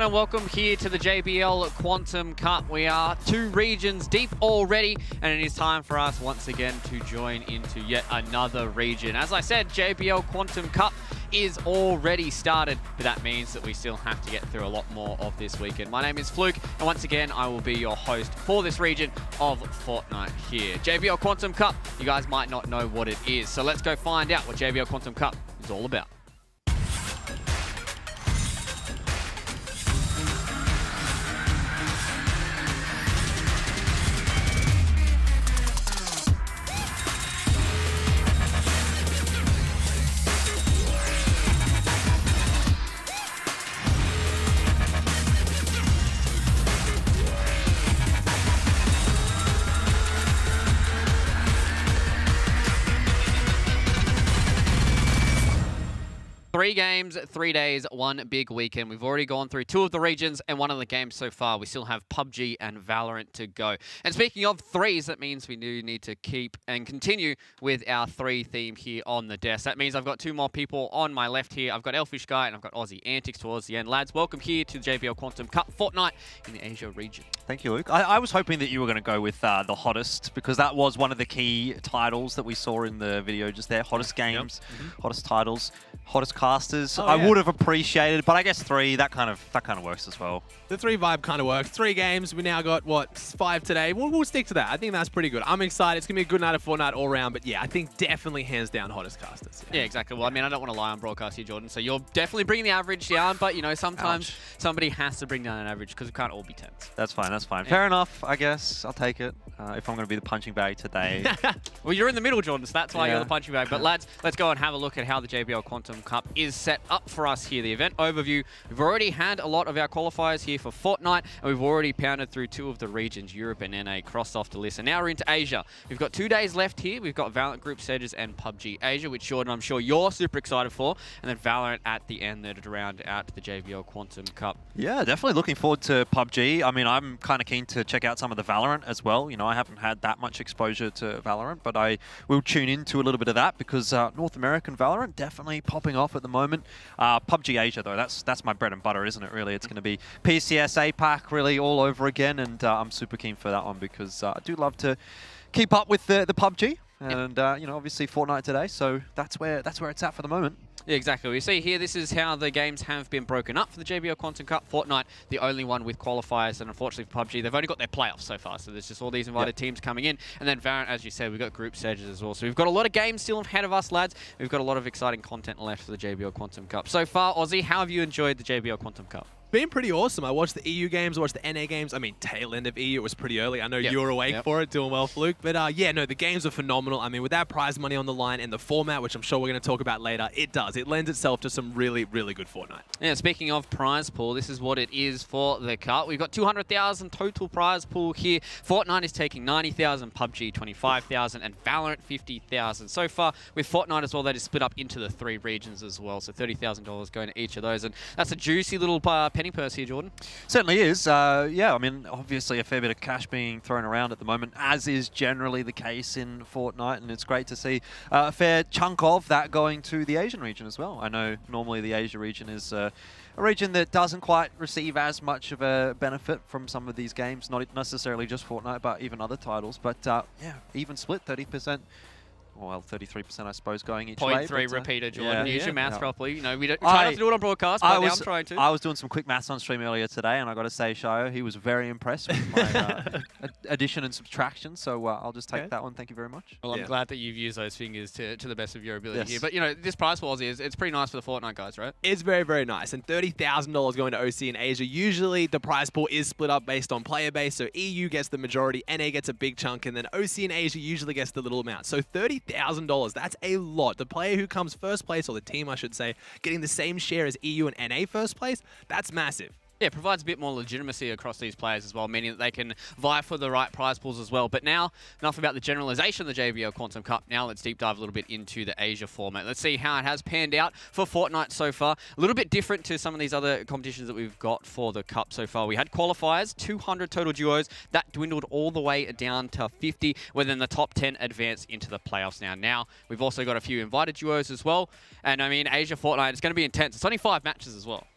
and welcome here to the JBL Quantum Cup. We are 2 regions deep already, and it is time for us once again to join into yet another region. As I said, JBL Quantum Cup is already started, but that means that we still have to get through a lot more of this weekend. My name is Fluke, and once again, I will be your host for this region of Fortnite here. JBL Quantum Cup, you guys might not know what it is, so let's go find out what JBL Quantum Cup is all about. Three games, 3 days, one big weekend. We've already gone through 2 of the regions and 1 of the games so far. We still have PUBG and Valorant to go. And speaking of 3s, that means we do need to keep and continue with our 3 theme here on the desk. That means I've got 2 more people on my left here. I've got Elfish Guy and I've got Aussie Antics towards the end. Lads, welcome here to the JBL Quantum Cup Fortnite in the Asia region. Thank you, Luke. I was hoping that you were going to go with the hottest, because that was one of the key titles that we saw in the video just there. Hottest games, hottest titles, hottest casters. I would have appreciated, but I guess 3, that kind of works as well. The 3 vibe kind of works. 3 games. We now got, what, 5 today. We'll stick to that. I think that's pretty good. I'm excited. It's going to be a good night of Fortnite all around, but yeah, I think definitely hands down hottest casters. Yeah, exactly. Well, I mean, I don't want to lie on broadcast here, Jordan, so you're definitely bringing the average down, but, you know, sometimes somebody has to bring down an average because we can't all be 10s. That's fine, that's fine. Yeah. Fair enough, I guess. I'll take it if I'm going to be the punching bag today. Well, you're in the middle, Jordan, so that's why you're the punching bag. But lads, let's go and have a look at how the JBL Quantum Cup is set up for us here. The event overview, we've already had a lot of our qualifiers here for Fortnite, and we've already pounded through 2 of the regions, Europe and NA, crossed off the list. And now we're into Asia. We've got 2 days left here. We've got Valorant Group Stages and PUBG Asia, which Jordan, I'm sure you're super excited for. And then Valorant at the end there to round out the JBL Quantum Cup. Yeah, definitely looking forward to PUBG. I mean, I'm kind of keen to check out some of the Valorant as well. You know, I haven't had that much exposure to Valorant, but I will tune into a little bit of that because North American Valorant definitely popping off at the moment. PUBG Asia, though, that's my bread and butter, isn't it, really? It's going to be PCS APAC really all over again, and I'm super keen for that one because I do love to keep up with the PUBG and, you know, obviously Fortnite today, so that's where it's at for the moment. Yeah, exactly. We see here, this is how the games have been broken up for the JBL Quantum Cup. Fortnite, the only one with qualifiers, and unfortunately for PUBG, they've only got their playoffs so far, so there's just all these invited teams coming in. And then Valorant, as you said, we've got group stages as well. So we've got a lot of games still ahead of us, lads. We've got a lot of exciting content left for the JBL Quantum Cup. So far, Aussie, how have you enjoyed the JBL Quantum Cup? Been pretty awesome. I watched the EU games, I watched the NA games. I mean, tail end of EU, it was pretty early. I know you were awake for it, doing well, Fluke. But yeah, no, the games are phenomenal. I mean, with that prize money on the line and the format, which I'm sure we're going to talk about later, it does. It lends itself to some really, really good Fortnite. Yeah, speaking of prize pool, this is what it is for the cup. We've got 200,000 total prize pool here. Fortnite is taking 90,000, PUBG 25,000, and Valorant 50,000. So far, with Fortnite as well, that is split up into the 3 regions as well. So $30,000 going to each of those. And that's a juicy little penny purse here, Jordan. Certainly is. Yeah, I mean, obviously a fair bit of cash being thrown around at the moment, as is generally the case in Fortnite, and it's great to see a fair chunk of that going to the Asian region as well. I know normally the Asia region is a region that doesn't quite receive as much of a benefit from some of these games, not necessarily just Fortnite, but even other titles. But yeah, even split, 30%. Well, 33%, I suppose, going each way. 0.3 repeater, Jordan. Use your maths properly. You know, we try not to do it on broadcast, but now I'm trying to. I was doing some quick maths on stream earlier today, and I got to say, Shio, he was very impressed with my addition and subtraction. So I'll just take that one. Thank you very much. Well, I'm glad that you've used those fingers to the best of your ability here. But, you know, this prize pool is it's pretty nice for the Fortnite guys, right? It's very, very nice. And $30,000 going to OC in Asia. Usually, the prize pool is split up based on player base. So EU gets the majority, NA gets a big chunk, and then OC in Asia usually gets the little amount. So $30,000. That's a lot. The player who comes first place, or the team I should say, getting the same share as EU and NA first place, that's massive. Yeah, it provides a bit more legitimacy across these players as well, meaning that they can vie for the right prize pools as well. But now, enough about the generalization of the JBL Quantum Cup. Now let's deep dive a little bit into the Asia format. Let's see how it has panned out for Fortnite so far. A little bit different to some of these other competitions that we've got for the Cup so far. We had qualifiers, 200 total duos. That dwindled all the way down to 50, where then the top 10 advance into the playoffs now. Now, we've also got a few invited duos as well. And I mean, Asia Fortnite, it's going to be intense. It's only 5 matches as well.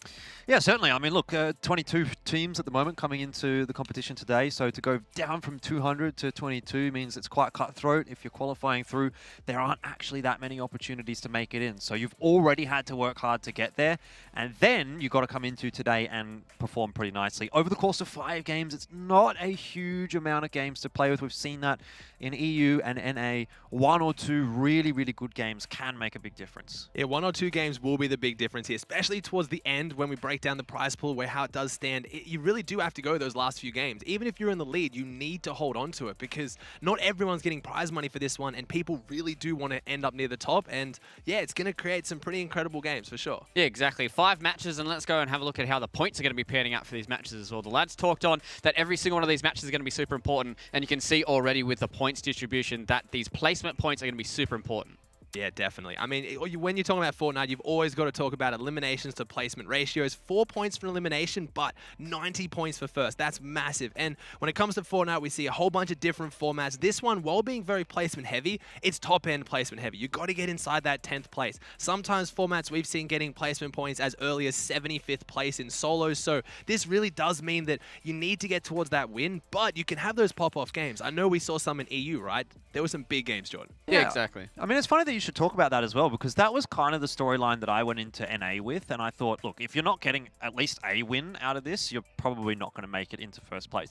Yeah, certainly. I mean, look, 22 teams at the moment coming into the competition today. So to go down from 200 to 22 means it's quite cutthroat. If you're qualifying through, there aren't actually that many opportunities to make it in. So you've already had to work hard to get there. And then you've got to come into today and perform pretty nicely. Over the course of 5 games, it's not a huge amount of games to play with. We've seen that in EU and NA. 1 or 2 really, really good games can make a big difference. Yeah, 1 or 2 games will be the big difference here, especially towards the end when we break down the prize pool, where how it does stand. You really do have to go those last few games. Even if you're in the lead, you need to hold on to it, because not everyone's getting prize money for this one, and people really do want to end up near the top. And yeah, it's going to create some pretty incredible games for sure. Yeah, exactly. 5 matches, and let's go and have a look at how the points are going to be panning out for these matches as well. The lads talked on that every single one of these matches is going to be super important, and you can see already with the points distribution that these placement points are going to be super important. Yeah, definitely. I mean, when you're talking about Fortnite, you've always got to talk about eliminations to placement ratios. 4 points for elimination, but 90 points for first. That's massive. And when it comes to Fortnite, we see a whole bunch of different formats. This one, while being very placement heavy, it's top-end placement heavy. You've got to get inside that 10th place. Sometimes formats we've seen getting placement points as early as 75th place in solos. So this really does mean that you need to get towards that win, but you can have those pop-off games. I know we saw some in EU, right? There were some big games, Jordan. Yeah, exactly. I mean, it's funny that you should talk about that as well, because that was kind of the storyline that I went into NA with, and I thought, look, if you're not getting at least a win out of this, you're probably not going to make it into first place.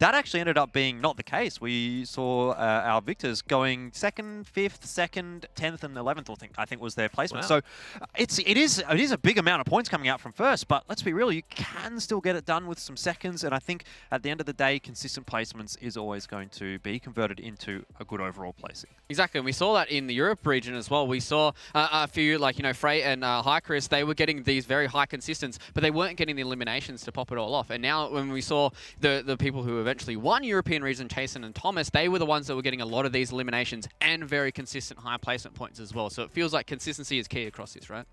That actually ended up being not the case. We saw our victors going 2nd, 5th, 2nd, 10th, and 11th, I think was their placement. Wow. So it is a big amount of points coming out from first, but let's be real, you can still get it done with some seconds, and I think at the end of the day, consistent placements is always going to be converted into a good overall placing. Exactly, and we saw that in the Europe region as well. We saw a few, like, Frey and Chris, they were getting these very high consistents, but they weren't getting the eliminations to pop it all off. And now when we saw the people who eventually won European region, Chasen and Thomas, they were the ones that were getting a lot of these eliminations and very consistent high placement points as well. So it feels like consistency is key across this, right?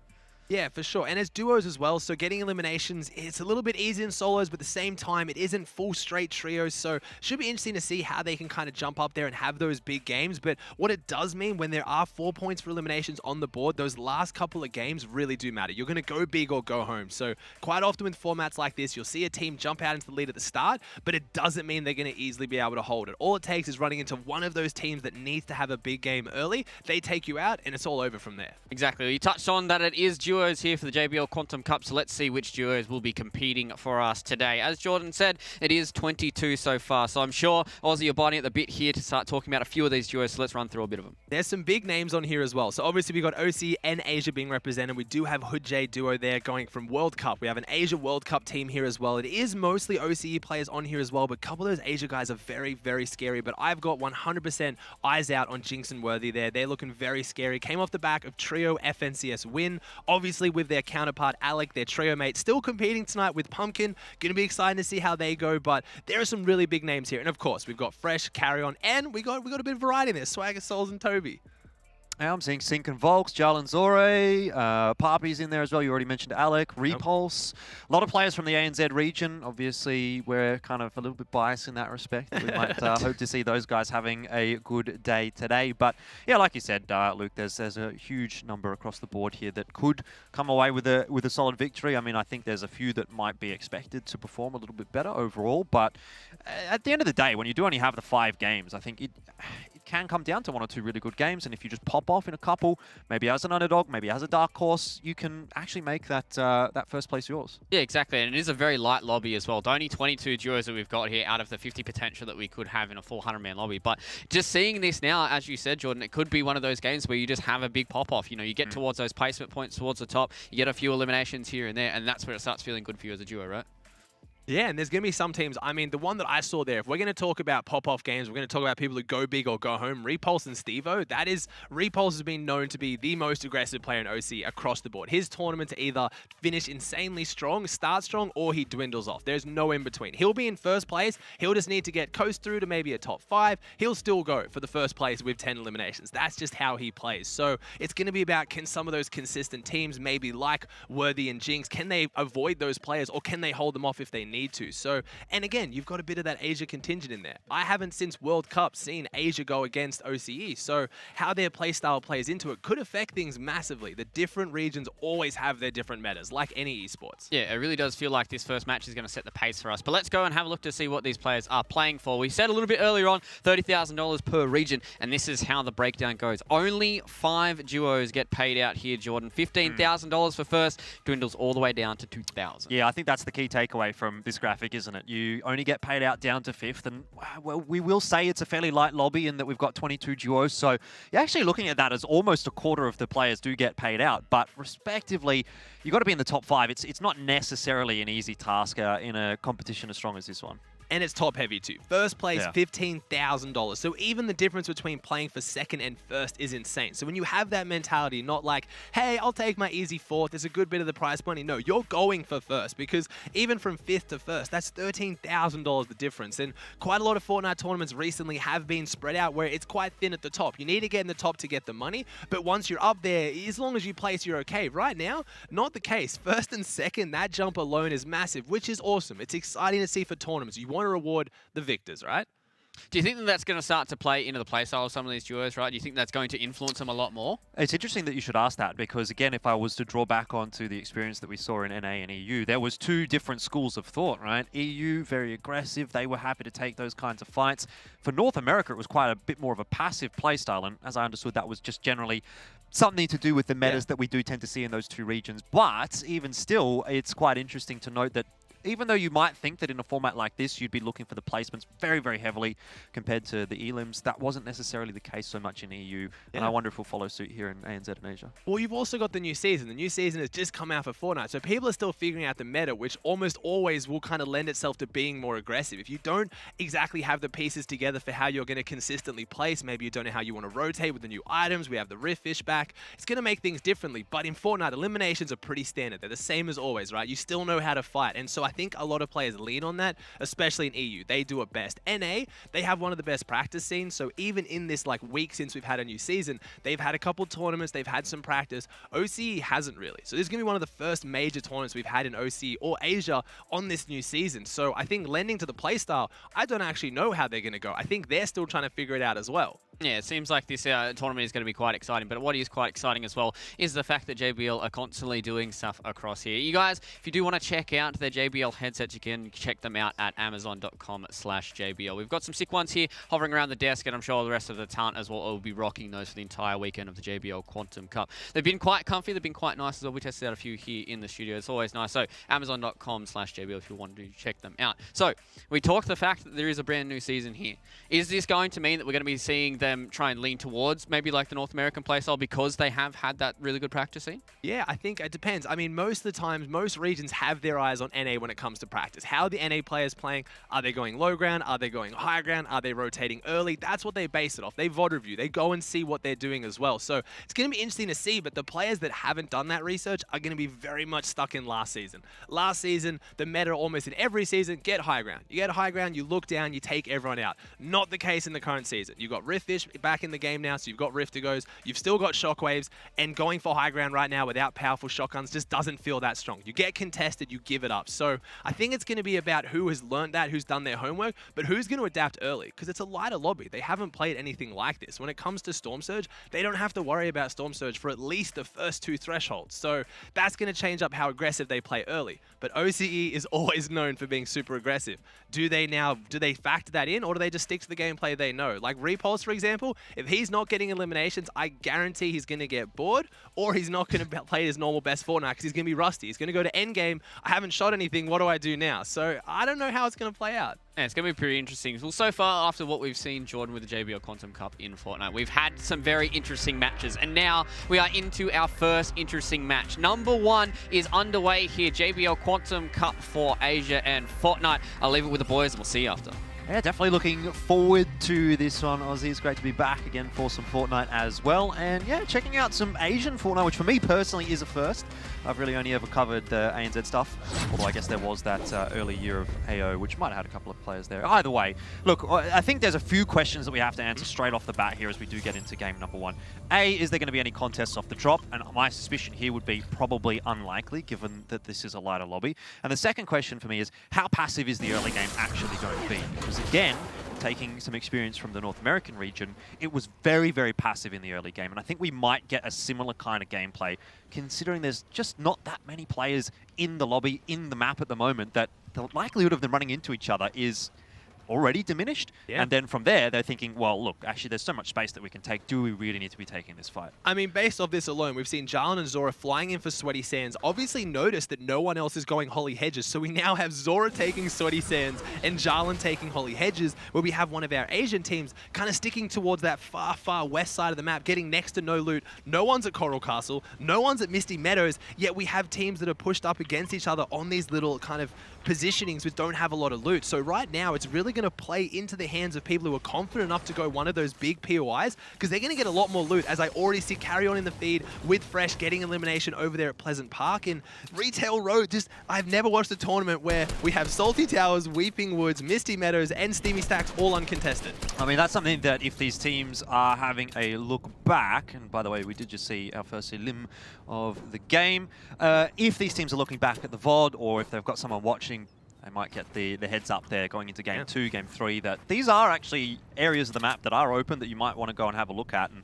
Yeah, for sure. And as duos as well, so getting eliminations, it's a little bit easier in solos, but at the same time, it isn't full straight trios, so should be interesting to see how they can kind of jump up there and have those big games. But what it does mean, when there are 4 points for eliminations on the board, those last couple of games really do matter. You're going to go big or go home. So quite often with formats like this, you'll see a team jump out into the lead at the start, but it doesn't mean they're going to easily be able to hold it. All it takes is running into one of those teams that needs to have a big game early. They take you out, and it's all over from there. Exactly. You touched on that it is duos here for the JBL Quantum Cup, so let's see which duos will be competing for us today. As Jordan said, it is 22 so far, so I'm sure Aussie are biting at the bit here to start talking about a few of these duos, so let's run through a bit of them. There's some big names on here as well. So obviously we've got OC and Asia being represented. We do have Hood J duo there going from World Cup. We have an Asia World Cup team here as well. It is mostly OCE players on here as well, but a couple of those Asia guys are very, very scary. But I've got 100% eyes out on Jinx and Worthy there. They're looking very scary. Came off the back of Trio FNCS win. Obviously with their counterpart Alec, their trio mate, still competing tonight with Pumpkin. Going to be exciting to see how they go, but there are some really big names here. And of course, we've got Fresh, Carry On, and we got a bit of variety in there. Swagger Souls and Toby. I'm seeing Sync and Volks, Jarl Zore, Papi's in there as well. You already mentioned Alec, Repulse. A lot of players from the ANZ region. Obviously, we're kind of a little bit biased in that respect. We might hope to see those guys having a good day today. But yeah, like you said, Luke, there's a huge number across the board here that could come away with a solid victory. I mean, I think there's a few that might be expected to perform a little bit better overall. But at the end of the day, when you do only have the 5 games, I think it can come down to 1 or 2 really good games, and if you just pop off in a couple, maybe as an underdog, maybe as a dark horse, you can actually make that that first place yours. Yeah, exactly, and it is a very light lobby as well. The only 22 duos that we've got here out of the 50 potential that we could have in a full 100-man lobby. But just seeing this now, as you said, Jordan, it could be one of those games where you just have a big pop-off. You know, you get towards those placement points towards the top, you get a few eliminations here and there, and that's where it starts feeling good for you as a duo, right? Yeah, and there's going to be some teams. I mean, the one that I saw there, if we're going to talk about pop-off games, we're going to talk about people who go big or go home, Repulse and Stevo. Repulse has been known to be the most aggressive player in OC across the board. His tournaments either finish insanely strong, start strong, or he dwindles off. There's no in between. He'll be in first place. He'll just need to get coast through to maybe a top 5. He'll still go for the first place with 10 eliminations. That's just how he plays. So it's going to be about, can some of those consistent teams, maybe like Worthy and Jinx, can they avoid those players, or can they hold them off if they need to. So, and again, you've got a bit of that Asia contingent in there. I haven't since World Cup seen Asia go against OCE, so how their playstyle plays into it could affect things massively. The different regions always have their different metas, like any esports. Yeah, it really does feel like this first match is going to set the pace for us. But let's go and have a look to see what these players are playing for. We said a little bit earlier on, $30,000 per region, and this is how the breakdown goes. Only 5 duos get paid out here, Jordan. $15,000 for first, dwindles all the way down to $2,000. Yeah, I think that's the key takeaway from this graphic, isn't it? You only get paid out down to 5th, and well, we will say it's a fairly light lobby in that we've got 22 duos, so you're actually looking at that as almost a quarter of the players do get paid out, but respectively, you've got to be in the top 5. It's not necessarily an easy task in a competition as strong as this one. And it's top heavy too. First place, Yeah. $15,000. So even the difference between playing for second and first is insane. So when you have that mentality, not like, hey, I'll take my easy 4th, there's a good bit of the prize money. No, you're going for first, because even from 5th to first, that's $13,000 the difference. And quite a lot of Fortnite tournaments recently have been spread out where it's quite thin at the top. You need to get in the top to get the money, but once you're up there, as long as you place, you're okay. Right now, not the case. First and second, that jump alone is massive, which is awesome. It's exciting to see for tournaments. You want to reward the victors, right? Do you think that that's going to start to play into the playstyle of some of these duos, right? Do you think that's going to influence them a lot more? It's interesting that you should ask that, because again, if I was to draw back onto the experience that we saw in NA and EU, there was 2 different schools of thought, right? EU, very aggressive. They were happy to take those kinds of fights. For North America, it was quite a bit more of a passive playstyle, and as I understood, that was just generally something to do with the metas that we do tend to see in those 2 regions. But even still, it's quite interesting to note that even though you might think that in a format like this, you'd be looking for the placements very, very heavily compared to the elims, that wasn't necessarily the case so much in EU. And I wonder if we'll follow suit here in ANZ and Asia. Well, you've also got the new season. The new season has just come out for Fortnite, so people are still figuring out the meta, which almost always will kind of lend itself to being more aggressive. If you don't exactly have the pieces together for how you're going to consistently place, maybe you don't know how you want to rotate with the new items, we have the Rift Fish back, it's going to make things differently. But in Fortnite, eliminations are pretty standard. They're the same as always, right? You still know how to fight. And so I think a lot of players lean on that, especially in EU. They do it best. NA, they have one of the best practice scenes, so even in this week since we've had a new season, they've had a couple tournaments, they've had some practice. OCE hasn't really. So this is going to be one of the first major tournaments we've had in OCE or Asia on this new season. So I think lending to the playstyle, I don't actually know how they're going to go. I think they're still trying to figure it out as well. Yeah, it seems like this tournament is going to be quite exciting, but what is quite exciting as well is the fact that JBL are constantly doing stuff across here. You guys, if you do want to check out their JBL headsets, you can check them out at amazon.com/JBL. We've got some sick ones here hovering around the desk, and I'm sure the rest of the talent as well will be rocking those for the entire weekend of the JBL Quantum Cup. They've been quite comfy, they've been quite nice as well. We tested out a few here in the studio. It's always nice. So amazon.com/JBL if you want to check them out. So we talked the fact that there is a brand new season here. Is this going to mean that we're going to be seeing them try and lean towards maybe like the North American playstyle because they have had that really good practice scene? Yeah, I think it depends. I mean, most of the times, most regions have their eyes on NA when it comes to practice. How are the NA players playing? Are they going low ground? Are they going high ground? Are they rotating early? That's what they base it off. They VOD review. They go and see what they're doing as well. So it's going to be interesting to see, but the players that haven't done that research are going to be very much stuck in last season. Last season, the meta almost in every season, get high ground. You get high ground, you look down, you take everyone out. Not the case in the current season. You've got Rift Fish back in the game now, so you've got Riftigos, you've still got Shockwaves, and going for high ground right now without powerful shotguns just doesn't feel that strong. You get contested, you give it up. So I think it's going to be about who has learned that, who's done their homework, but who's going to adapt early, because it's a lighter lobby. They haven't played anything like this. When it comes to Storm Surge, they don't have to worry about Storm Surge for at least the first 2 thresholds. So that's going to change up how aggressive they play early. But OCE is always known for being super aggressive. Do they factor that in, or do they just stick to the gameplay they know? Like Repulse, for example, if he's not getting eliminations, I guarantee he's going to get bored, or he's not going to play his normal best Fortnite because he's going to be rusty. He's going to go to endgame. I haven't shot anything. What do I do now? So I don't know how it's going to play out. Yeah, it's going to be pretty interesting. Well, so far, after what we've seen, Jordan, with the JBL Quantum Cup in Fortnite, we've had some very interesting matches, and now we are into our first interesting match. Number 1 is underway here, JBL Quantum Cup for Asia and Fortnite. I'll leave it with the boys, and we'll see you after. Yeah, definitely looking forward to this one, Aussie. It's great to be back again for some Fortnite as well. And yeah, checking out some Asian Fortnite, which for me personally is a first. I've really only ever covered the ANZ stuff, although I guess there was that early year of AO, which might have had a couple of players there. Either way, look, I think there's a few questions that we have to answer straight off the bat here as we do get into game number 1. A, is there going to be any contests off the drop? And my suspicion here would be probably unlikely, given that this is a lighter lobby. And the second question for me is, how passive is the early game actually going to be? Because again, taking some experience from the North American region, it was very, very passive in the early game. And I think we might get a similar kind of gameplay, considering there's just not that many players in the lobby, in the map at the moment, that the likelihood of them running into each other is already diminished. Yeah. And then from there, they're thinking, well, look, actually, there's so much space that we can take. Do we really need to be taking this fight? I mean, based off this alone, we've seen Jalen and Zora flying in for Sweaty Sands, obviously noticed that no one else is going Holly Hedges, so we now have Zora taking Sweaty Sands and Jalen taking Holly Hedges, where we have one of our Asian teams kind of sticking towards that far, far west side of the map, getting next to no loot. No one's at Coral Castle, no one's at Misty Meadows, yet we have teams that are pushed up against each other on these little kind of positionings which don't have a lot of loot. So right now, it's really going to play into the hands of people who are confident enough to go one of those big POIs, because they're going to get a lot more loot, as I already see Carry On in the feed with Fresh getting elimination over there at Pleasant Park. And Retail Road, just, I've never watched a tournament where we have Salty Towers, Weeping Woods, Misty Meadows, and Steamy Stacks all uncontested. I mean, that's something that if these teams are having a look back, and by the way, we did just see our first elim of the game, if these teams are looking back at the VOD, or if they've got someone watching, they might get the heads up there going into game 2, game 3, that these are actually areas of the map that are open that you might want to go and have a look at and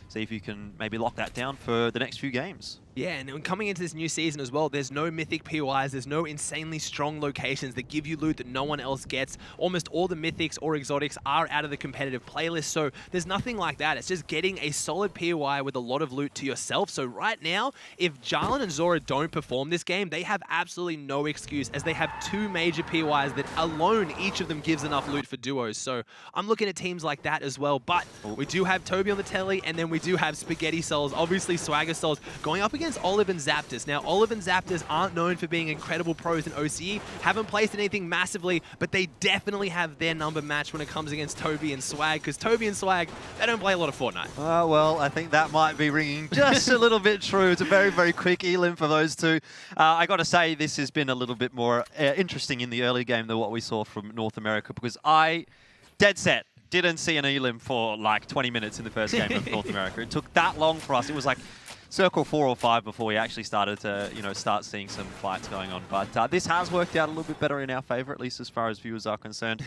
see if you can maybe lock that down for the next few games. Yeah, and coming into this new season as well, there's no mythic POIs, there's no insanely strong locations that give you loot that no one else gets. Almost all the mythics or exotics are out of the competitive playlist, so there's nothing like that. It's just getting a solid POI with a lot of loot to yourself. So right now, if Jalen and Zora don't perform this game, they have absolutely no excuse, as they have 2 major POIs that alone, each of them gives enough loot for duos. So I'm looking at teams like that as well, but we do have Toby on the telly, and then we do have Spaghetti Souls, obviously Swagger Souls, going up against Olive and Zapdos. Now, Olive and Zapdos aren't known for being incredible pros in OCE, haven't placed anything massively, but they definitely have their number matched when it comes against Toby and Swag, because Toby and Swag, they don't play a lot of Fortnite. Well, I think that might be ringing just a little bit true. It's a very, very quick elim for those two. I got to say, this has been a little bit more interesting in the early game than what we saw from North America, because dead set, didn't see an elim for like 20 minutes in the first game of North America. It took that long for us. It was like circle 4 or 5 before we actually started to, start seeing some fights going on. But this has worked out a little bit better in our favor, at least as far as viewers are concerned.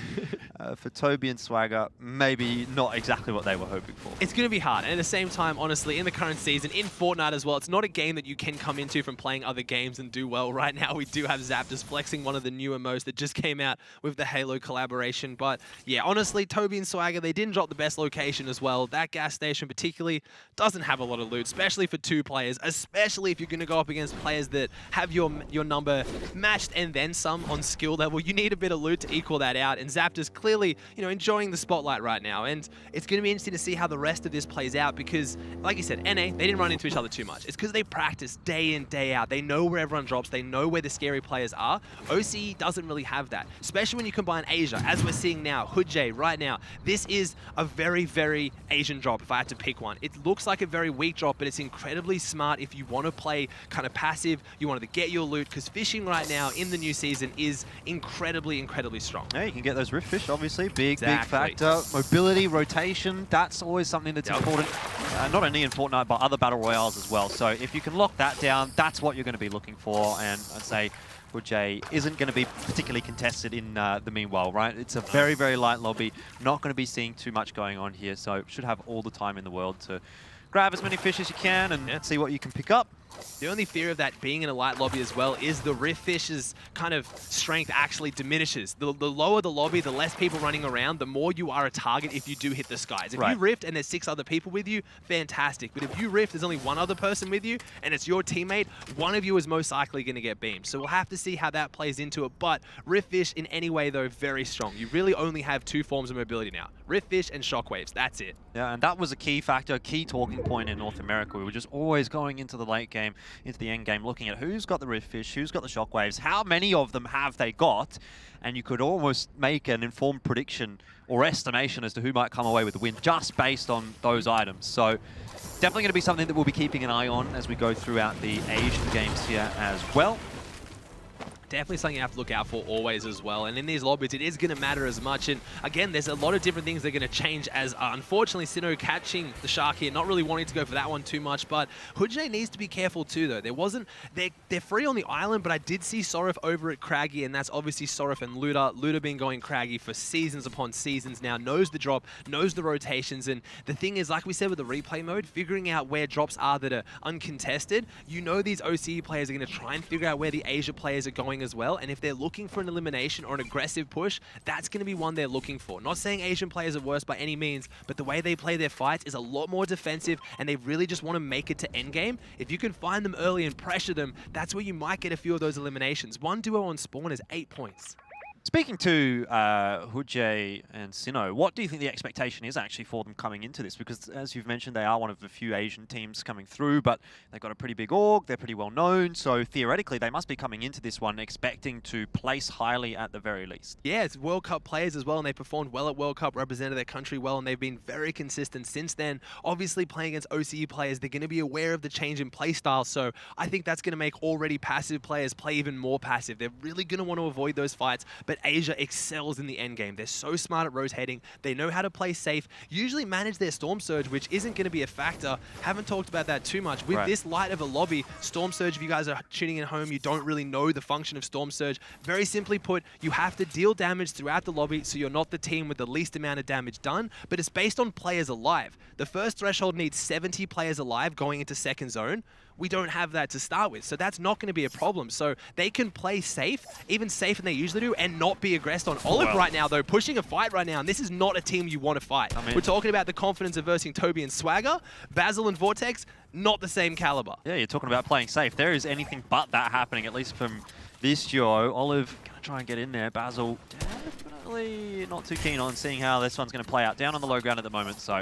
For Toby and Swagger, maybe not exactly what they were hoping for. It's going to be hard. And at the same time, honestly, in the current season, in Fortnite as well, it's not a game that you can come into from playing other games and do well. Right now, we do have Zapdos flexing one of the newer modes that just came out with the Halo collaboration. But yeah, honestly, Toby and Swagger, they didn't drop the best location as well. That gas station particularly doesn't have a lot of loot, especially for 2 players, especially if you're going to go up against players that have your number matched and then some on skill level. You need a bit of loot to equal that out, and Zapdos clearly, enjoying the spotlight right now. And it's going to be interesting to see how the rest of this plays out, because, like you said, NA, they didn't run into each other too much. It's because they practice day in, day out. They know where everyone drops. They know where the scary players are. OCE doesn't really have that, especially when you combine Asia, as we're seeing now, Hoodjay right now. This is a very, very Asian drop, if I had to pick one. It looks like a very weak drop, but it's incredibly smart if you want to play kind of passive, you wanted to get your loot, because fishing right now in the new season is incredibly, incredibly strong. Yeah, you can get those rift fish, obviously. Big factor. Mobility, rotation, that's always something that's important, not only in Fortnite, but other battle royales as well. So if you can lock that down, that's what you're going to be looking for. And I'd say Hoodjay isn't going to be particularly contested in the meanwhile, right? It's a very, very light lobby. Not going to be seeing too much going on here, so should have all the time in the world to grab as many fish as you can and see what you can pick up. The only fear of that being in a light lobby as well is the rift fish's kind of strength actually diminishes. The lower the lobby, the less people running around, the more you are a target if you do hit the skies. If you rift and there's 6 other people with you, fantastic. But if you rift, there's only 1 other person with you and it's your teammate, one of you is most likely going to get beamed. So we'll have to see how that plays into it. But rift fish in any way though, very strong. You really only have 2 forms of mobility now. Rift fish and shockwaves, that's it. Yeah, and that was a key factor, a key talking point in North America. We were just always going into the late game, into the end game, looking at who's got the rift fish, who's got the shockwaves, how many of them have they got, and you could almost make an informed prediction or estimation as to who might come away with the win just based on those items. So definitely going to be something that we'll be keeping an eye on as we go throughout the Asian games here as well. Definitely something you have to look out for always as well. And in these lobbies, it is going to matter as much. And again, there's a lot of different things that are going to change as unfortunately Sinnoh catching the shark here, not really wanting to go for that one too much. But Hujay needs to be careful too, though. They're free on the island, but I did see Sorif over at Craggy, and that's obviously Sorif and Luda. Luda been going Craggy for seasons upon seasons now, knows the drop, knows the rotations. And the thing is, like we said with the replay mode, figuring out where drops are that are uncontested, you know these OCE players are going to try and figure out where the Asia players are going as well, and if they're looking for an elimination or an aggressive push, that's going to be one they're looking for. Not saying Asian players are worse by any means, but the way they play their fights is a lot more defensive, and they really just want to make it to endgame. If you can find them early and pressure them, that's where you might get a few of those eliminations. One duo on spawn is 8 points. Speaking to Hujay and Sinnoh, what do you think the expectation is actually for them coming into this? Because as you've mentioned, they are one of the few Asian teams coming through, but they've got a pretty big org, they're pretty well known, so theoretically they must be coming into this one expecting to place highly at the very least. Yeah, it's World Cup players as well, and they performed well at World Cup, represented their country well, and they've been very consistent since then. Obviously, playing against OCE players, they're going to be aware of the change in play style, so I think that's going to make already passive players play even more passive. They're really going to want to avoid those fights, but Asia excels in the end game. They're so smart at rotating. They know how to play safe, usually manage their Storm Surge, which isn't going to be a factor. Haven't talked about that too much. With this light of a lobby, Storm Surge, if you guys are tuning in at home, you don't really know the function of Storm Surge. Very simply put, you have to deal damage throughout the lobby, so you're not the team with the least amount of damage done, but it's based on players alive. The first threshold needs 70 players alive going into second zone. We don't have that to start with, so that's not going to be a problem. So they can play safe, even safer than they usually do, and not be aggressed on Olive right now, though, pushing a fight right now, and this is not a team you want to fight. I mean, we're talking about the confidence of versing Toby and Swagger. Basil and Vortex, not the same caliber. Yeah, you're talking about playing safe. There is anything but that happening, at least from this duo. Olive going to try and get in there. Basil definitely not too keen on seeing how this one's going to play out. Down on the low ground at the moment, so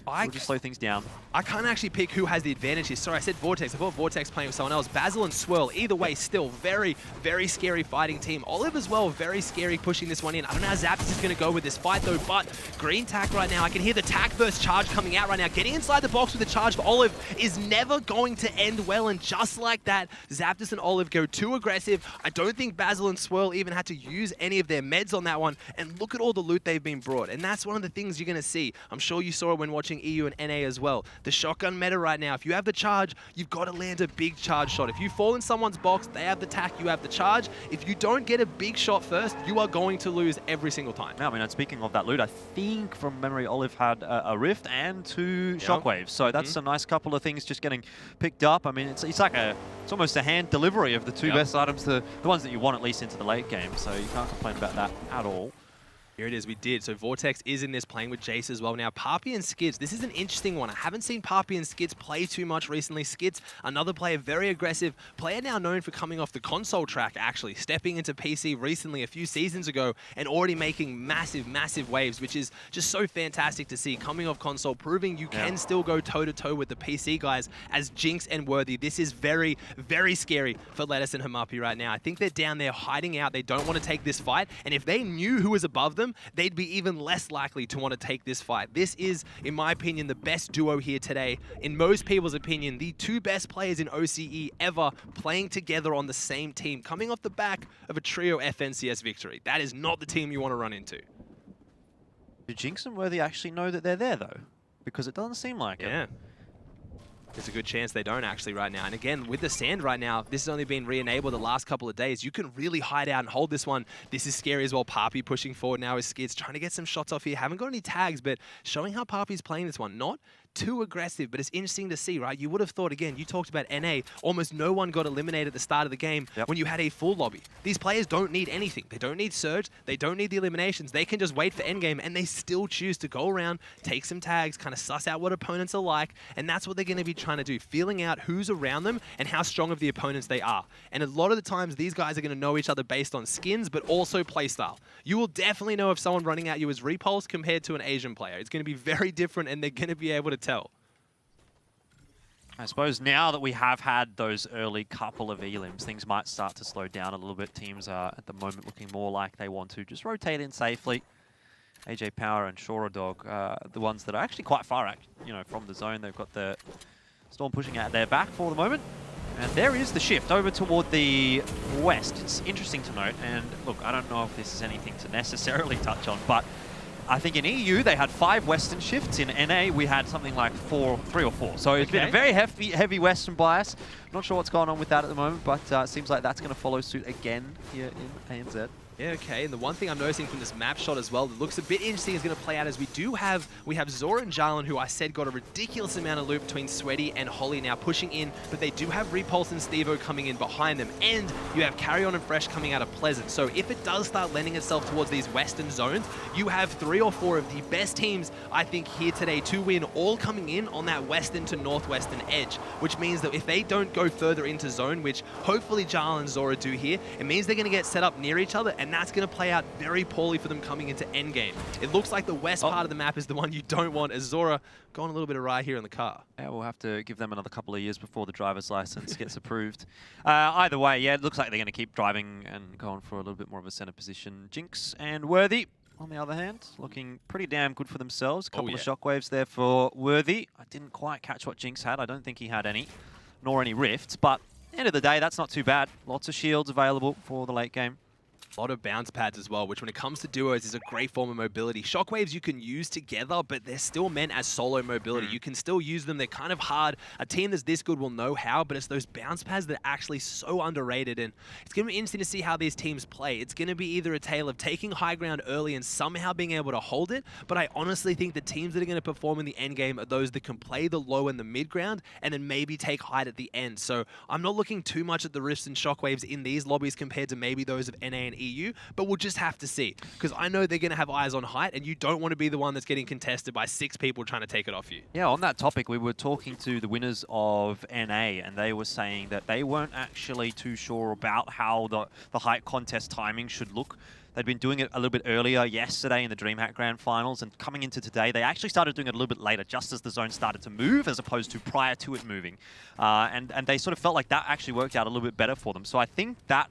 we'll just slow things down. I can't actually pick who has the advantage here. Sorry, I said Vortex. I thought Vortex playing with someone else. Basil and Swirl, either way, still very, very scary fighting team. Olive as well, very scary pushing this one in. I don't know how Zapdos is going to go with this fight, though, but green tack right now. I can hear the tack burst charge coming out right now. Getting inside the box with the charge for Olive is never going to end well, and just like that, Zapdos and Olive go too aggressive. I don't think Basil and Swirl even had to use any of their meds on that one, and look at all the loot they've been brought, and that's one of the things you're going to see. I'm sure you saw it when watching EU and NA as well. The shotgun meta right now, if you have the charge, you've got to land a big charge shot. If you fall in someone's box, they have the tack, you have the charge. If you don't get a big shot first, you are going to lose every single time. Now, I mean, speaking of that loot, I think from memory, Olive had a Rift and 2 Shockwaves. So that's a nice couple of things just getting picked up. I mean, it's like it's almost a hand delivery of the 2 best items, the ones that you want at least into the late game. So you can't complain about that at all. Here it is, we did. So Vortex is in this playing with Jace as well. Now, Papi and Skids, this is an interesting one. I haven't seen Papi and Skids play too much recently. Skids, another player, very aggressive. Player now known for coming off the console track, actually. Stepping into PC recently, a few seasons ago, and already making massive, massive waves, which is just so fantastic to see. Coming off console, proving you can still go toe-to-toe with the PC guys as Jinx and Worthy. This is very, very scary for Lettuce and Hamapi right now. I think they're down there hiding out. They don't want to take this fight, and if they knew who was above them, they'd be even less likely to want to take this fight. This is, in my opinion, the best duo here today. In most people's opinion, the 2 best players in OCE ever playing together on the same team, coming off the back of a trio FNCS victory. That is not the team you want to run into. Do Jinx and Worthy actually know that they're there, though? Because it doesn't seem like it. There's a good chance they don't actually right now. And again, with the sand right now, this has only been re-enabled the last couple of days. You can really hide out and hold this one. This is scary as well. Papi pushing forward now with Skids, trying to get some shots off here. Haven't got any tags, but showing how Papi's playing this one. Not too aggressive, but it's interesting to see, right? You would have thought, again, you talked about NA, almost no one got eliminated at the start of the game when you had a full lobby. These players don't need anything. They don't need Surge. They don't need the eliminations. They can just wait for endgame, and they still choose to go around, take some tags, kind of suss out what opponents are like, and that's what they're going to be trying to do, feeling out who's around them and how strong of the opponents they are. And a lot of the times, these guys are going to know each other based on skins, but also playstyle. You will definitely know if someone running at you is Repulse compared to an Asian player. It's going to be very different, and they're going to be able to tell. I suppose now that we have had those early couple of elims, things might start to slow down a little bit. Teams are at the moment looking more like they want to just rotate in safely AJ Power and Shora Dog, the ones that are actually quite far, from the zone. They've got the Storm pushing at their back for the moment. And there is the shift over toward the west. It's interesting to note, and look, I don't know if this is anything to necessarily touch on, but I think in EU they had 5 western shifts. In NA we had something like 3 or 4. So it's been a very heavy western bias. Not sure what's going on with that at the moment, but it seems like that's going to follow suit again here in ANZ. Yeah, okay, and the one thing I'm noticing from this map shot as well that looks a bit interesting is going to play out as we have Zora and Jarlan, who I said got a ridiculous amount of loot between Sweaty and Holly now pushing in, but they do have Repulse and Stevo coming in behind them, and you have Carry On and Fresh coming out of Pleasant. So if it does start lending itself towards these western zones, you have 3 or 4 of the best teams, I think, here today to win, all coming in on that western to northwestern edge, which means that if they don't go further into zone, which hopefully Jarlan and Zora do here, it means they're going to get set up near each other, and that's going to play out very poorly for them coming into endgame. It looks like the west part of the map is the one you don't want, as Zora going a little bit awry here in the car. Yeah, we'll have to give them another couple of years before the driver's license gets approved. Either way, yeah, it looks like they're going to keep driving and going for a little bit more of a center position. Jinx and Worthy, on the other hand, looking pretty damn good for themselves. A couple of shockwaves there for Worthy. I didn't quite catch what Jinx had. I don't think he had any, nor any rifts, but at the end of the day, that's not too bad. Lots of shields available for the late game. A lot of bounce pads as well, which when it comes to duos is a great form of mobility. Shockwaves you can use together, but they're still meant as solo mobility. You can still use them. They're kind of hard. A team that's this good will know how, but it's those bounce pads that are actually so underrated, and it's going to be interesting to see how these teams play. It's going to be either a tale of taking high ground early and somehow being able to hold it, but I honestly think the teams that are going to perform in the end game are those that can play the low and the mid ground and then maybe take height at the end. So I'm not looking too much at the rifts and shockwaves in these lobbies compared to maybe those of NA and EU, but we'll just have to see, because I know they're going to have eyes on height, and you don't want to be the one that's getting contested by 6 people trying to take it off you. Yeah, on that topic, we were talking to the winners of NA, and they were saying that they weren't actually too sure about how the height contest timing should look. They'd been doing it a little bit earlier yesterday in the DreamHack Grand Finals, and coming into today, they actually started doing it a little bit later, just as the zone started to move, as opposed to prior to it moving. And they sort of felt like that actually worked out a little bit better for them. So I think that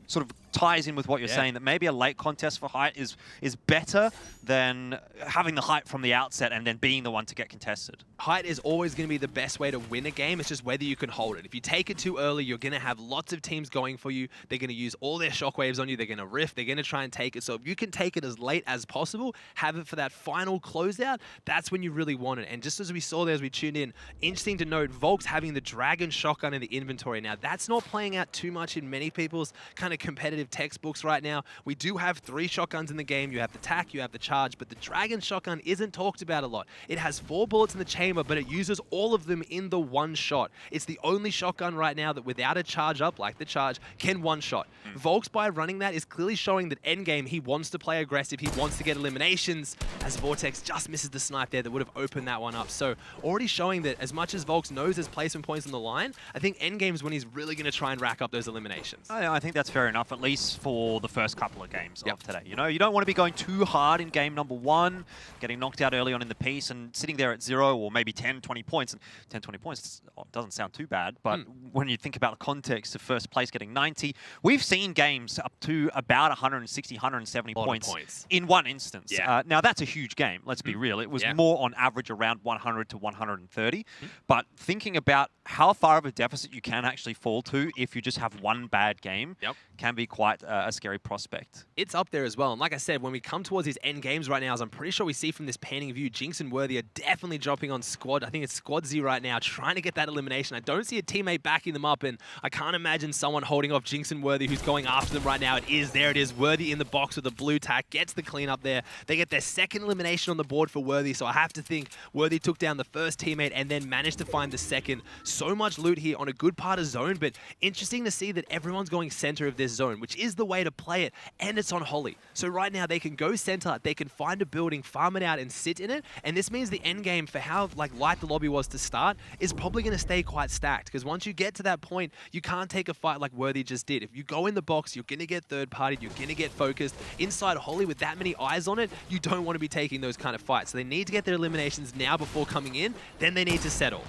sort of ties in with what you're saying, that maybe a late contest for height is better than having the height from the outset and then being the one to get contested. Height is always going to be the best way to win a game. It's just whether you can hold it. If you take it too early, you're going to have lots of teams going for you. They're going to use all their shockwaves on you. They're going to riff. They're going to try and take it. So if you can take it as late as possible, have it for that final closeout, that's when you really want it. And just as we saw there as we tuned in, interesting to note, Volk's having the Dragon shotgun in the inventory. Now, that's not playing out too much in many people's kind of competitive textbooks right now. We do have 3 shotguns in the game. You have the tack, you have the charge, but the Dragon shotgun isn't talked about a lot. It has 4 bullets in the chamber, but it uses all of them in the one shot. It's the only shotgun right now that without a charge up, like the charge, can one-shot. Volks, by running that, is clearly showing that endgame, he wants to play aggressive, he wants to get eliminations, as Vortex just misses the snipe there that would have opened that one up. So already showing that as much as Volks knows his placement points on the line, I think endgame is when he's really going to try and rack up those eliminations. I think that's fair enough, at least for the first couple of games of today. You know, you don't want to be going too hard in game number 1, getting knocked out early on in the piece and sitting there at 0 or maybe 10, 20 points. And 10, 20 points doesn't sound too bad, but when you think about the context of first place getting 90, we've seen games up to about 160, 170 points in one instance. Now, that's a huge game, let's be real. It was more on average around 100 to 130, but thinking about how far of a deficit you can actually fall to if you just have one bad game can be quite a scary prospect. It's up there as well, and like I said, when we come towards these end games right now, as I'm pretty sure we see from this panning view, Jinx and Worthy are definitely dropping on squad. I think it's squad Z right now, trying to get that elimination. I don't see a teammate backing them up, and I can't imagine someone holding off Jinx and Worthy who's going after them right now. There it is, Worthy in the box with the blue tack, gets the clean up there. They get their second elimination on the board for Worthy, so I have to think Worthy took down the first teammate and then managed to find the second. So much loot here on a good part of zone, but interesting to see that everyone's going center of this zone, which is the way to play it, and it's on Holly. So right now they can go center, they can find a building, farm it out, and sit in it, and this means the end game for how light the lobby was to start is probably going to stay quite stacked, because once you get to that point, you can't take a fight like Worthy just did. If you go in the box, you're going to get third party, you're going to get focused. Inside Holly with that many eyes on it, you don't want to be taking those kind of fights. So they need to get their eliminations now before coming in, then they need to settle.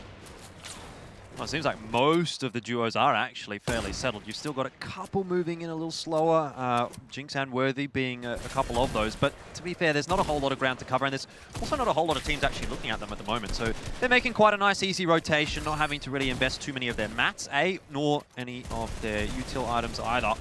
Well, it seems like most of the duos are actually fairly settled. You've still got a couple moving in a little slower, Jinx and Worthy being a couple of those. But to be fair, there's not a whole lot of ground to cover, and there's also not a whole lot of teams actually looking at them at the moment. So they're making quite a nice, easy rotation, not having to really invest too many of their mats, nor any of their util items either.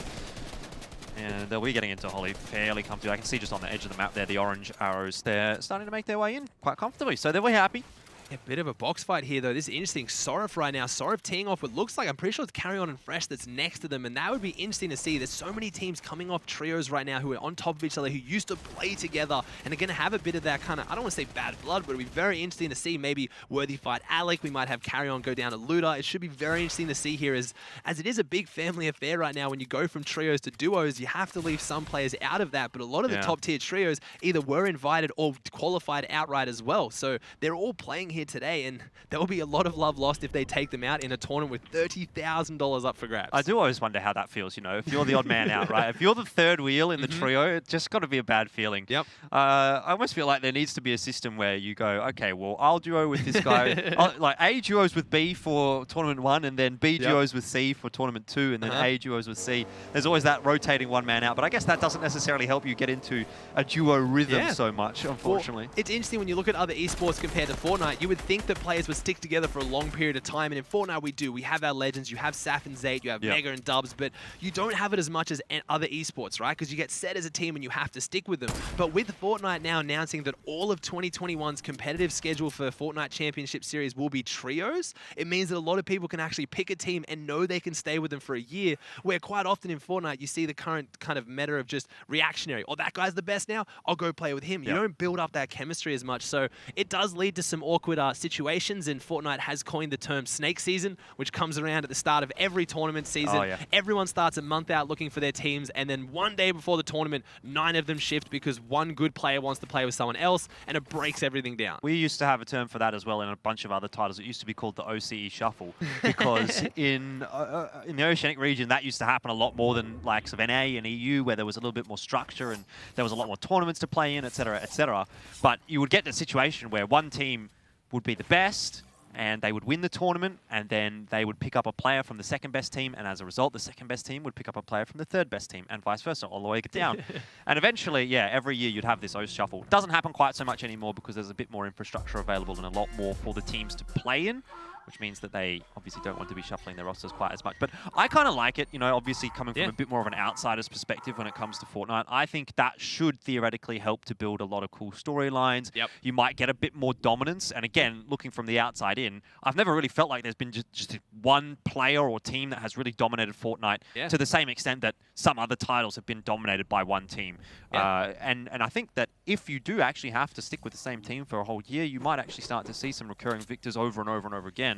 And they'll be getting into Holly fairly comfortably. I can see just on the edge of the map there, the orange arrows, they're starting to make their way in quite comfortably. So they're very happy. A bit of a box fight here, though. This is interesting. Sorif right now. Sorif teeing off what looks like, I'm pretty sure it's Carry On and Fresh that's next to them, and that would be interesting to see. There's so many teams coming off trios right now who are on top of each other, who used to play together, and are going to have a bit of that kind of, I don't want to say bad blood, but it'll be very interesting to see. Maybe Worthy fight Alec. We might have Carry On go down to Luda. It should be very interesting to see here, as it is a big family affair right now. When you go from trios to duos, you have to leave some players out of that, but a lot of the top-tier trios either were invited or qualified outright as well. So they're all playing here today, and there will be a lot of love lost if they take them out in a tournament with $30,000 up for grabs. I do always wonder how that feels, you know, if you're the odd man out, right? If you're the third wheel in the trio, it's just got to be a bad feeling. Yep. I almost feel like there needs to be a system where you go, okay, well, I'll duo with this guy. Like A duos with B for tournament 1, and then B duos with C for tournament 2, and then A duos with C. There's always that rotating one man out, but I guess that doesn't necessarily help you get into a duo rhythm so much, unfortunately. Well, it's interesting when you look at other esports compared to Fortnite. You would think that players would stick together for a long period of time, and in Fortnite we do. We have our legends, you have Saf and Zayt, you have Mega and Dubs, but you don't have it as much as other esports, right? Because you get set as a team and you have to stick with them. But with Fortnite now announcing that all of 2021's competitive schedule for Fortnite Championship Series will be trios, it means that a lot of people can actually pick a team and know they can stay with them for a year, where quite often in Fortnite you see the current kind of meta of just reactionary. Oh, that guy's the best now, I'll go play with him. You don't build up that chemistry as much, so it does lead to some awkward situations, and Fortnite has coined the term snake season, which comes around at the start of every tournament season. Everyone starts a month out looking for their teams, and then one day before the tournament, 9 of them shift because one good player wants to play with someone else, and it breaks everything down. We used to have a term for that as well in a bunch of other titles. It used to be called the OCE Shuffle, because in the Oceanic region, that used to happen a lot more than likes of NA and EU, where there was a little bit more structure and there was a lot more tournaments to play in, etc., etc. But you would get in a situation where one team would be the best, and they would win the tournament, and then they would pick up a player from the second best team, and as a result, the second best team would pick up a player from the third best team, and vice versa, all the way down. And eventually, every year you'd have this OCE shuffle. Doesn't happen quite so much anymore because there's a bit more infrastructure available and a lot more for the teams to play in, which means that they obviously don't want to be shuffling their rosters quite as much. But I kind of like it, you know, obviously coming from a bit more of an outsider's perspective when it comes to Fortnite. I think that should theoretically help to build a lot of cool storylines. You might get a bit more dominance. And again, looking from the outside in, I've never really felt like there's been just one player or team that has really dominated Fortnite to the same extent that some other titles have been dominated by one team. And I think that if you do actually have to stick with the same team for a whole year, you might actually start to see some recurring victors over and over and over again.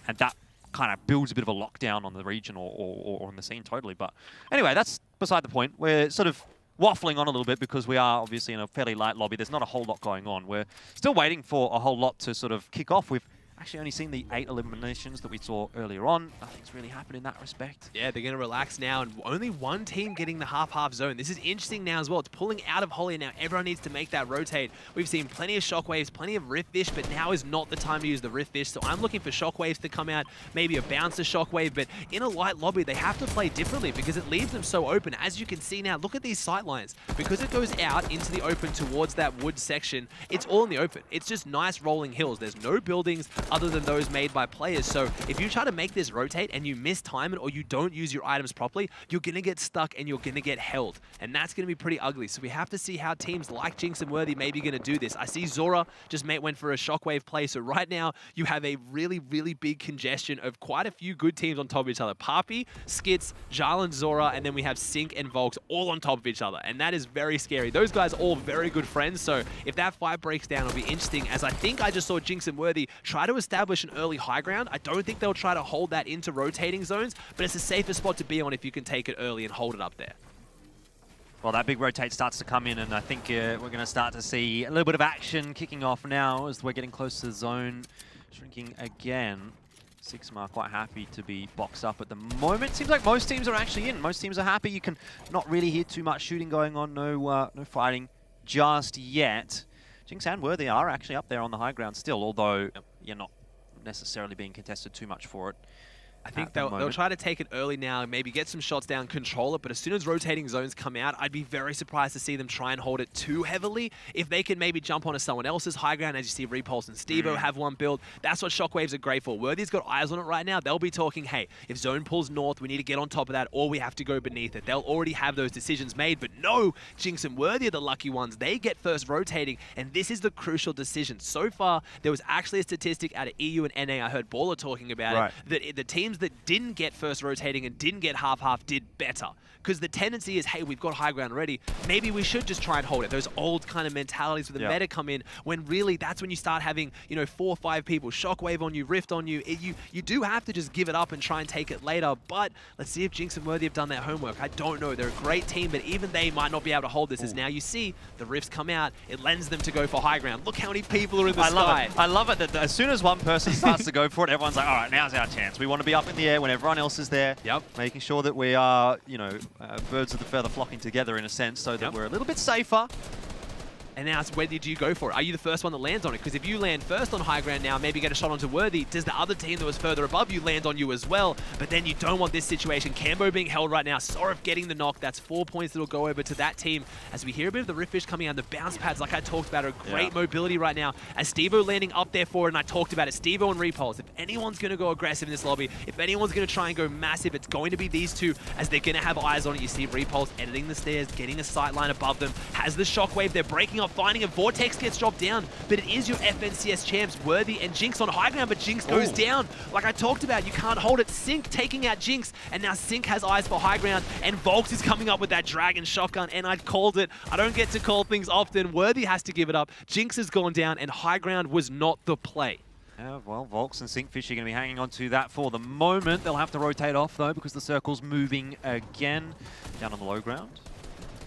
And that kind of builds a bit of a lockdown on the region or on the scene totally. But anyway, that's beside the point. We're sort of waffling on a little bit because we are obviously in a fairly light lobby. There's not a whole lot going on. We're still waiting for a whole lot to sort of kick off. We've actually only seen the 8 eliminations that we saw earlier on. Nothing's really happened in that respect. Yeah, they're going to relax now, and only one team getting the half-half zone. This is interesting now as well. It's pulling out of Holly now. Everyone needs to make that rotate. We've seen plenty of shockwaves, plenty of rift fish, but now is not the time to use the rift fish. So I'm looking for shockwaves to come out, maybe a bouncer shockwave, but in a light lobby, they have to play differently because it leaves them so open. As you can see now, look at these sight lines. Because it goes out into the open towards that wood section, it's all in the open. It's just nice rolling hills. There's no buildings other than those made by players. So if you try to make this rotate and you mistime it or you don't use your items properly, you're going to get stuck and you're going to get held. And that's going to be pretty ugly. So we have to see how teams like Jinx and Worthy maybe going to do this. I see Zora just went for a shockwave play. So right now you have a really, really big congestion of quite a few good teams on top of each other. Papi, Skits, Jarl, Zora, and then we have Sync and Volks all on top of each other. And that is very scary. Those guys are all very good friends. So if that fight breaks down, it'll be interesting, as I think I just saw Jinx and Worthy try to establish an early high ground. I don't think they'll try to hold that into rotating zones, but it's a safer spot to be on if you can take it early and hold it up there. Well, that big rotate starts to come in, and I think we're going to start to see a little bit of action kicking off now as we're getting close to the zone. Shrinking again. Sigma quite happy to be boxed up at the moment. Seems like most teams are actually in. Most teams are happy. You can not really hear too much shooting going on. No fighting just yet. Jinx and Worthy are actually up there on the high ground still, although you're not necessarily being contested too much for it. I think they'll try to take it early now, maybe get some shots down, control it, but as soon as rotating zones come out, I'd be very surprised to see them try and hold it too heavily. If they can maybe jump onto someone else's high ground, as you see Repulse and Stevo have one build, that's what Shockwaves are great for. Worthy's got eyes on it right now. They'll be talking, hey, if zone pulls north, we need to get on top of that, or we have to go beneath it. They'll already have those decisions made, but no, Jinx and Worthy are the lucky ones. They get first rotating, and this is the crucial decision. So far, there was actually a statistic out of EU and NA, I heard Baller talking about it, that the teams that didn't get first rotating and didn't get half-half did better. Because the tendency is, hey, we've got high ground ready. Maybe we should just try and hold it. Those old kind of mentalities where the meta come in, when really that's when you start having, 4 or 5 people Shockwave on you, Rift on you. You do have to just give it up and try and take it later. But let's see if Jinx and Worthy have done their homework. I don't know. They're a great team, but even they might not be able to hold this. As now you see the Rifts come out, it lends them to go for high ground. Look how many people are in the sky. I love it that as soon as one person starts to go for it, everyone's like, all right, now's our chance. We want to be up in the air when everyone else is there. Yep. Making sure that we are, birds of the feather flocking together in a sense so that we're a little bit safer. And now it's where did you go for it? Are you the first one that lands on it? Because if you land first on high ground now, maybe get a shot onto Worthy, does the other team that was further above you land on you as well? But then you don't want this situation. Cambo being held right now, Sorif getting the knock. That's 4 points that will go over to that team. As we hear a bit of the Riftfish coming out, the bounce pads, like I talked about, are great mobility right now. As Stevo landing up there for it, and I talked about it, Stevo and Repulse. If anyone's going to go aggressive in this lobby, if anyone's going to try and go massive, it's going to be these two, as they're going to have eyes on it. You see Repulse editing the stairs, getting a sight line above them, has the shockwave, they're breaking up, finding a Vortex gets dropped down, but it is your FNCS champs, Worthy and Jinx on high ground, but Jinx goes down. Like I talked about, you can't hold it. Sync taking out Jinx, and now Sync has eyes for high ground, and Volks is coming up with that Dragon shotgun, and I called it. I don't get to call things often. Worthy has to give it up. Jinx has gone down, and high ground was not the play. Yeah, well, Volks and Syncfish are going to be hanging on to that for the moment. They'll have to rotate off, though, because the circle's moving again. Down on the low ground,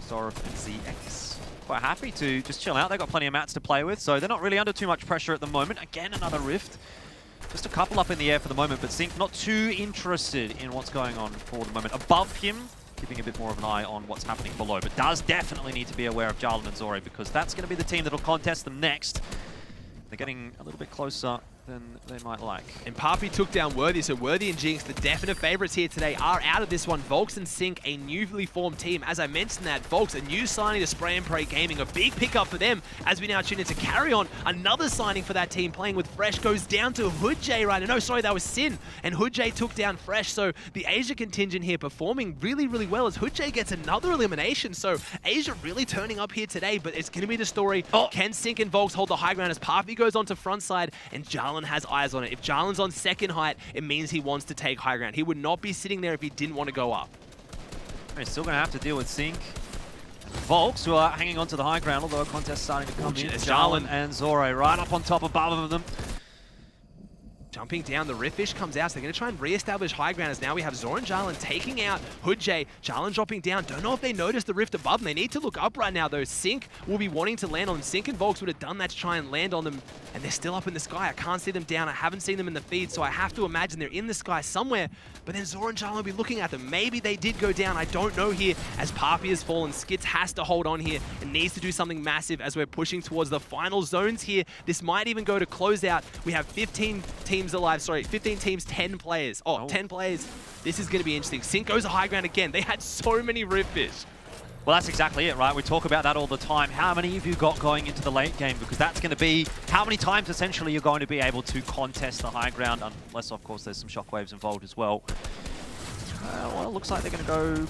Sorif and ZX. Quite happy to just chill out. They've got plenty of mats to play with, so they're not really under too much pressure at the moment. Again, another Rift. Just a couple up in the air for the moment, but Sync not too interested in what's going on for the moment. Above him, keeping a bit more of an eye on what's happening below, but does definitely need to be aware of Jarlan and Zore, because that's going to be the team that'll contest them next. They're getting a little bit closer than they might like. And Papi took down Worthy, so Worthy and Jinx, the definite favorites here today, are out of this one. Volks and Sync, a newly formed team. As I mentioned that, Volks, a new signing to Spray and Pray Gaming, a big pickup for them as we now tune into Carry On. Another signing for that team playing with Fresh goes down to Hoodjay right now. No, sorry, that was Sin. And Hoodjay took down Fresh, so the Asia contingent here performing really, really well as Hoodjay gets another elimination. So Asia really turning up here today, but it's going to be the story. Can Sync and Volks hold the high ground as Papi goes on to front side and Jarlan has eyes on it? If Jarlan's on second height, it means he wants to take high ground. He would not be sitting there if he didn't want to go up. He's still going to have to deal with Sync. Volks, who are hanging on to the high ground, although a contest starting to come in. Jarlan and Zore right up on top above them. Jumping down, the Riftfish comes out, so they're going to try and re-establish high ground as now we have Zore and Jarlan taking out Hoodjay. Jarlan dropping down. Don't know if they noticed the rift above them. They need to look up right now, though. Sync will be wanting to land on them. Sync and Volks would have done that to try and land on them, and they're still up in the sky. I can't see them down. I haven't seen them in the feed, so I have to imagine they're in the sky somewhere, but then Zore and Jarlan will be looking at them. Maybe they did go down. I don't know here as Papi has fallen. Skits has to hold on here and needs to do something massive as we're pushing towards the final zones here. This might even go to closeout. We have 15 teams alive. Sorry, 15 teams, 10 players. 10 players. This is going to be interesting. Sync goes to high ground again. They had so many Riftfish. Well, that's exactly it, right? We talk about that all the time. How many have you got going into the late game? Because that's going to be how many times, essentially, you're going to be able to contest the high ground, unless, of course, there's some shockwaves involved as well. Well, it looks like they're going to go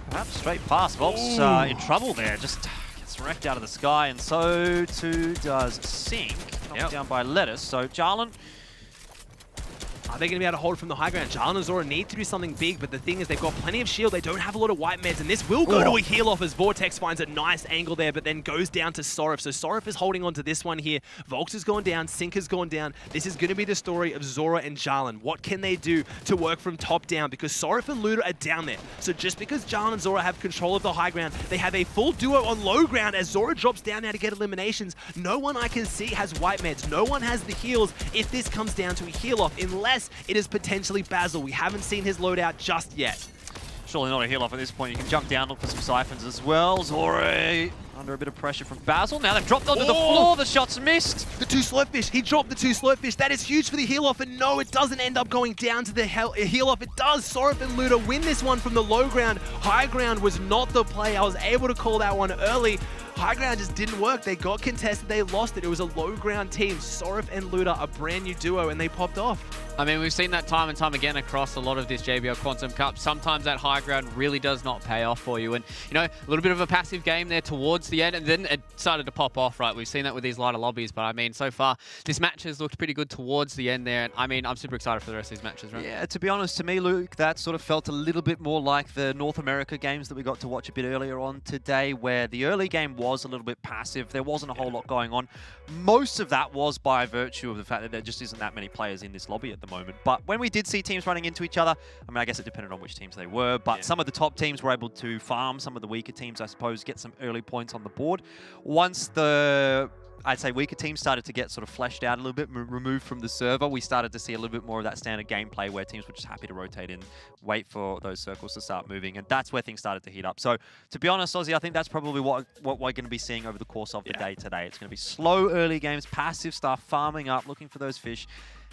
perhaps straight past. Volks in trouble there. Just gets wrecked out of the sky, and so too does Sync. Knocked down by Lettuce. So, Jarlan... Are they going to be able to hold from the high ground? Jarlan and Zora need to do something big, but the thing is they've got plenty of shield. They don't have a lot of white meds, and this will go to a heal off as Vortex finds a nice angle there, but then goes down to Sorif. So Sorif is holding on to this one here. Volks has gone down. Sync has gone down. This is going to be the story of Zora and Jarlan. What can they do to work from top down? Because Sorif and Luda are down there. So just because Jarlan and Zora have control of the high ground, they have a full duo on low ground as Zora drops down now to get eliminations. No one I can see has white meds. No one has the heals if this comes down to a heal off, unless it is potentially Basil. We haven't seen his loadout just yet. Surely not a heal off at this point. You can jump down, look for some siphons as well. Zori under a bit of pressure from Basil. Now they've dropped onto the floor. The shot's missed. The 2 slurpfish. He dropped the 2 slurpfish. That is huge for the heal off. And no, it doesn't end up going down to the heal off. It does. Sorif and Luda win this one from the low ground. High ground was not the play. I was able to call that one early. High ground just didn't work. They got contested. They lost it. It was a low ground team. Sorif and Luda, a brand new duo, and they popped off. I mean, we've seen that time and time again across a lot of this JBL Quantum Cup. Sometimes that high ground really does not pay off for you. And, you know, a little bit of a passive game there towards the end, and then it started to pop off, right? We've seen that with these lighter lobbies, but I mean, so far, this match has looked pretty good towards the end there. And I mean, I'm super excited for the rest of these matches, right? Yeah, to be honest, to me, Luke, that sort of felt a little bit more like the North America games that we got to watch a bit earlier on today, where the early game was a little bit passive. There wasn't a whole lot going on. Most of that was by virtue of the fact that there just isn't that many players in this lobby at the moment. But when we did see teams running into each other, I mean, I guess it depended on which teams they were, but some of the top teams were able to farm some of the weaker teams, I suppose, get some early points on the board. Once the, I'd say, weaker teams started to get sort of fleshed out a little bit, removed from the server, we started to see a little bit more of that standard gameplay where teams were just happy to rotate in, wait for those circles to start moving, and that's where things started to heat up. So, to be honest, Ozzy, I think that's probably what we're going to be seeing over the course of the day today. It's going to be slow early games, passive stuff, farming up, looking for those fish,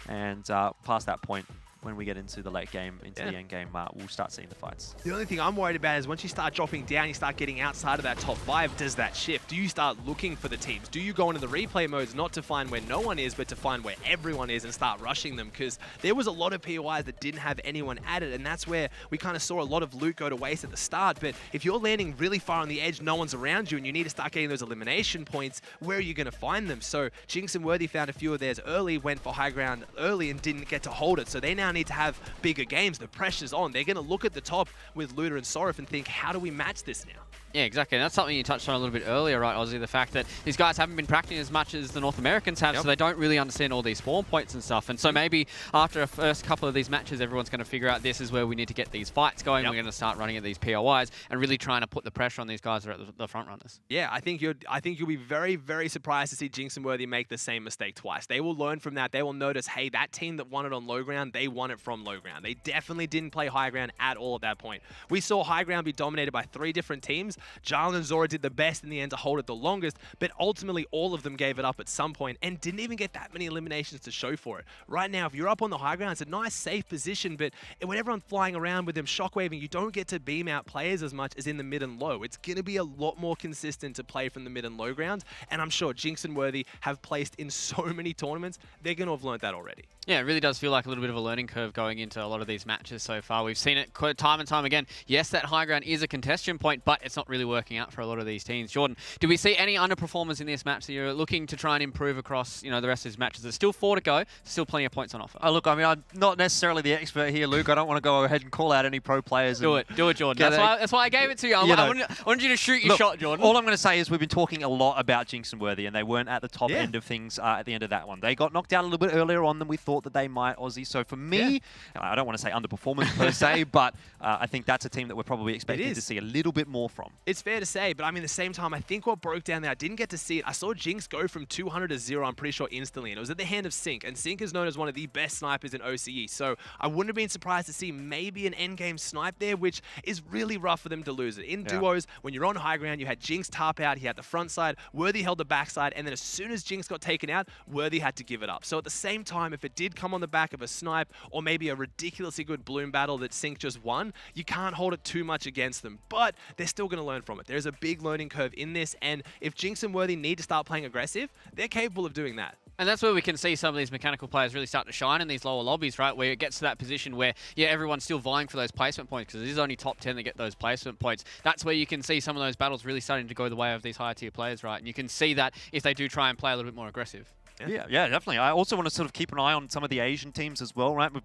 and past that point, when we get into the late game, into the end game, we'll start seeing the fights. The only thing I'm worried about is once you start dropping down, you start getting outside of that top 5, does that shift? Do you start looking for the teams? Do you go into the replay modes not to find where no one is, but to find where everyone is and start rushing them? Because there was a lot of POIs that didn't have anyone at it, and that's where we kind of saw a lot of loot go to waste at the start. But if you're landing really far on the edge, no one's around you, and you need to start getting those elimination points, where are you going to find them? So Jinx and Worthy found a few of theirs early, went for high ground early and didn't get to hold it. So they now need to have bigger games. The pressure's on. They're going to look at the top with Luda and Sorif and think, how do we match this now? Yeah, exactly. And that's something you touched on a little bit earlier, right, Ozzy? The fact that these guys haven't been practicing as much as the North Americans have, so they don't really understand all these spawn points and stuff. And so maybe after a first couple of these matches, everyone's going to figure out this is where we need to get these fights going. We're going to start running at these POIs and really trying to put the pressure on these guys that are at the front runners. Yeah, I think you'll be very, very surprised to see Jinx and Worthy make the same mistake twice. They will learn from that. They will notice, hey, that team that won it on low ground, they won it from low ground. They definitely didn't play high ground at all at that point. We saw high ground be dominated by 3 different teams. Jarl and Zora did the best in the end to hold it the longest, but ultimately all of them gave it up at some point and didn't even get that many eliminations to show for it. Right now, if you're up on the high ground, it's a nice, safe position, but when everyone's flying around with them shockwaving, you don't get to beam out players as much as in the mid and low. It's going to be a lot more consistent to play from the mid and low grounds, and I'm sure Jinx and Worthy have placed in so many tournaments, they're going to have learned that already. Yeah, it really does feel like a little bit of a learning curve going into a lot of these matches so far. We've seen it time and time again. Yes, that high ground is a contention point, but it's not really working out for a lot of these teams. Jordan, do we see any underperformers in this match that you're looking to try and improve across, you know, the rest of these matches? There's still 4 to go. Still plenty of points on offer. Oh, look, I mean, I'm not necessarily the expert here, Luke. I don't want to go ahead and call out any pro players. Do it, Jordan. That's why I gave it to you. I wanted you to shoot your shot, Jordan. All I'm going to say is we've been talking a lot about Jinx and Worthy, and they weren't at the top end of things at the end of that one. They got knocked out a little bit earlier on than we thought that they might, Ozzy. So for me, I don't want to say underperformance per se, but I think that's a team that we're probably expecting to see a little bit more from. It's fair to say, but I mean, at the same time, I think what broke down there, I didn't get to see it. I saw Jinx go from 200 to 0, I'm pretty sure, instantly, and it was at the hand of Sync, and Sync is known as one of the best snipers in OCE, so I wouldn't have been surprised to see maybe an endgame snipe there, which is really rough for them to lose it. In duos, when you're on high ground, you had Jinx top out, he had the front side, Worthy held the back side, and then as soon as Jinx got taken out, Worthy had to give it up. So at the same time, if it did come on the back of a snipe, or maybe a ridiculously good bloom battle that Sync just won, you can't hold it too much against them, but they're still going to learn from it. There's a big learning curve in this, and if Jinx and Worthy need to start playing aggressive, they're capable of doing that. And that's where we can see some of these mechanical players really start to shine in these lower lobbies, right? Where it gets to that position where, yeah, everyone's still vying for those placement points because it is only top 10 that get those placement points. That's where you can see some of those battles really starting to go the way of these higher tier players, right? And you can see that if they do try and play a little bit more aggressive. Yeah, definitely. I also want to sort of keep an eye on some of the Asian teams as well, right? We've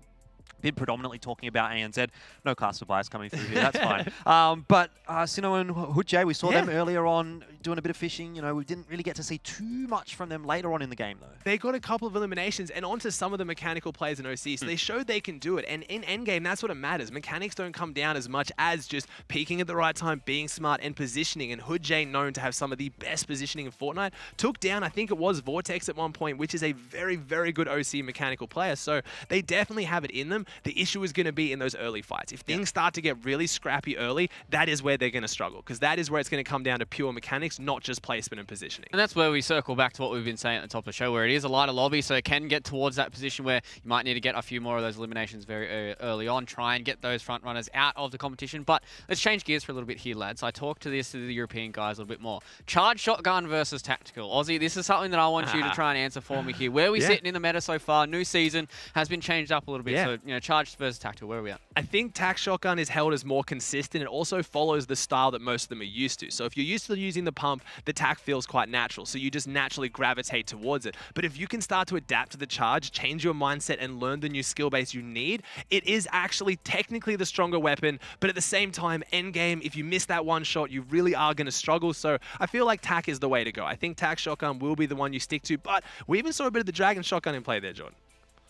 been predominantly talking about ANZ. No caster bias coming through here, that's fine. But Sino and Hujay, we saw them earlier on doing a bit of fishing. You know, we didn't really get to see too much from them later on in the game, though. They got a couple of eliminations and onto some of the mechanical players in OC, so they showed they can do it. And in endgame, that's what it matters. Mechanics don't come down as much as just peeking at the right time, being smart, and positioning. And Hujay, known to have some of the best positioning in Fortnite, took down, I think it was Vortex at one point, which is a very, very good OC mechanical player. So they definitely have it in them. the issue is going to be in those early fights. If things start to get really scrappy early, that is where they're going to struggle, because that is where it's going to come down to pure mechanics, not just placement and positioning. And that's where we circle back to what we've been saying at the top of the show, where it is a lighter lobby, so it can get towards that position where you might need to get a few more of those eliminations very early on, try and get those front runners out of the competition. But let's change gears for a little bit here, lads. I talked to the European guys a little bit more. Charge shotgun versus tactical. Aussie, this is something that I want you to try and answer for me here. Where are we sitting in the meta so far? New season has been changed up a little bit. So, you know, charge versus tactical, where are we at? I think tac shotgun is held as more consistent. It also follows the style that most of them are used to. So if you're used to using the pump, the tac feels quite natural. So you just naturally gravitate towards it. But if you can start to adapt to the charge, change your mindset, and learn the new skill base you need, it is actually technically the stronger weapon. But at the same time, end game, if you miss that one shot, you really are going to struggle. So I feel like tac is the way to go. I think tac shotgun will be the one you stick to. But we even saw a bit of the dragon shotgun in play there, Jordan.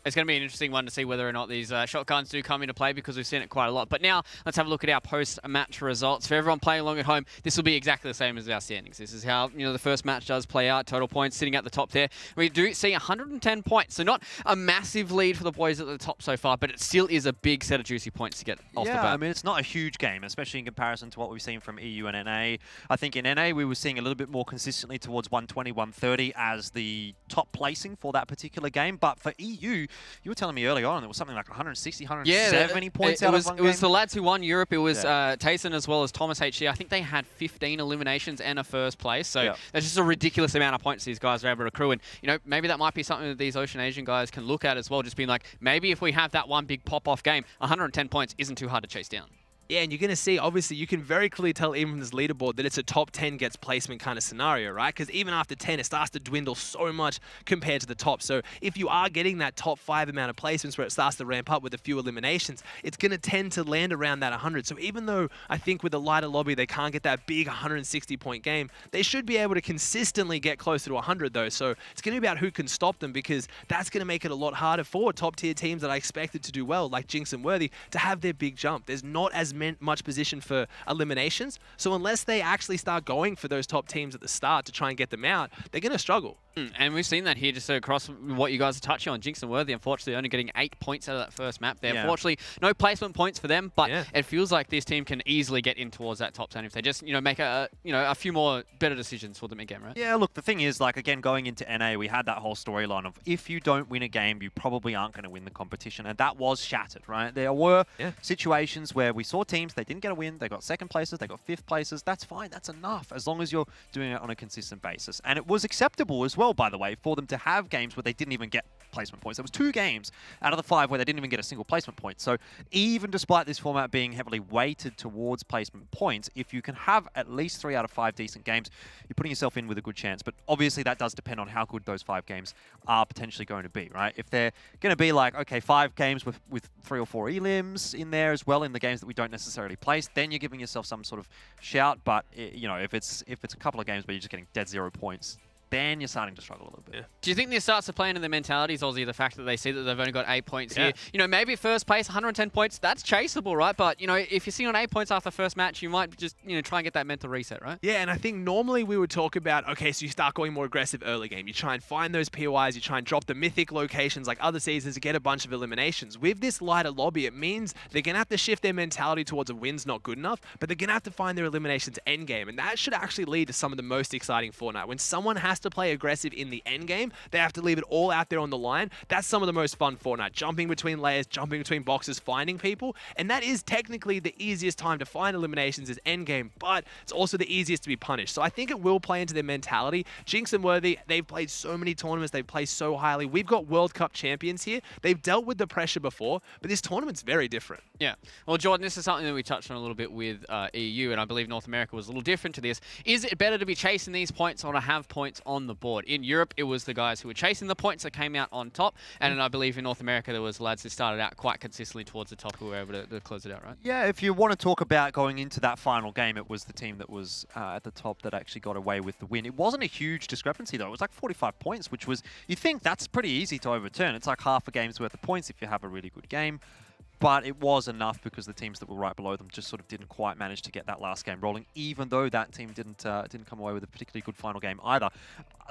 It's going to be an interesting one to see whether or not these shotguns do come into play, because we've seen it quite a lot. But now let's have a look at our post-match results. For everyone playing along at home, this will be exactly the same as our standings. This is how, you know, the first match does play out. Total points sitting at the top there. We do see 110 points. So not a massive lead for the boys at the top so far, but it still is a big set of juicy points to get off the bat. I mean, it's not a huge game, especially in comparison to what we've seen from EU and NA. I think in NA, we were seeing a little bit more consistently towards 120, 130 as the top placing for that particular game. But for EU, you were telling me early on, it was something like 160, 170 points out of one game. It was the lads who won Europe. It was Tayson as well as Thomas HC. I think they had 15 eliminations and a first place. So that's just a ridiculous amount of points these guys are able to accrue. And, you know, maybe that might be something that these Ocean Asian guys can look at as well. Just being like, maybe if we have that one big pop-off game, 110 points isn't too hard to chase down. Yeah, and you're going to see, obviously, you can very clearly tell even from this leaderboard that it's a top 10 gets placement kind of scenario, right? Because even after 10, it starts to dwindle so much compared to the top. So if you are getting that top 5 amount of placements where it starts to ramp up with a few eliminations, it's going to tend to land around that 100. So even though I think with a lighter lobby, they can't get that big 160-point game, they should be able to consistently get closer to 100, though. So it's going to be about who can stop them, because that's going to make it a lot harder for top-tier teams that I expected to do well, like Jinx and Worthy, to have their big jump. There's not as much position for eliminations. So unless they actually start going for those top teams at the start to try and get them out, they're going to struggle. And we've seen that here just across what you guys are touching on. Jinx and Worthy, unfortunately, only getting 8 points out of that first map there. Unfortunately, no placement points for them, but it feels like this team can easily get in towards that top 10 if they just, you know, make a few more better decisions for them again, right? Yeah, look, the thing is, like, again, going into NA, we had that whole storyline of if you don't win a game, you probably aren't going to win the competition, and that was shattered, right? There were situations where we saw teams, they didn't get a win, they got second places, they got fifth places. That's fine, that's enough, as long as you're doing it on a consistent basis. And it was acceptable as well, by the way, for them to have games where they didn't even get placement points. There was 2 games out of the 5 where they didn't even get a single placement point. So even despite this format being heavily weighted towards placement points, if you can have at least 3 out of 5 decent games, you're putting yourself in with a good chance. But obviously that does depend on how good those 5 games are potentially going to be, right? If they're going to be like, okay, 5 games with 3 or 4 elims in there as well in the games that we don't necessarily place, then you're giving yourself some sort of shout. But you know, if it's a couple of games where you're just getting dead 0 points, then you're starting to struggle a little bit. Do you think this starts to play into their mentalities, Aussie, the fact that they see that they've only got 8 points here? You know, maybe first place, 110 points, that's chaseable, right? But, you know, if you're sitting on 8 points after the first match, you might just, you know, try and get that mental reset, right? Yeah, and I think normally we would talk about, okay, so you start going more aggressive early game. You try and find those POIs, you try and drop the mythic locations like other seasons to get a bunch of eliminations. With this lighter lobby, it means they're going to have to shift their mentality towards a win's not good enough, but they're going to have to find their eliminations end game. And that should actually lead to some of the most exciting Fortnite. When someone has to play aggressive in the end game, they have to leave it all out there on the line. That's some of the most fun Fortnite. Jumping between layers, jumping between boxes, finding people. And that is technically the easiest time to find eliminations is end game, but it's also the easiest to be punished. So I think it will play into their mentality. Jinx and Worthy, they've played so many tournaments, they've played so highly. We've got World Cup champions here. They've dealt with the pressure before, but this tournament's very different. Yeah. Well, Jordan, this is something that we touched on a little bit with EU, and I believe North America was a little different to this. Is it better to be chasing these points or to have points on the board? In Europe, it was the guys who were chasing the points that came out on top, and I believe in North America, there was lads who started out quite consistently towards the top who were able to close it out, right? Yeah, if you want to talk about going into that final game, it was the team that was at the top that actually got away with the win. It wasn't a huge discrepancy, though. It was like 45 points, which was, you think that's pretty easy to overturn. It's like half a game's worth of points if you have a really good game. But it was enough because the teams that were right below them just sort of didn't quite manage to get that last game rolling, even though that team didn't come away with a particularly good final game either.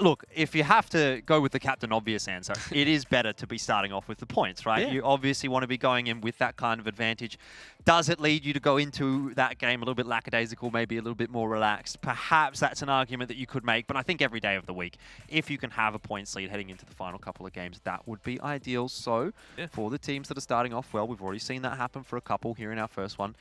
Look, if you have to go with the Captain Obvious answer, it is better to be starting off with the points, right? Yeah. You obviously want to be going in with that kind of advantage. Does it lead you to go into that game a little bit lackadaisical, maybe a little bit more relaxed? Perhaps that's an argument that you could make, but I think every day of the week, if you can have a points lead heading into the final couple of games, that would be ideal. So for the teams that are starting off well, we've already seen that happen for a couple here in our first one.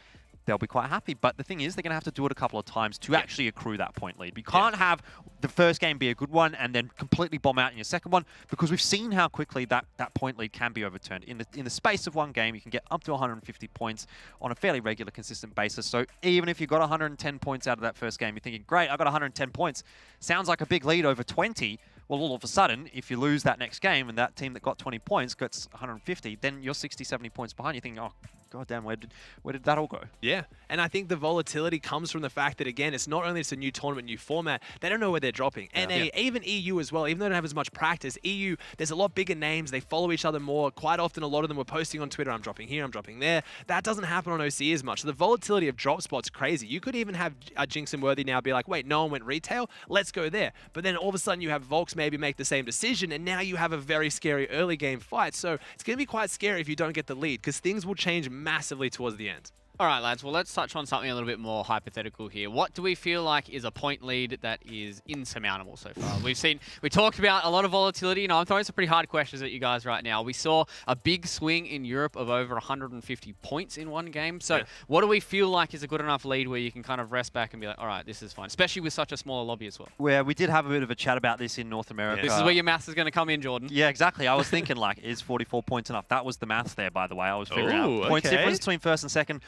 They'll be quite happy. But the thing is, they're going to have to do it a couple of times to actually accrue that point lead. You can't have the first game be a good one and then completely bomb out in your second one, because we've seen how quickly that point lead can be overturned. In the space of one game, you can get up to 150 points on a fairly regular, consistent basis. So even if you got 110 points out of that first game, you're thinking, great, I got 110 points. Sounds like a big lead over 20. Well, all of a sudden, if you lose that next game and that team that got 20 points gets 150, then you're 60, 70 points behind. You're thinking, oh, goddamn, where did that all go? Yeah, and I think the volatility comes from the fact that, again, it's not only it's a new tournament, new format, they don't know where they're dropping. NA, even EU as well, even though they don't have as much practice, EU, there's a lot bigger names, they follow each other more. Quite often, a lot of them were posting on Twitter, I'm dropping here, I'm dropping there. That doesn't happen on OC as much. So the volatility of drop spots crazy. You could even have Jinx and Worthy now be like, wait, no one went retail, let's go there. But then all of a sudden you have Volks maybe make the same decision, and now you have a very scary early game fight. So it's going to be quite scary if you don't get the lead, because things will change massively towards the end. All right, lads. Well, let's touch on something a little bit more hypothetical here. What do we feel like is a point lead that is insurmountable so far? We talked about a lot of volatility. I'm throwing some pretty hard questions at you guys right now. We saw a big swing in Europe of over 150 points in one game. So what do we feel like is a good enough lead where you can kind of rest back and be like, all right, this is fine, especially with such a smaller lobby as well? Where we did have a bit of a chat about this in North America. This is where your maths is going to come in, Jordan. Yeah, exactly. I was thinking, like, is 44 points enough? That was the maths there, by the way. I was figuring out points difference between first and second.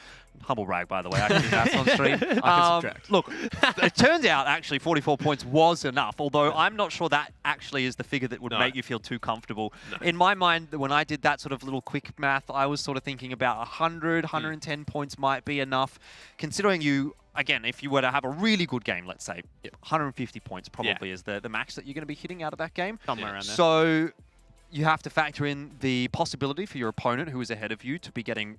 Humble brag, by the way. I can do maths on stream. Look, it turns out actually 44 points was enough, although I'm not sure that actually is the figure that would make you feel too comfortable. In my mind, when I did that sort of little quick math, I was sort of thinking about 100, 110 points might be enough, considering you... Again, if you were to have a really good game, let's say, 150 points probably is the max that you're going to be hitting out of that game. Somewhere around there. So you have to factor in the possibility for your opponent who is ahead of you to be getting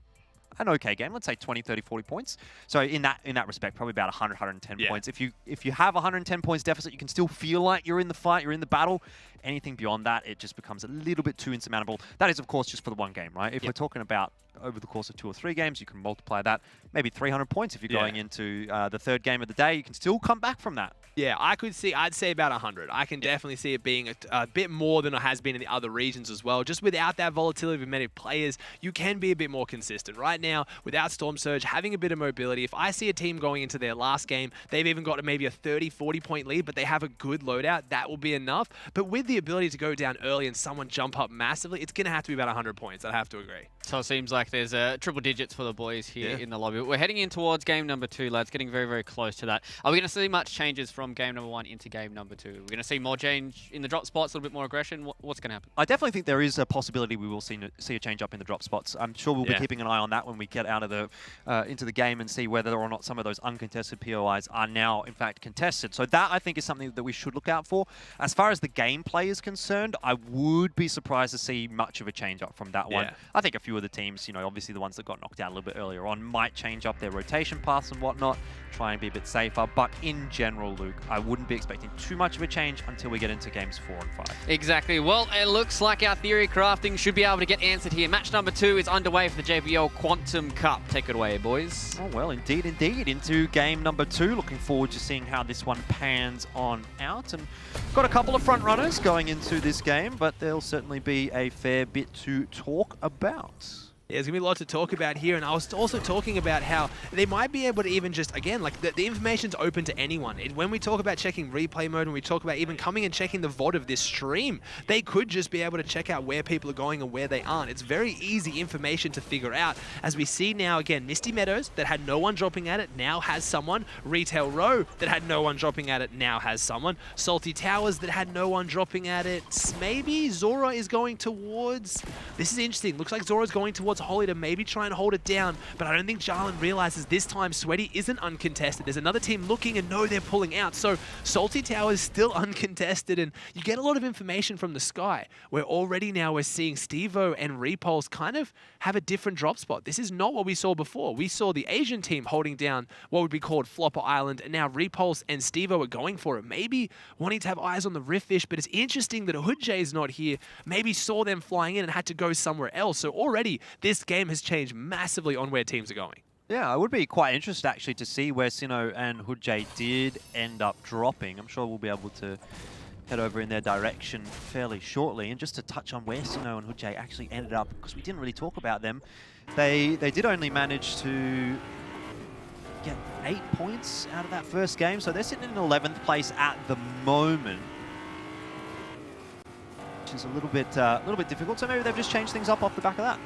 an okay game, let's say 20, 30, 40 points. So in that respect, probably about 100, 110 points. If you have 110 points deficit, you can still feel like you're in the fight, you're in the battle. Anything beyond that, it just becomes a little bit too insurmountable. That is, of course, just for the one game, right? If we're talking about over the course of 2 or 3 games, you can multiply that, maybe 300 points if you're going into the third game of the day. You can still come back from that. Yeah, I'd say about 100. I can definitely see it being a bit more than it has been in the other regions as well. Just without that volatility of many players, you can be a bit more consistent. Right now, without Storm Surge, having a bit of mobility, if I see a team going into their last game, they've even got maybe a 30, 40 point lead, but they have a good loadout, that will be enough. But with the ability to go down early and someone jump up massively, it's going to have to be about 100 points. I'd have to agree. So it seems like there's triple digits for the boys here in the lobby. We're heading in towards game number 2, lads, getting very, very close to that. Are we going to see much changes from game number 1 into game number 2? We're going to see more change in the drop spots, a little bit more aggression. What's going to happen? I definitely think there is a possibility we will see a change up in the drop spots. I'm sure we'll be keeping an eye on that when we get out of the into the game and see whether or not some of those uncontested POIs are now, in fact, contested. So that, I think, is something that we should look out for. As far as the gameplay is concerned, I would be surprised to see much of a change up from that one. I think a few of the teams, obviously the ones that got knocked out a little bit earlier on, might change up their rotation paths and whatnot, try and be a bit safer. But in general, Luke, I wouldn't be expecting too much of a change until we get into games 4 and 5. Exactly. Well, it looks like our theory crafting should be able to get answered here. Match number 2 is underway for the JBL Quantum Cup. Take it away, boys. Oh, well, indeed. Into game number 2. Looking forward to seeing how this one pans on out. And got a couple of front runners going into this game, but there'll certainly be a fair bit to talk about. Yeah, there's going to be a lot to talk about here, and I was also talking about how they might be able to even just, again, like the information's open to anyone. When we talk about checking replay mode, when we talk about even coming and checking the VOD of this stream, they could just be able to check out where people are going and where they aren't. It's very easy information to figure out. As we see now, again, Misty Meadows, that had no one dropping at it, now has someone. Retail Row, that had no one dropping at it, now has someone. Salty Towers, that had no one dropping at it. Maybe Zora is going towards... This is interesting. Looks like Zora's going towards to Holly to maybe try and hold it down, but I don't think Jarlin realizes this time Sweaty isn't uncontested. There's another team looking and know they're pulling out. So Salty Tower is still uncontested, and you get a lot of information from the sky, where already now we're seeing Stevo and Repulse kind of have a different drop spot. This is not what we saw before. We saw the Asian team holding down what would be called Flopper Island, and now Repulse and Stevo are going for it, maybe wanting to have eyes on the Riftfish, but it's interesting that Hoodjay is not here, maybe saw them flying in and had to go somewhere else. So already this game has changed massively on where teams are going. Yeah, I would be quite interested actually to see where Sinnoh and Hoodjay did end up dropping. I'm sure we'll be able to head over in their direction fairly shortly. And just to touch on where Sinnoh and Hoodjay actually ended up, because we didn't really talk about them, they did only manage to get 8 points out of that first game, so they're sitting in 11th place at the moment, which is a little bit difficult. So maybe they've just changed things up off the back of that.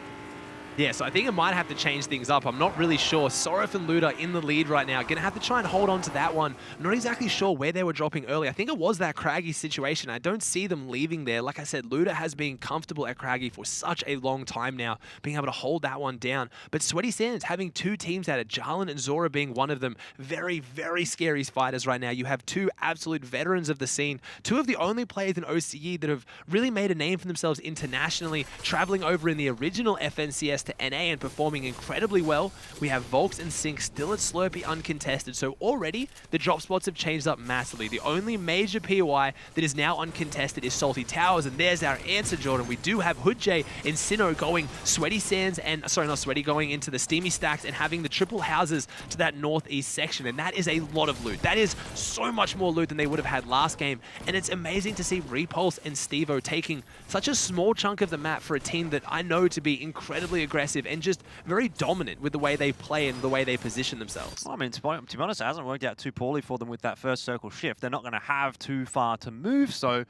Yeah, so I think it might have to change things up. I'm not really sure. Sorif and Luda in the lead right now. Going to have to try and hold on to that one. I'm not exactly sure where they were dropping early. I think it was that Craggy situation. I don't see them leaving there. Like I said, Luda has been comfortable at Craggy for such a long time now, being able to hold that one down. But Sweaty Sands having two teams at it, Jarlin and Zora being one of them. Very, very scary fighters right now. You have two absolute veterans of the scene. Two of the only players in OCE that have really made a name for themselves internationally, traveling over in the original FNCS to NA and performing incredibly well. We have Volks and Sync still at Slurpee uncontested, so already the drop spots have changed up massively. The only major POI that is now uncontested is Salty Towers, and there's our answer, Jordan. We do have Hoodjay and Sinnoh going Sweaty Sands and, sorry, not Sweaty, going into the Steamy Stacks and having the triple houses to that northeast section, and that is a lot of loot. That is so much more loot than they would have had last game, and it's amazing to see Repulse and Stevo taking such a small chunk of the map for a team that I know to be incredibly aggressive and just very dominant with the way they play and the way they position themselves. Well, I mean, to be honest, it hasn't worked out too poorly for them with that first circle shift. They're not going to have too far to move, so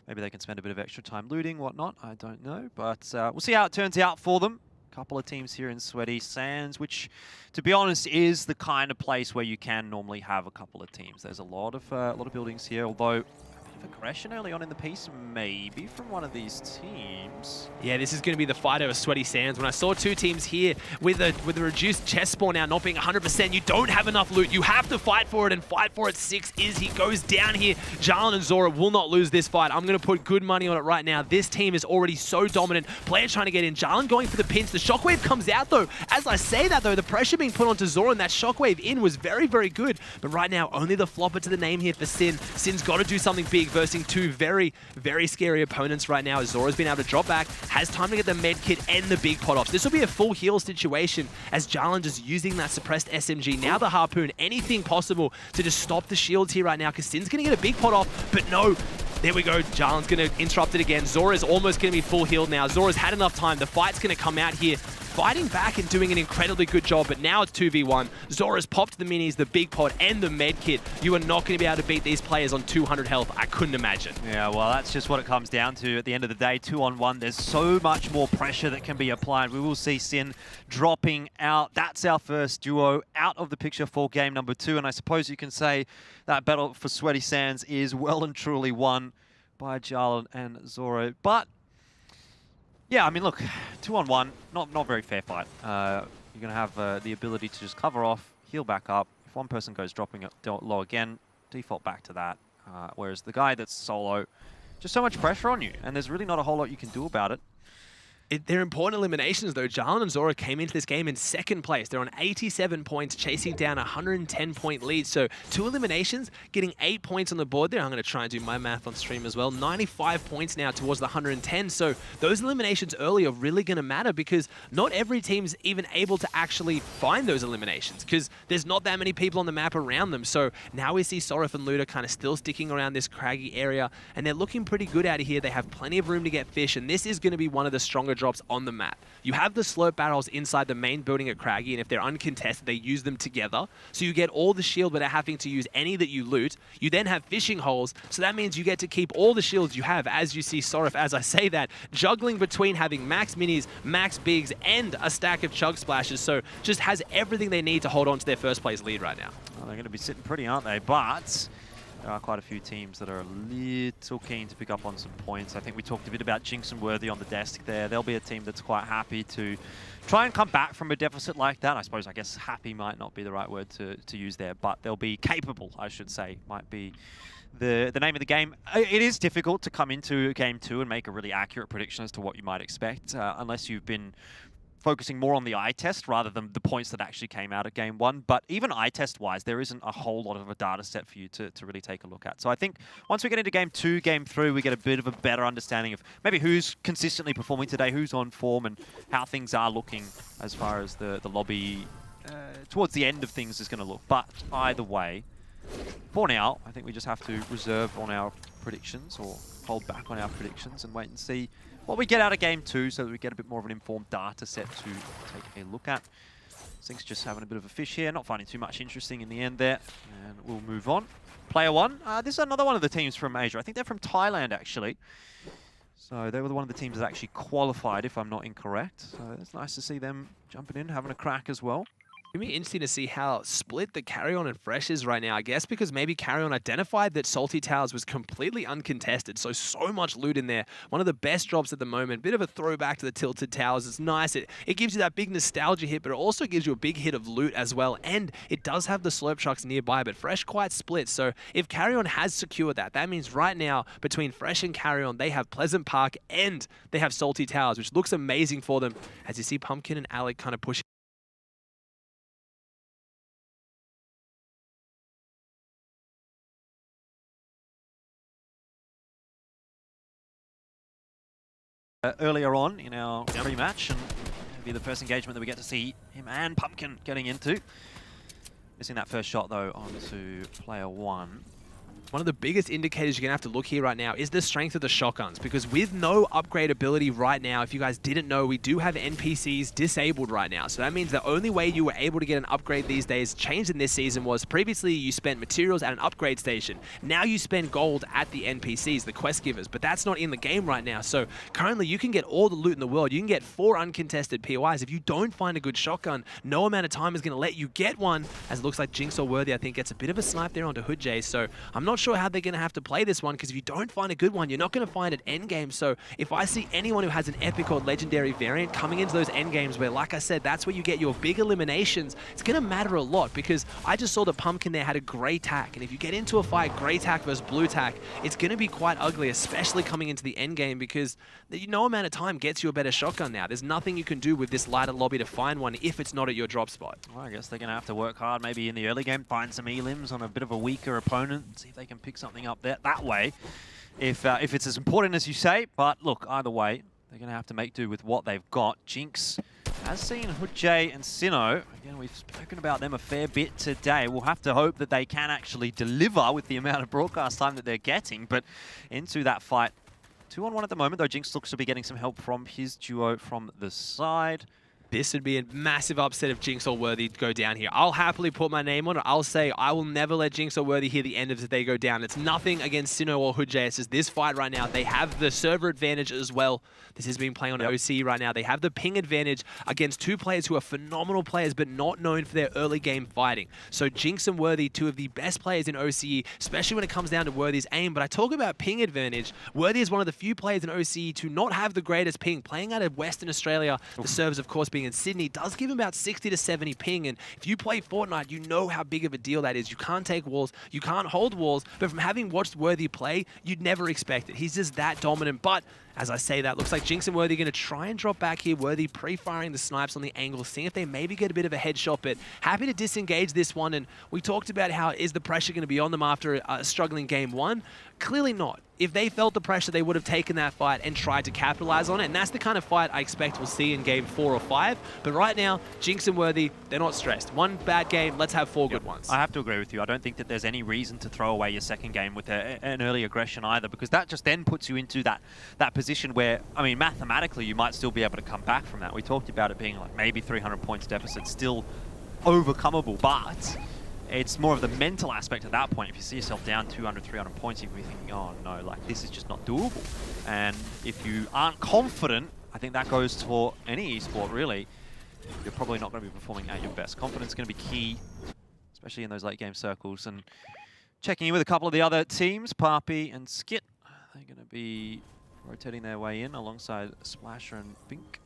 maybe they can spend a bit of extra time looting, whatnot. I don't know, but we'll see how it turns out for them. A couple of teams here in Sweaty Sands, which, to be honest, is the kind of place where you can normally have a couple of teams. There's a lot of buildings here, although aggression early on in the piece, maybe from one of these teams. Yeah, this is going to be the fight over Sweaty Sands. When I saw two teams here with a reduced chest spawn now not being 100%, you don't have enough loot. You have to fight for it, and fight for it 6 is he goes down here. Jarlin and Zora will not lose this fight. I'm going to put good money on it right now. This team is already so dominant. Player trying to get in. Jarlin going for the pinch. The shockwave comes out though. As I say that though, the pressure being put onto Zora and that shockwave in was very, very good. But right now, only the flopper to the name here for Sin. Sin's got to do something big, versing two very, very scary opponents right now. Zora's been able to drop back, has time to get the med kit and the big pot offs. This will be a full heal situation as Jarlin just using that suppressed SMG. Now the harpoon, anything possible to just stop the shields here right now, because Sin's going to get a big pot off, but no. There we go. Jarlin's going to interrupt it again. Zora's almost going to be full healed now. Zora's had enough time. The fight's going to come out here, fighting back and doing an incredibly good job, but now it's 2v1. Zora's popped the minis, the big pot, and the med kit. You are not going to be able to beat these players on 200 health. I couldn't imagine. Yeah, well, that's just what it comes down to at the end of the day. 2-on-1. There's so much more pressure that can be applied. We will see Sin dropping out. That's our first duo out of the picture for game number 2, and I suppose you can say that battle for Sweaty Sands is well and truly won by Jarlin and Zora. But yeah, I mean, look, 2-on-1, not very fair fight. You're going to have the ability to just cover off, heal back up. If one person goes dropping it low again, default back to that. Whereas the guy that's solo, just so much pressure on you, and there's really not a whole lot you can do about it. They're important eliminations, though. Jarlin and Zora came into this game in 2nd place. They're on 87 points, chasing down a 110-point lead. So 2 eliminations, getting 8 points on the board there. I'm going to try and do my math on stream as well. 95 points now towards the 110. So those eliminations early are really going to matter, because not every team's even able to actually find those eliminations, because there's not that many people on the map around them. So now we see Sorif and Luda kind of still sticking around this craggy area, and they're looking pretty good out of here. They have plenty of room to get fish, and this is going to be one of the stronger drops on the map. You have the slurp barrels inside the main building at Craggy, and if they're uncontested, they use them together. So you get all the shield without having to use any that you loot. You then have fishing holes, so that means you get to keep all the shields you have, as you see Sorif, as I say that, juggling between having max minis, max bigs, and a stack of chug splashes, so just has everything they need to hold on to their first place lead right now. Well, they're going to be sitting pretty, aren't they? But There are quite a few teams that are a little keen to pick up on some points. I think we talked a bit about Jinx and Worthy on the desk there. They'll be a team that's quite happy to try and come back from a deficit like that. I guess happy might not be the right word to use there, but they'll be capable, I should say, might be the name of the game. It is difficult to come into Game 2 and make a really accurate prediction as to what you might expect, unless you've been focusing more on the eye test rather than the points that actually came out of Game 1. But even eye test-wise, there isn't a whole lot of a data set for you to really take a look at. So I think once we get into Game 2, Game 3, we get a bit of a better understanding of maybe who's consistently performing today, who's on form, and how things are looking as far as the lobby towards the end of things is going to look. But either way, for now, I think we just have to reserve on our predictions or hold back on our predictions and wait and see what we get out of Game 2 so that we get a bit more of an informed data set to take a look at. Things just having a bit of a fish here, not finding too much interesting in the end there. And we'll move on. Player 1, this is another one of the teams from Asia. I think they're from Thailand, actually. So they were one of the teams that actually qualified, if I'm not incorrect. So it's nice to see them jumping in, having a crack as well. It'll be interesting to see how split the Carry-On and Fresh is right now. I guess because maybe Carry-On identified that Salty Towers was completely uncontested. So much loot in there. One of the best drops at the moment. Bit of a throwback to the Tilted Towers. It's nice. It gives you that big nostalgia hit, but it also gives you a big hit of loot as well. And it does have the Slurp trucks nearby, but Fresh quite split. So if Carry-On has secured that, that means right now between Fresh and Carry-On, they have Pleasant Park and they have Salty Towers, which looks amazing for them. As you see Pumpkin and Alec kind of pushing. Earlier on in our rematch, and maybe the first engagement that we get to see him and Pumpkin getting into. Missing that first shot though onto player 1. One of the biggest indicators you're going to have to look here right now is the strength of the shotguns, because with no upgrade ability right now, if you guys didn't know, we do have NPCs disabled right now. So that means the only way you were able to get an upgrade these days, changed in this season, was previously you spent materials at an upgrade station. Now you spend gold at the NPCs, the quest givers, but that's not in the game right now. So currently you can get all the loot in the world. You can get 4 uncontested POIs. If you don't find a good shotgun, no amount of time is going to let you get one, as it looks like Jinx or Worthy, I think, gets a bit of a snipe there onto Hoodjay. So I'm not sure how they're going to have to play this one, because if you don't find a good one, you're not going to find it endgame. So if I see anyone who has an epic or legendary variant coming into those endgames where, like I said, that's where you get your big eliminations, it's going to matter a lot, because I just saw the Pumpkin there had a grey tack, and if you get into a fight, grey tack versus blue tack, it's going to be quite ugly, especially coming into the endgame, because no amount of time gets you a better shotgun now. There's nothing you can do with this lighter lobby to find one if it's not at your drop spot. Well, I guess they're going to have to work hard maybe in the early game, find some elims on a bit of a weaker opponent, see if they can pick something up there that way, if it's as important as you say. But look, either way, they're going to have to make do with what they've got. Jinx has seen Hoodjay and Sinnoh. Again, we've spoken about them a fair bit today. We'll have to hope that they can actually deliver with the amount of broadcast time that they're getting. But into that fight, 2-on-1 at the moment, though Jinx looks to be getting some help from his duo from the side. This would be a massive upset if Jinx or Worthy go down here. I'll happily put my name on it. I'll say I will never let Jinx or Worthy hear the end of it if they go down. It's nothing against Sinnoh or Hoodjay. It's just this fight right now. They have the server advantage as well. This has been playing on OCE right now. They have the ping advantage against 2 players who are phenomenal players but not known for their early game fighting. So Jinx and Worthy, 2 of the best players in OCE, especially when it comes down to Worthy's aim. But I talk about ping advantage. Worthy is one of the few players in OCE to not have the greatest ping. Playing out of Western Australia, the servers of course being in Sydney, does give him about 60 to 70 ping, and if you play Fortnite, you know how big of a deal that is. You can't take walls, you can't hold walls, but from having watched Worthy play, you'd never expect it. He's just that dominant. But as I say that, looks like Jinx and Worthy are going to try and drop back here. Worthy pre-firing the snipes on the angle, seeing if they maybe get a bit of a headshot, but happy to disengage this one. And we talked about how is the pressure going to be on them after a struggling game 1? Clearly not. If they felt the pressure, they would have taken that fight and tried to capitalize on it. And that's the kind of fight I expect we'll see in game 4 or 5. But right now, Jinx and Worthy, they're not stressed. One bad game, let's have 4 good ones. I have to agree with you. I don't think that there's any reason to throw away your second game with an early aggression either, because that just then puts you into that position where, I mean, mathematically, you might still be able to come back from that. We talked about it being like maybe 300 points deficit, still overcomeable, but it's more of the mental aspect at that point. If you see yourself down 200, 300 points, you'll be thinking, oh no, like this is just not doable. And if you aren't confident, I think that goes for any esport really, you're probably not going to be performing at your best. Confidence is going to be key, especially in those late game circles. And Checking in with a couple of the other teams, Parpy and Skit. They're going to be rotating their way in alongside Splasher and Bink.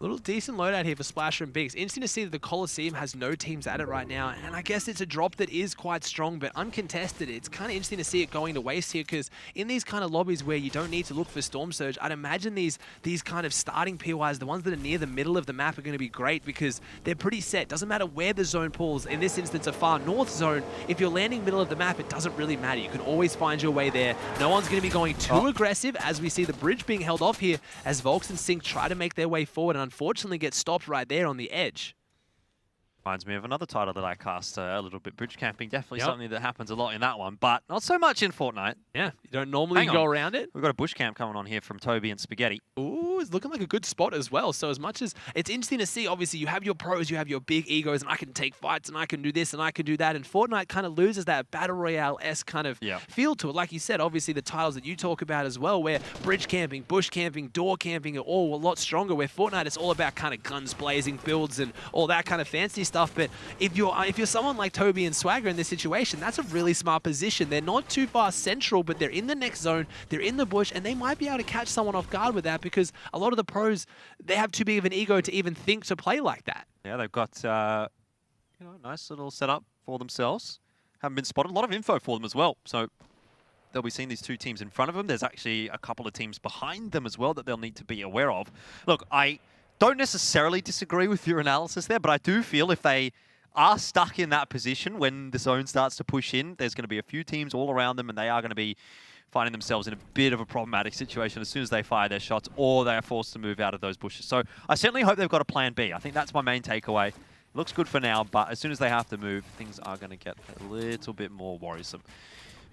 Little decent loadout here for Splasher and Binks. Interesting to see that the Coliseum has no teams at it right now, and I guess it's a drop that is quite strong, but uncontested. It's kind of interesting to see it going to waste here, because in these kind of lobbies where you don't need to look for Storm Surge, I'd imagine these kind of starting PYs, the ones that are near the middle of the map, are going to be great because they're pretty set. Doesn't matter where the zone pulls. In this instance, a far north zone, if you're landing middle of the map, it doesn't really matter. You can always find your way there. No one's going to be going too aggressive, as we see the bridge being held off here as Volks and Sync try to make their way forward, and unfortunately get stopped right there on the edge. Reminds me of another title that I cast a little bit. Bridge camping, definitely something that happens a lot in that one, but not so much in Fortnite. Yeah, you don't normally go around it. We've got a bush camp coming on here from Toby and Spaghetti. Ooh, it's looking like a good spot as well. So as much as it's interesting to see, obviously you have your pros, you have your big egos, and I can take fights, and I can do this, and I can do that, and Fortnite kind of loses that Battle Royale-esque kind of feel to it. Like you said, obviously the titles that you talk about as well, where bridge camping, bush camping, door camping are all a lot stronger, where Fortnite it's all about kind of guns blazing, builds, and all that kind of fancy stuff. But if you're someone like Toby and Swagger in this situation, that's a really smart position. They're not too far central, but they're in the next zone, they're in the bush, and they might be able to catch someone off guard with that, because a lot of the pros, they have too big of an ego to even think to play like that. Yeah, they've got a nice little setup for themselves. Haven't been spotted. A lot of info for them as well. So they'll be seeing these two teams in front of them. There's actually a couple of teams behind them as well that they'll need to be aware of. Look, I don't necessarily disagree with your analysis there, but I do feel if they are stuck in that position when the zone starts to push in, there's going to be a few teams all around them, and they are going to be finding themselves in a bit of a problematic situation as soon as they fire their shots, or they are forced to move out of those bushes. So I certainly hope they've got a plan B. I think that's my main takeaway. It looks good for now, but as soon as they have to move, things are going to get a little bit more worrisome.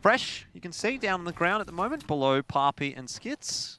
Fresh, you can see down on the ground at the moment, below Parpy and Skits.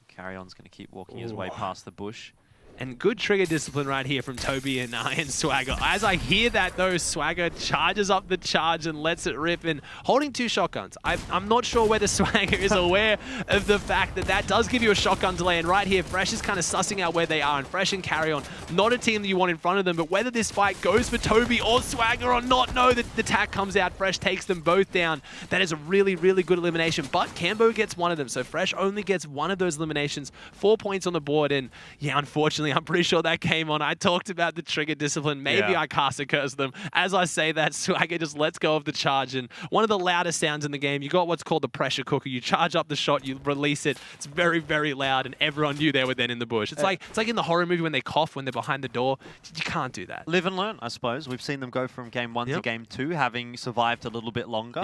Carry-On's going to keep walking his way past the bush. And good trigger discipline right here from Toby and Swagger. As I hear that, though, Swagger charges up the charge and lets it rip, and holding two shotguns. I'm not sure whether Swagger is aware of the fact that that does give you a shotgun delay, and right here, Fresh is kind of sussing out where they are, and Fresh and Carry-On, not a team that you want in front of them, but whether this fight goes for Toby or Swagger or not, no, the attack comes out, Fresh takes them both down. That is a really, really good elimination, but Cambo gets one of them, so Fresh only gets one of those eliminations, 4 points on the board, and yeah, unfortunately, I'm pretty sure that came on. I talked about the trigger discipline. Maybe I cast a curse them. As I say that, Swagger just lets go of the charge, and one of the loudest sounds in the game, you got what's called the pressure cooker. You charge up the shot, you release it. It's very, very loud, and everyone knew they were then in the bush. It's like in the horror movie when they cough when they're behind the door. You can't do that. Live and learn, I suppose. We've seen them go from game 1 to game 2, having survived a little bit longer.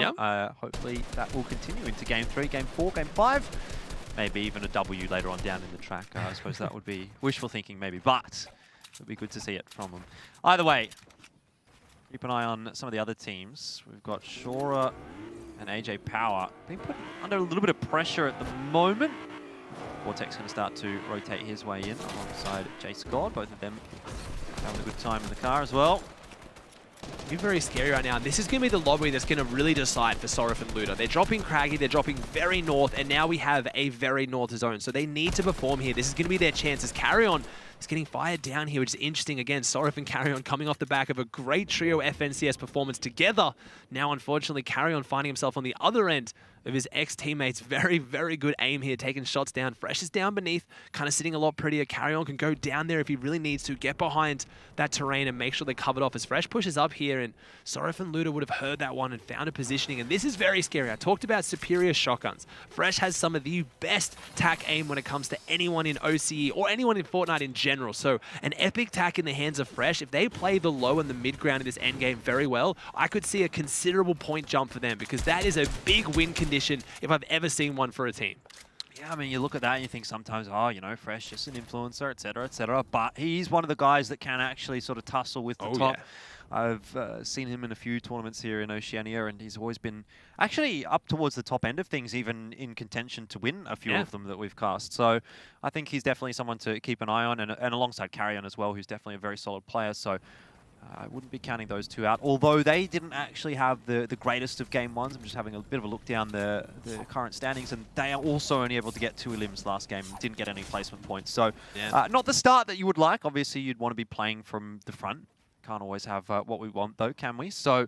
Hopefully that will continue into game 3, game 4, game 5. Maybe even a W later on down in the track. I suppose that would be wishful thinking maybe, but it would be good to see it from them. Either way, keep an eye on some of the other teams. We've got Shora and AJ Power being put under a little bit of pressure at the moment. Vortex going to start to rotate his way in alongside Jace God. Both of them having a good time in the car as well. You're very scary right now. This is going to be the lobby that's going to really decide for Sorif and Luda. They're dropping Craggy, they're dropping very north, and now we have a very north zone. So they need to perform here. This is going to be their chances. Carry-On is getting fired down here, which is interesting. Again, Sorif and Carry-On coming off the back of a great trio FNCS performance together. Now, unfortunately, Carry-On finding himself on the other end of his ex-teammates. Very, very good aim here, taking shots down. Fresh is down beneath, kind of sitting a lot prettier. Carry-On can go down there if he really needs to, get behind that terrain and make sure they cover it off as Fresh pushes up here, and Sorif and Luda would have heard that one and found a positioning, and this is very scary. I talked about superior shotguns. Fresh has some of the best tack aim when it comes to anyone in OCE or anyone in Fortnite in general, so an epic tack in the hands of Fresh. If they play the low and the mid ground in this endgame very well, I could see a considerable point jump for them, because that is a big win condition if I've ever seen one for a team. Yeah, I mean, you look at that and you think sometimes, oh, you know, Fresh, just an influencer, etc., etc. But he's one of the guys that can actually sort of tussle with the top. Yeah. I've seen him in a few tournaments here in Oceania, and he's always been actually up towards the top end of things, even in contention to win a few of them that we've cast. So I think he's definitely someone to keep an eye on, and alongside Carry-On as well, who's definitely a very solid player. So I wouldn't be counting those two out, although they didn't actually have the greatest of game ones. I'm just having a bit of a look down the current standings, and they are also only able to get 2 elims last game, didn't get any placement points. So not the start that you would like. Obviously, you'd want to be playing from the front. Can't always have what we want, though, can we? So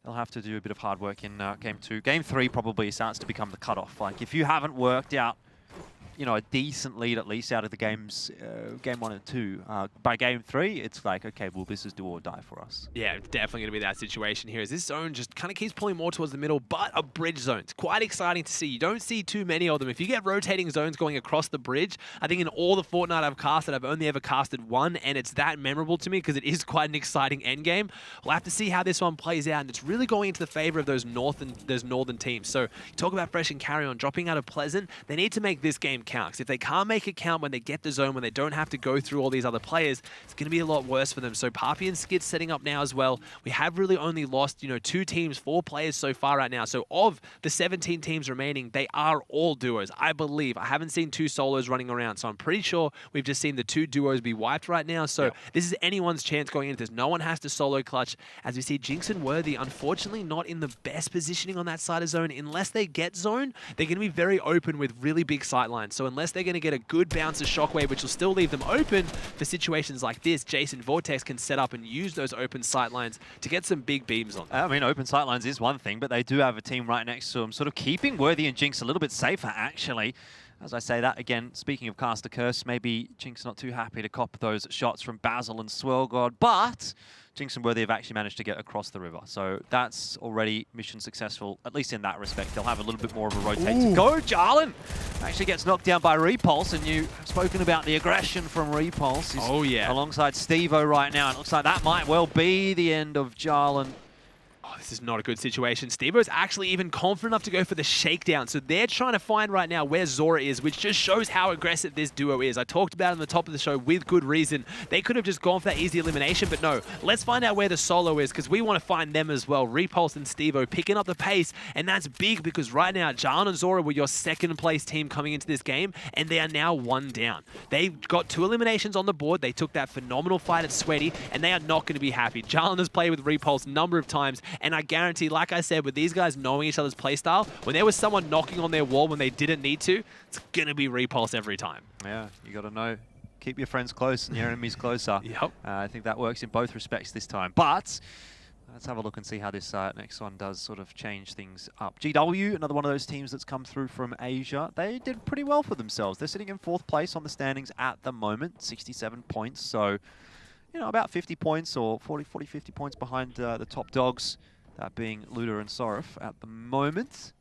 they'll have to do a bit of hard work in game 2. Game 3 probably starts to become the cutoff. Like, if you haven't worked out, you know, a decent lead at least out of the games, game 1 and 2. By game 3, it's like, okay, well, this is do or die for us. Yeah, definitely going to be that situation here, as this zone just kind of keeps pulling more towards the middle, but a bridge zone. It's quite exciting to see. You don't see too many of them. If you get rotating zones going across the bridge, I think in all the Fortnite I've casted, I've only ever casted one, and it's that memorable to me because it is quite an exciting endgame. We'll have to see how this one plays out, and it's really going into the favor of those northern teams. So you talk about Fresh and Carry On dropping out of Pleasant. They need to make this game count, because if they can't make it count when they get the zone, when they don't have to go through all these other players, it's going to be a lot worse for them. So Papi and Skid setting up now as well. We have really only lost, you know, 2 teams, 4 players so far right now. So of the 17 teams remaining, they are all duos, I believe. I haven't seen 2 solos running around, so I'm pretty sure we've just seen the 2 duos be wiped right now. So this is anyone's chance going into this. No one has to solo clutch. As we see Jinx and Worthy, unfortunately, not in the best positioning on that side of zone. Unless they get zone, they're going to be very open with really big sight lines. So unless they're going to get a good bounce of Shockwave, which will still leave them open for situations like this, Jason Vortex can set up and use those open sight lines to get some big beams on them. I mean, open sight lines is one thing, but they do have a team right next to them, sort of keeping Worthy and Jinx a little bit safer, actually. As I say that, again, speaking of Caster Curse, maybe Jinx not too happy to cop those shots from Basil and Swirl God, but Jinx and Worthy have actually managed to get across the river. So that's already mission successful, at least in that respect. They'll have a little bit more of a rotate to go. Jarlin actually gets knocked down by Repulse, and you have spoken about the aggression from Repulse. He's alongside Steve-O right now. It looks like that might well be the end of Jarlin. Oh, this is not a good situation. Steve-O's actually even confident enough to go for the shakedown. So they're trying to find right now where Zora is, which just shows how aggressive this duo is. I talked about it on the top of the show with good reason. They could have just gone for that easy elimination, but no. Let's find out where the solo is, because we want to find them as well. Repulse and Steve-O picking up the pace, and that's big because right now, Jarlin and Zora were your second place team coming into this game, and they are now 1 down. They got 2 eliminations on the board. They took that phenomenal fight at Sweaty, and they are not going to be happy. Jarlin has played with Repulse a number of times, and I guarantee, like I said, with these guys knowing each other's playstyle, when there was someone knocking on their wall when they didn't need to, it's going to be Repulse every time. Yeah, you got to know. Keep your friends close and your enemies closer. Yep. I think that works in both respects this time. But let's have a look and see how this next one does sort of change things up. GW, another one of those teams that's come through from Asia. They did pretty well for themselves. They're sitting in 4th place on the standings at the moment, 67 points. So, you know, about 50 points or 40, 50 points behind the top dogs. That being Luda and Sorif at the moment.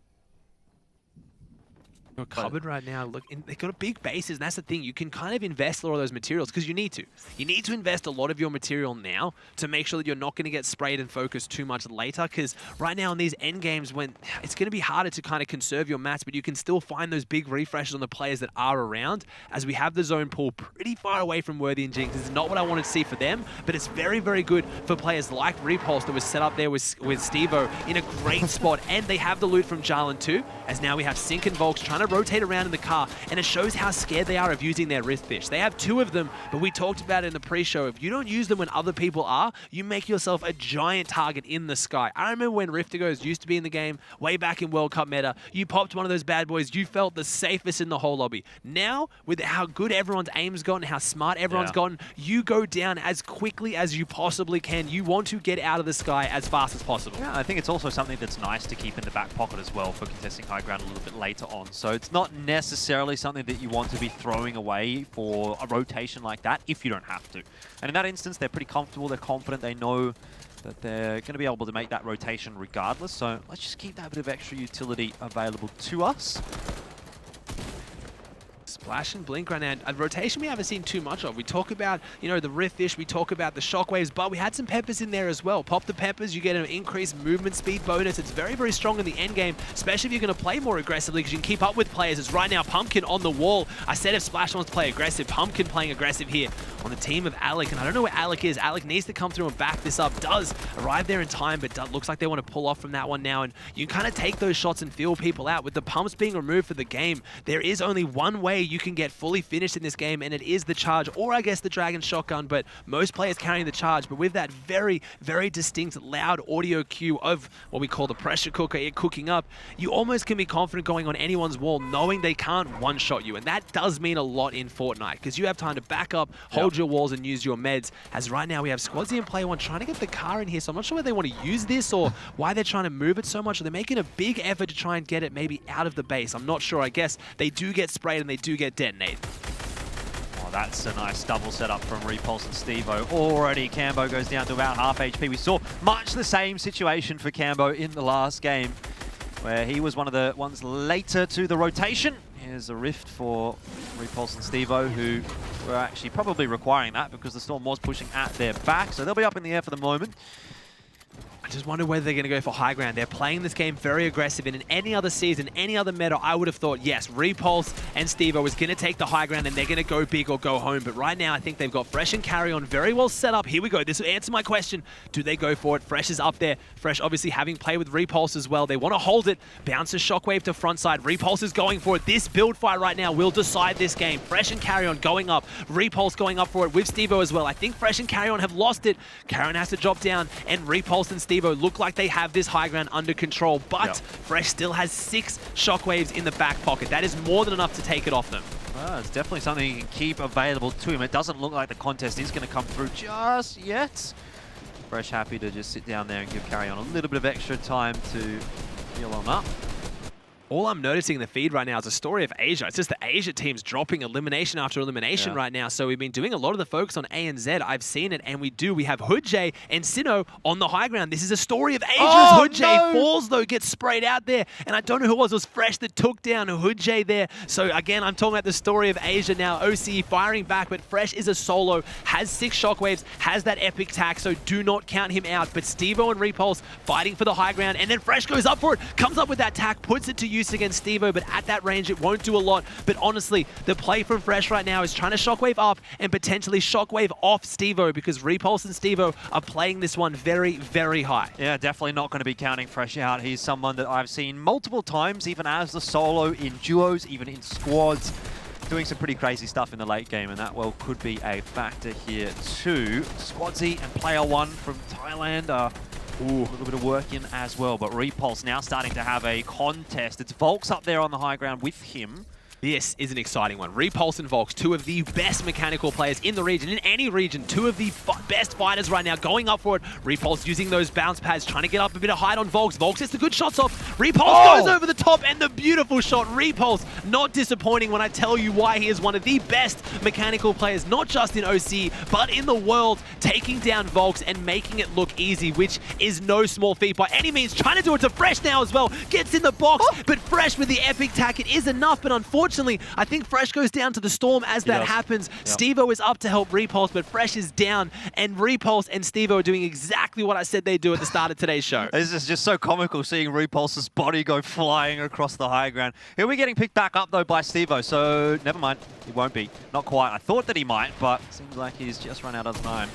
You're covered right now. Look, they've got big bases, and that's the thing. You can kind of invest a lot of those materials because you need to. You need to invest a lot of your material now to make sure that you're not going to get sprayed and focused too much later, because right now in these end games, when it's going to be harder to kind of conserve your mats, but you can still find those big refreshes on the players that are around, as we have the zone pool pretty far away from Worthy and Jinx. This is not what I wanted to see for them, but it's very, very good for players like Repulse that was set up there with Steve-O in a great spot, and they have the loot from Jarlin too, as now we have Sink and Volks trying to rotate around in the car, and it shows how scared they are of using their wrist fish. They have 2 of them, but we talked about it in the pre-show. If you don't use them when other people are, you make yourself a giant target in the sky. I remember when Riftigos used to be in the game, way back in World Cup meta, you popped one of those bad boys, you felt the safest in the whole lobby. Now, with how good everyone's aim's gotten, how smart everyone's gotten, you go down as quickly as you possibly can. You want to get out of the sky as fast as possible. Yeah, I think it's also something that's nice to keep in the back pocket as well for contesting high ground a little bit later on. So it's not necessarily something that you want to be throwing away for a rotation like that if you don't have to. And in that instance, they're pretty comfortable, they're confident, they know that they're going to be able to make that rotation regardless. So let's just keep that bit of extra utility available to us. Splash and Blink right now. A rotation we haven't seen too much of. We talk about, you know, the Rift Fish, we talk about the Shockwaves, but we had some Peppers in there as well. Pop the Peppers, you get an increased movement speed bonus. It's very, very strong in the end game, especially if you're going to play more aggressively, because you can keep up with players. As right now, Pumpkin on the wall. I said if Splash wants to play aggressive, Pumpkin playing aggressive here on the team of Alec, and I don't know where Alec is. Alec needs to come through and back this up. Does arrive there in time, but looks like they want to pull off from that one now, and you can kind of take those shots and feel people out. With the pumps being removed for the game, there is only one way you can get fully finished in this game, and it is the charge, or I guess the Dragon Shotgun, but most players carrying the charge, but with that very, very distinct loud audio cue of what we call the pressure cooker, it cooking up, you almost can be confident going on anyone's wall knowing they can't one-shot you, and that does mean a lot in Fortnite, because you have time to back up, hold hold your walls and use your meds. As right now we have Squadsy and Player One trying to get the car in here, so I'm not sure whether they want to use this or why they're trying to move it so much. Or they're making a big effort to try and get it maybe out of the base. I'm not sure. I guess they do get sprayed and they do get detonated. Oh, that's a nice double setup from Repulse and Stevo. Already Cambo goes down to about half HP. We saw much the same situation for Cambo in the last game, where he was one of the ones later to the rotation. Here's a rift for Repulse and Stevo, who were actually probably requiring that because the Storm was pushing at their back. So they'll be up in the air for the moment. I just wonder whether they're going to go for high ground. They're playing this game very aggressive, and in any other season, any other meta, I would have thought, yes, Repulse and Stevo is going to take the high ground and they're going to go big or go home. But right now, I think they've got Fresh and Carry On very well set up. Here we go. This will answer my question. Do they go for it? Fresh is up there. Fresh obviously having played with Repulse as well. They want to hold it. Bounces Shockwave to front side. Repulse is going for it. This build fight right now will decide this game. Fresh and Carry On going up. Repulse going up for it with Stevo as well. I think Fresh and Carry On have lost it. Carry On has to drop down, and Repulse and Stevo look like they have this high ground under control, but Fresh still has 6 Shockwaves in the back pocket. That is more than enough to take it off them. Well, it's definitely something you can keep available to him. It doesn't look like the contest is going to come through just yet. Fresh happy to just sit down there and give Carry On a little bit of extra time to heal on up. All I'm noticing in the feed right now is a story of Asia. It's just the Asia teams dropping elimination after elimination right now. So we've been doing a lot of the focus on A and Z. I've seen it, and we do. We have Hoodjay and Sinnoh on the high ground. This is a story of Asia's. Hoodjay falls, though, gets sprayed out there. And I don't know who it was. It was Fresh that took down Hoodjay there. So, again, I'm talking about the story of Asia now. OCE firing back, but Fresh is a solo, has 6 Shockwaves, has that epic tack, so do not count him out. But Stevo and Repulse fighting for the high ground, and then Fresh goes up for it, comes up with that tack, puts it to use against Stevo, but at that range it won't do a lot. But honestly, the play from Fresh right now is trying to Shockwave up and potentially Shockwave off Stevo, because Repulse and Stevo are playing this one very, very high. Yeah, definitely not going to be counting Fresh out. He's someone that I've seen multiple times, even as the solo, in duos, even in squads, doing some pretty crazy stuff in the late game, and that well could be a factor here too. Squadsy and Player One from Thailand are a little bit of work in as well, but Repulse now starting to have a contest. It's Volks up there on the high ground with him. This is an exciting one. Repulse and Volks, 2 of the best mechanical players in the region, in any region. 2 of the best fighters right now going up for it. Repulse using those bounce pads, trying to get up a bit of height on Volks. Volks gets the good shots off. Repulse goes over the top, and the beautiful shot. Repulse, not disappointing when I tell you why he is one of the best mechanical players, not just in OC, but in the world, taking down Volks and making it look easy, which is no small feat by any means. Trying to do it to Fresh now as well. Gets in the box, but Fresh with the epic tack, it is enough, but unfortunately, I think Fresh goes down to the Storm as that happens. Stevo is up to help Repulse, but Fresh is down, and Repulse and Stevo are doing exactly what I said they'd do at the start of today's show. This is just so comical seeing Repulse's body go flying across the high ground. He'll be getting picked back up, though, by Stevo, so never mind. He won't be. Not quite. I thought that he might, but seems like he's just run out of time.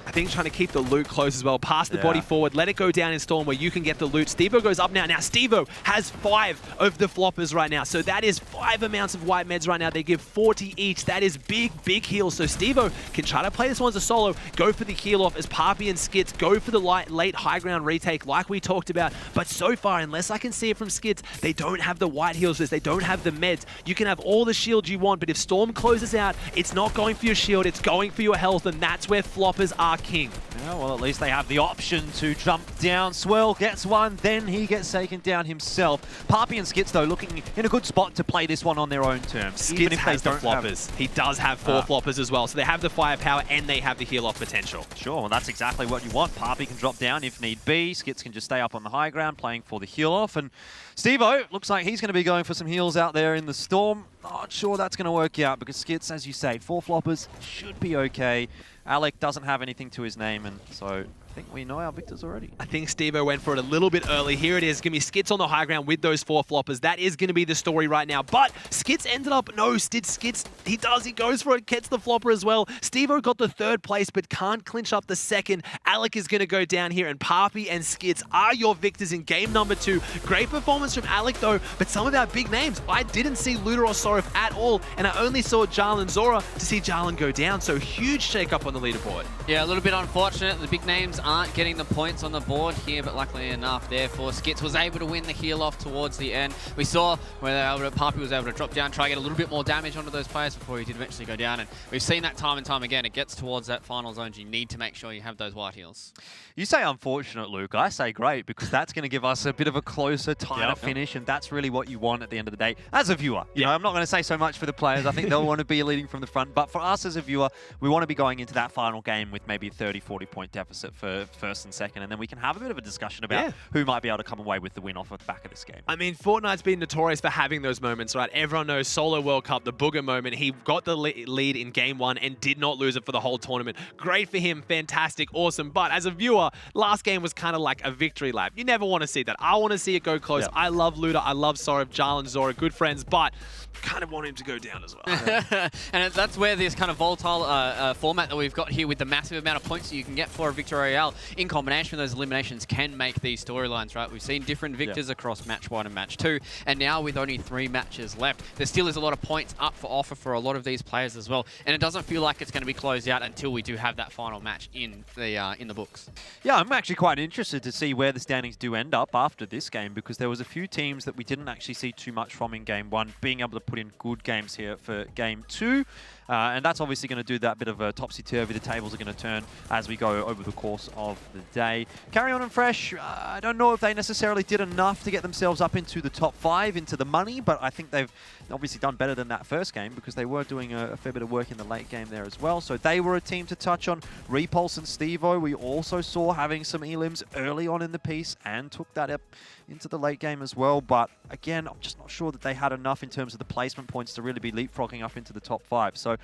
I think trying to keep the loot close as well. Pass the body forward. Let it go down in Storm where you can get the loot. Stevo goes up now. Now Stevo has 5 of the floppers right now. So that is 5 amounts of white meds right now. They give 40 each. That is big, big heals. So Stevo can try to play this one as a solo. Go for the heal off as Papi and Skits go for the late high ground retake like we talked about. But so far, unless I can see it from Skits, they don't have the white heals. They don't have the meds. You can have all the shields you want, but if Storm closes out, it's not going for your shield. It's going for your health, and that's where floppers are king. Yeah, well, at least they have the option to jump down. Swirl gets one, then he gets taken down himself. Papi and Skits, though, looking in a good spot to play this one on their own terms. Skits has the floppers. He does have 4 floppers as well, so they have the firepower and they have the heal-off potential. Sure, well, that's exactly what you want. Papi can drop down if need be. Skits can just stay up on the high ground, playing for the heal-off. And Stevo looks like he's going to be going for some heals out there in the Storm. Not sure that's going to work out because Skits, as you say, 4 floppers should be okay. Alec doesn't have anything to his name, and so I think we know our victors already. I think Stevo went for it a little bit early. Here it is. Going to be Skits on the high ground with those 4 floppers. That is going to be the story right now. But Skits ended up... No, Skits, he goes for it, gets the flopper as well. Stevo got the 3rd place, but can't clinch up the 2nd. Alec is going to go down here, and Papi and Skits are your victors in game number 2. Great performance from Alec, though, but some of our big names, I didn't see Luda or Sorif at all, and I only saw Jarl and Zora to see Jarl go down. So huge shake-up on the leaderboard. Yeah, a little bit unfortunate. The big names aren't getting the points on the board here, but luckily enough, therefore, Skits was able to win the heal off towards the end. We saw where Papi was able to drop down, try to get a little bit more damage onto those players before he did eventually go down. And we've seen that time and time again. It gets towards that final zone. You need to make sure you have those white heals. You say unfortunate, Luke. I say great, because that's going to give us a bit of a closer, tighter finish, and that's really what you want at the end of the day as a viewer. You know, I'm not going to say so much for the players. I think they'll want to be leading from the front, but for us as a viewer, we want to be going into that final game with maybe a 30, 40-point deficit for first and second, and then we can have a bit of a discussion about who might be able to come away with the win off of the back of this game. I mean, Fortnite's been notorious for having those moments, right? Everyone knows Solo World Cup, the Booger moment. He got the lead in game 1 and did not lose it for the whole tournament. Great for him, fantastic, awesome. But as a viewer, last game was kind of like a victory lap. You never want to see that. I want to see it go close. I love Luda, I love Sorov, Jarl, and Zora, good friends, but kind of want him to go down as well. And that's where this kind of volatile format that we've got here with the massive amount of points that you can get for a Victory Royale in combination with those eliminations can make these storylines, right? We've seen different victors across match 1 and match 2, and now with only 3 matches left, there still is a lot of points up for offer for a lot of these players as well, and it doesn't feel like it's going to be closed out until we do have that final match in the books. Yeah, I'm actually quite interested to see where the standings do end up after this game, because there was a few teams that we didn't actually see too much from in game 1 being able to put in good games here for game 2. And that's obviously going to do that bit of a topsy-turvy. The tables are going to turn as we go over the course of the day. Carry On and Fresh, I don't know if they necessarily did enough to get themselves up into the top 5, into the money, but I think they've obviously done better than that first game, because they were doing a fair bit of work in the late game there as well. So they were a team to touch on. Repulse and Stevo, we also saw having some elims early on in the piece and took that up into the late game as well. But again, I'm just not sure that they had enough in terms of the placement points to really be leapfrogging up into the top 5. So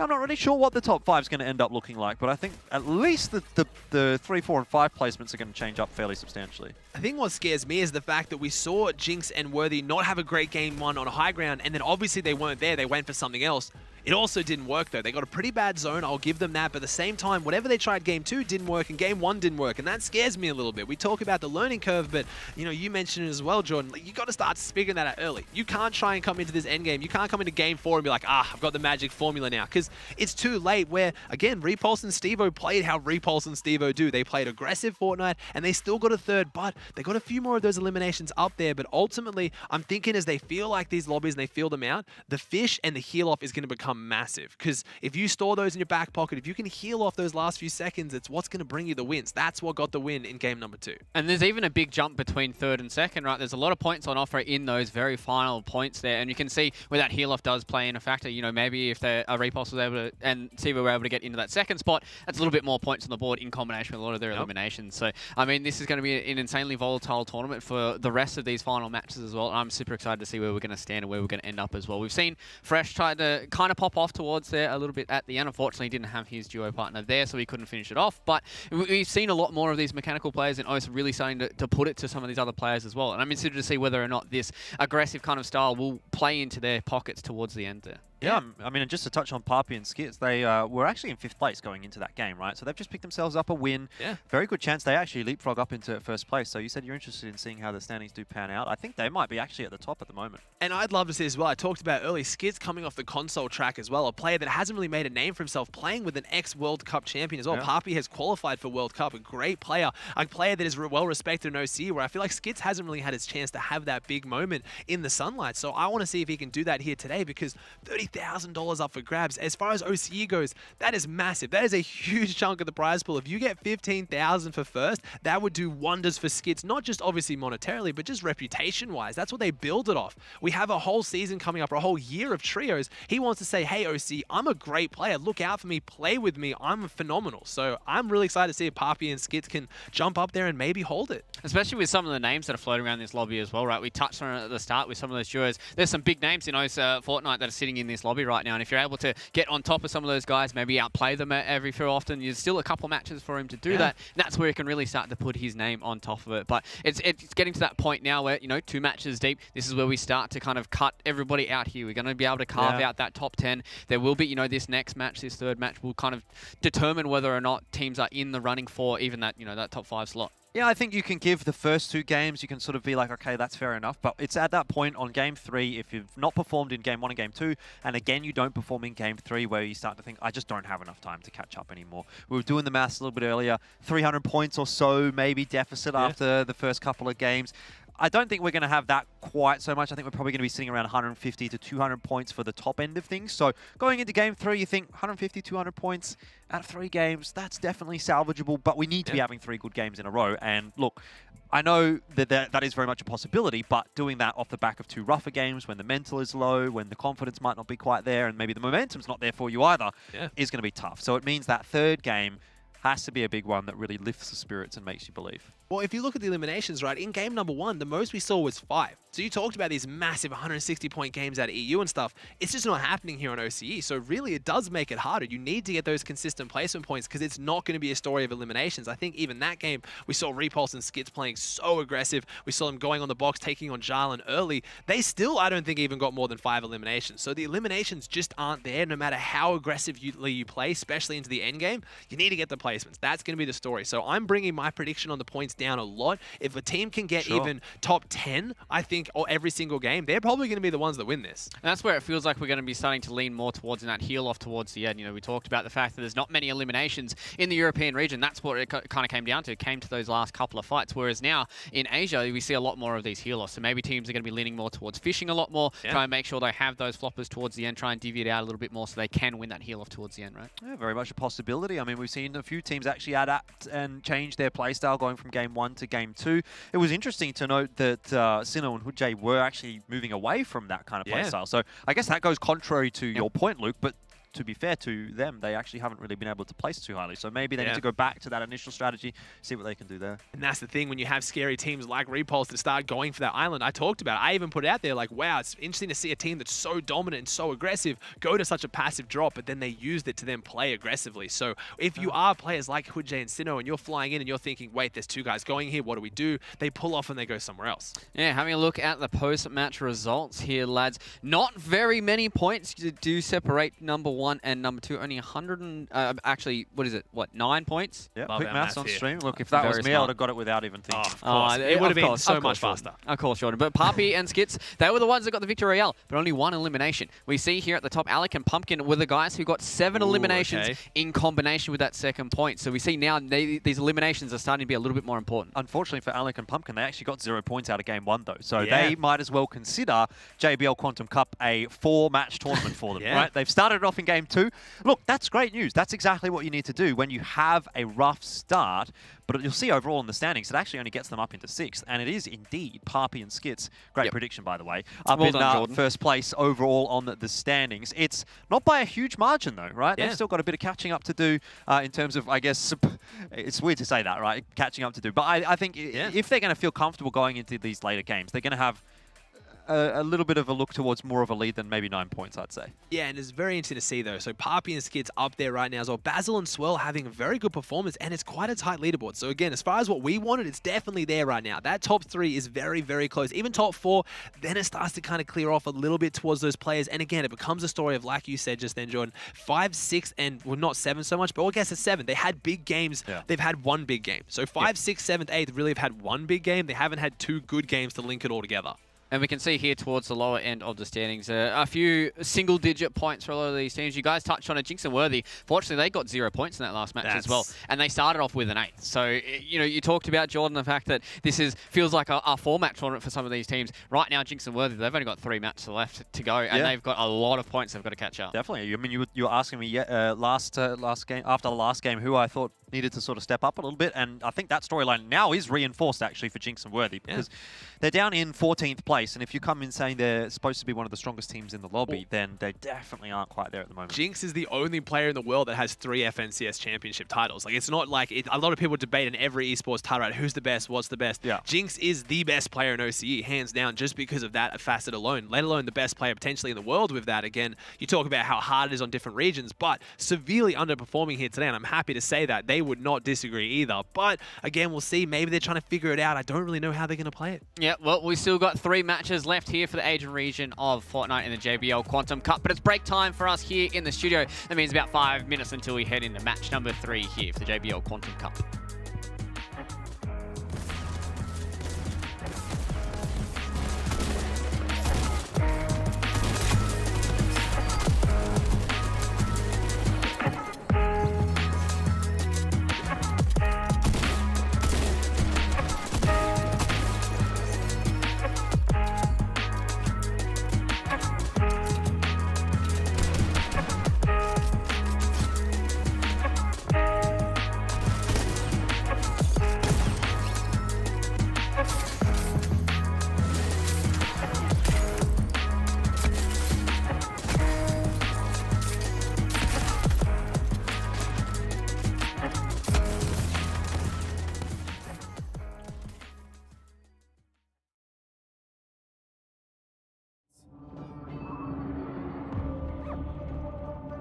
I'm not really sure what the top 5 is going to end up looking like, but I think at least the 3, 4, and 5 placements are going to change up fairly substantially. I think what scares me is the fact that we saw Jinx and Worthy not have a great game 1 on high ground, and then obviously they weren't there. They went for something else. It also didn't work, though. They got a pretty bad zone. I'll give them that. But at the same time, whatever they tried game 2 didn't work, and game 1 didn't work. And that scares me a little bit. We talk about the learning curve, but you know, you mentioned it as well, Jordan. Like, you got to start figuring that out early. You can't try and come into this end game. You can't come into game 4 and be like, I've got the magic formula now. Because it's too late where, again, Repulse and Stevo played how Repulse and Stevo do. They played aggressive Fortnite, and they still got a 3rd, but they got a few more of those eliminations up there. But ultimately, I'm thinking as they feel like these lobbies and they feel them out, the fish and the heal off is going to become massive. Because if you store those in your back pocket, if you can heal off those last few seconds, it's what's going to bring you the wins. That's what got the win in game number 2. And there's even a big jump between 3rd and 2nd, right? There's a lot of points on offer in those very final points there. And you can see where that heal off does play in a factor. You know, maybe if a Repulse was able to, and Siva were able to get into that 2nd spot, that's a little bit more points on the board in combination with a lot of their eliminations. So, I mean, this is going to be an insanely volatile tournament for the rest of these final matches as well. And I'm super excited to see where we're going to stand and where we're going to end up as well. We've seen Fresh try to kind of pop off towards there a little bit at the end. Unfortunately, he didn't have his duo partner there, so he couldn't finish it off. But we've seen a lot more of these mechanical players in OS really starting to put it to some of these other players as well. And I'm interested to see whether or not this aggressive kind of style will play into their pockets towards the end there. Yeah, I mean, just to touch on Papi and Skits, they were actually in 5th place going into that game, right? So they've just picked themselves up a win. Yeah. Very good chance they actually leapfrog up into 1st place. So you said you're interested in seeing how the standings do pan out. I think they might be actually at the top at the moment. And I'd love to see as well, I talked about early, Skits coming off the console track as well, a player that hasn't really made a name for himself, playing with an ex-World Cup champion as well. Papi has qualified for World Cup, a great player, a player that is well-respected in OC, where I feel like Skits hasn't really had his chance to have that big moment in the sunlight. So I want to see if he can do that here today, because $30,000 up for grabs. As far as OCE goes, that is massive. That is a huge chunk of the prize pool. If you get 15,000 for 1st, that would do wonders for Skits, not just obviously monetarily, but just reputation-wise. That's what they build it off. We have a whole season coming up, or a whole year of trios. He wants to say, hey, OC, I'm a great player. Look out for me. Play with me. I'm phenomenal. So I'm really excited to see if Papi and Skits can jump up there and maybe hold it. Especially with some of the names that are floating around this lobby as well, right? We touched on it at the start with some of those duos. There's some big names in Fortnite that are sitting in this lobby right now, and if you're able to get on top of some of those guys, maybe outplay them every so often, there's still a couple matches for him to do that. And that's where he can really start to put his name on top of it. But it's getting to that point now where, you know, 2 matches deep, this is where we start to kind of cut everybody out here. We're going to be able to carve out that top 10. There will be, you know, this next match, this 3rd match will kind of determine whether or not teams are in the running for even that, you know, that top 5 slot. Yeah, I think you can give the first 2 games, you can sort of be like, okay, that's fair enough. But it's at that point on game 3, if you've not performed in game 1 and game 2, and again, you don't perform in game 3, where you start to think, I just don't have enough time to catch up anymore. We were doing the maths a little bit earlier, 300 points or so, maybe deficit after the first couple of games. I don't think we're going to have that quite so much. I think we're probably going to be sitting around 150 to 200 points for the top end of things. So going into game 3, you think 150, 200 points out of 3 games, that's definitely salvageable, but we need to be having 3 good games in a row. And look, I know that is very much a possibility, but doing that off the back of 2 rougher games when the mental is low, when the confidence might not be quite there, and maybe the momentum's not there for you either, is going to be tough. So it means that 3rd game has to be a big one that really lifts the spirits and makes you believe. Well, if you look at the eliminations, right, in game number 1, the most we saw was 5. So you talked about these massive 160-point games out of EU and stuff. It's just not happening here on OCE. So really, it does make it harder. You need to get those consistent placement points because it's not going to be a story of eliminations. I think even that game, we saw Repulse and Skits playing so aggressive. We saw them going on the box, taking on Jarlan early. They still, I don't think, even got more than 5 eliminations. So the eliminations just aren't there no matter how aggressively you play, especially into the end game. You need to get the placements. That's going to be the story. So I'm bringing my prediction on the points down a lot. If a team can get even top 10, I think, or every single game, they're probably going to be the ones that win this. And that's where it feels like we're going to be starting to lean more towards in that heel off towards the end. You know, we talked about the fact that there's not many eliminations in the European region. That's what it kind of came down to. It came to those last couple of fights. Whereas now in Asia, we see a lot more of these heel offs. So maybe teams are going to be leaning more towards fishing a lot more, try and make sure they have those floppers towards the end, try and divvy it out a little bit more so they can win that heel off towards the end, right? Yeah, very much a possibility. I mean, we've seen a few teams actually adapt and change their playstyle going from game 1 to game 2. It was interesting to note that Sinnoh and Hujay were actually moving away from that kind of playstyle. So I guess that goes contrary to your point, Luke, but to be fair to them, they actually haven't really been able to place too highly. So maybe they need to go back to that initial strategy, see what they can do there. And that's the thing, when you have scary teams like Repulse that start going for that island, I talked about it. I even put it out there like, wow, it's interesting to see a team that's so dominant and so aggressive go to such a passive drop, but then they used it to then play aggressively. So if you are players like Hujay and Sinnoh and you're flying in and you're thinking, wait, there's 2 guys going here, what do we do? They pull off and they go somewhere else. Yeah, having a look at the post-match results here, lads. Not very many points do separate number 1 and number 2. Only 100 and, actually, what is it? What, 9 points? Yeah, quick maths on stream. Look, if that was me, I would have got it without even thinking. Of course. It would have been so much faster. Of course, Jordan. But Papi and Skits, they were the ones that got the victory royale, but only 1 elimination. We see here at the top, Alec and Pumpkin were the guys who got 7 eliminations in combination with that 2nd point. So we see now these eliminations are starting to be a little bit more important. Unfortunately for Alec and Pumpkin, they actually got 0 points out of game 1, though. So they might as well consider JBL Quantum Cup a 4-match tournament for them, right? They've started it off in game 2. Look, that's great news. That's exactly what you need to do when you have a rough start. But you'll see overall in the standings, it actually only gets them up into 6th. And it is indeed Papi and Skits. Great prediction, by the way. Up in 1st place overall on the standings. It's not by a huge margin, though, right? They've still got a bit of catching up to do in terms of, I guess, it's weird to say that, right? Catching up to do. But I think if they're going to feel comfortable going into these later games, they're going to have a little bit of a look towards more of a lead than maybe 9 points, I'd say. Yeah, and it's very interesting to see, though. So Papi and Skits up there right now as well. Basil and Swirl having a very good performance, and it's quite a tight leaderboard. So again, as far as what we wanted, it's definitely there right now. That top 3 is very, very close. Even top 4, then it starts to kind of clear off a little bit towards those players. And again, it becomes a story of, like you said just then, Jordan, 5, 6, and well, not 7 so much, but I guess it's 7. They had big games. They've had 1 big game. So 5, 6, 7, 8 really have had 1 big game. They haven't had 2 good games to link it all together. And we can see here towards the lower end of the standings, a few single-digit points for a lot of these teams. You guys touched on it, Jinx and Worthy. Fortunately, they got 0 points in that last match as well. And they started off with an 8th. So, you know, you talked about, Jordan, the fact that this feels like a 4-match tournament for some of these teams. Right now, Jinx and Worthy, they've only got 3 matches left to go, and they've got a lot of points they've got to catch up. Definitely. I mean, you were asking me last game, after the last game, who I thought needed to sort of step up a little bit, and I think that storyline now is reinforced actually for Jinx and Worthy because they're down in 14th place, and if you come in saying they're supposed to be one of the strongest teams in the lobby, then they definitely aren't quite there at the moment. Jinx is the only player in the world that has 3 FNCS championship titles. Like, it's not like a lot of people debate in every esports title, right? Who's the best? What's the best? Jinx is the best player in OCE, hands down, just because of that facet alone, let alone the best player potentially in the world with that. Again, you talk about how hard it is on different regions, but severely underperforming here today, and I'm happy to say that. They would not disagree either. But again, we'll see. Maybe they're trying to figure it out. I don't really know how they're going to play it. Yeah, well, we still got 3 matches left here for the Asian region of Fortnite in the JBL Quantum Cup, but it's break time for us here in the studio. That means about 5 minutes until we head into match number 3 here for the JBL Quantum Cup.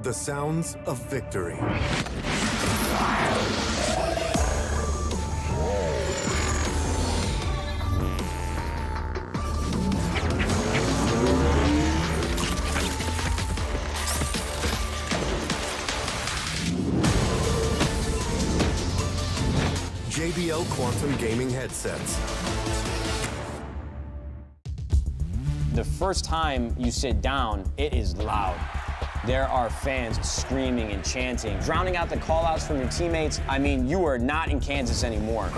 The sounds of victory. JBL Quantum Gaming headsets. The first time you sit down, it is loud. There are fans screaming and chanting, drowning out the call-outs from your teammates. I mean, you are not in Kansas anymore.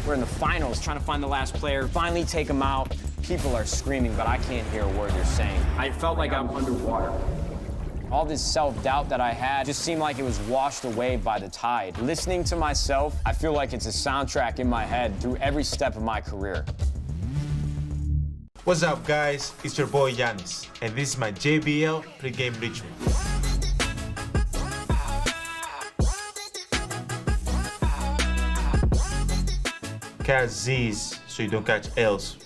We're in the finals, trying to find the last player, finally take them out. People are screaming, but I can't hear a word they're saying. I felt like I'm underwater. All this self-doubt that I had just seemed like it was washed away by the tide. Listening to myself, I feel like it's a soundtrack in my head through every step of my career. What's up, guys? It's your boy Yanis, and this is my JBL pregame ritual. Catch Z's so you don't catch L's.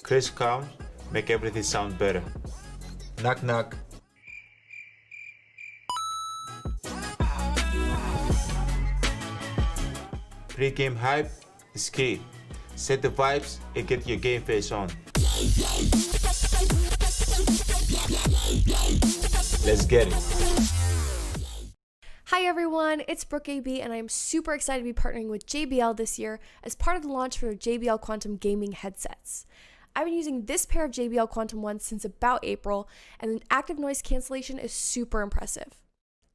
Chris count, make everything sound better. Knock knock. Pre-game hype is key. Set the vibes and get your game face on. Let's get it. Hi everyone, it's Brooke AB and I'm super excited to be partnering with JBL this year as part of the launch for their JBL Quantum Gaming headsets. I've been using this pair of JBL Quantum ones since about April, and the active noise cancellation is super impressive,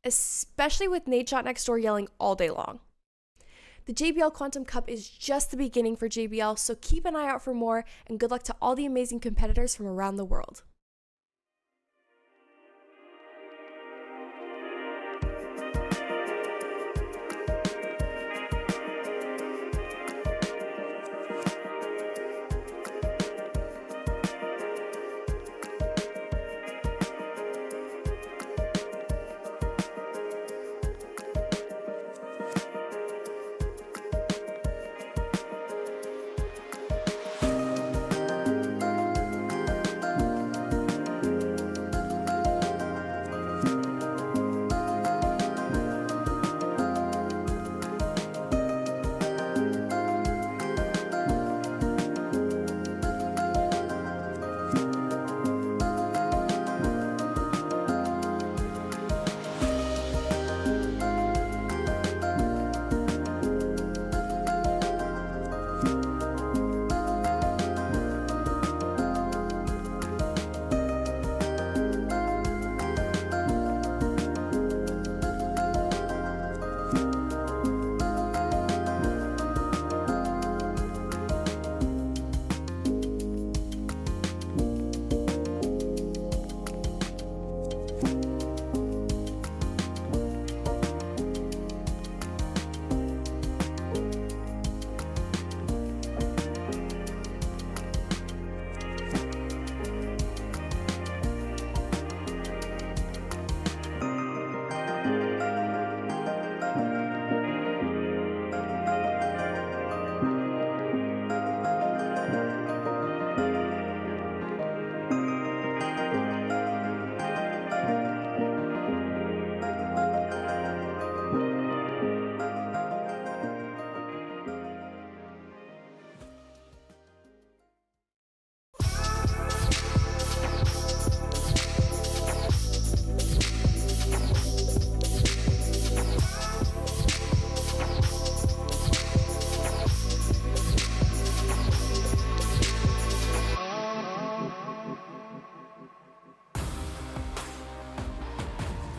especially with Nadeshot next door yelling all day long. The JBL Quantum Cup is just the beginning for JBL, so keep an eye out for more, and good luck to all the amazing competitors from around the world.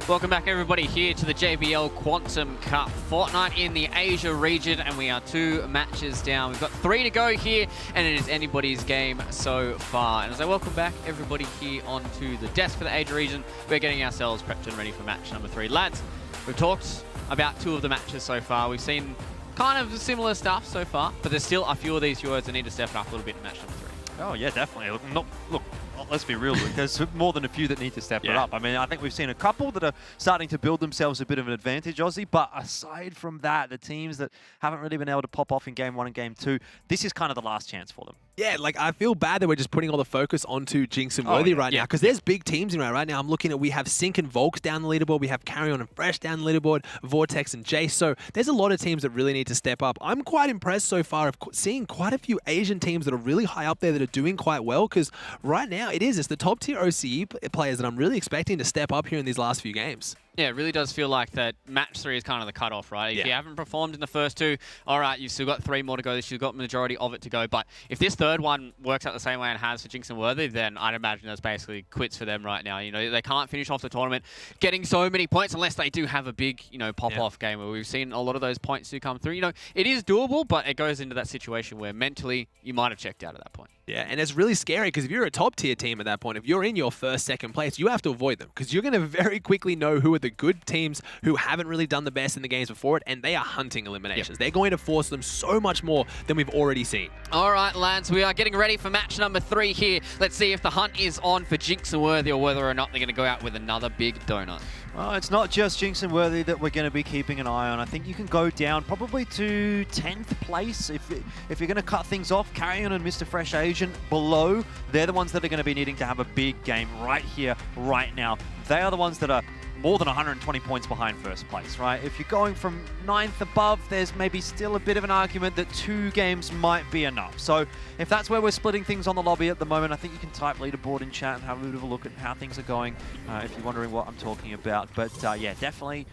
Welcome back everybody here to the JBL Quantum Cup. Fortnite in the Asia region, and we are 2 matches down. We've got 3 to go here, and it is anybody's game so far. And as I welcome back everybody here onto the desk for the Asia region, we're getting ourselves prepped and ready for match number 3. Lads, we've talked about 2 of the matches so far. We've seen kind of similar stuff so far, but there's still a few of these viewers that need to step up a little bit in match number 3. Oh yeah, definitely. Look, let's be real, Luke. There's more than a few that need to step it up. I mean, I think we've seen a couple that are starting to build themselves a bit of an advantage, Aussie. But aside from that, the teams that haven't really been able to pop off in Game 1 and Game 2, this is kind of the last chance for them. Yeah, like I feel bad that we're just putting all the focus onto Jinx and Worthy right now, because there's big teams in right now. I'm looking at, we have Sync and Volks down the leaderboard, we have Carrion and Fresh down the leaderboard, Vortex and Jace. So there's a lot of teams that really need to step up. I'm quite impressed so far of seeing quite a few Asian teams that are really high up there that are doing quite well, because right now it's the top tier OCE players that I'm really expecting to step up here in these last few games. Yeah, it really does feel like that match 3 is kind of the cutoff, right? If you haven't performed in the first 2, all right, you've still got 3 more to go. You've got the majority of it to go. But if this third one works out the same way it has for Jinx and Worthy, then I'd imagine that's basically quits for them right now. You know, they can't finish off the tournament getting so many points unless they do have a big, you know, pop-off game where we've seen a lot of those points do come through. You know, it is doable, but it goes into that situation where mentally you might have checked out at that point. Yeah, and it's really scary because if you're a top-tier team at that point, if you're in your first, second place, you have to avoid them because you're going to very quickly know who are the good teams who haven't really done the best in the games before it, and they are hunting eliminations. They're going to force them so much more than we've already seen. All right, lads, we are getting ready for match number 3 here. Let's see if the hunt is on for Jinx and Worthy or whether or not they're going to go out with another big donut. Well, it's not just Jinx and Worthy that we're going to be keeping an eye on. I think you can go down probably to 10th place if you're going to cut things off. Carrion and Mr. Fresh Asian below, they're the ones that are going to be needing to have a big game right here, right now. They are the ones that are more than 120 points behind first place, right? If you're going from 9th above, there's maybe still a bit of an argument that 2 games might be enough. So if that's where we're splitting things on the lobby at the moment, I think you can type leaderboard in chat and have a bit of a look at how things are going if you're wondering what I'm talking about. But yeah, definitely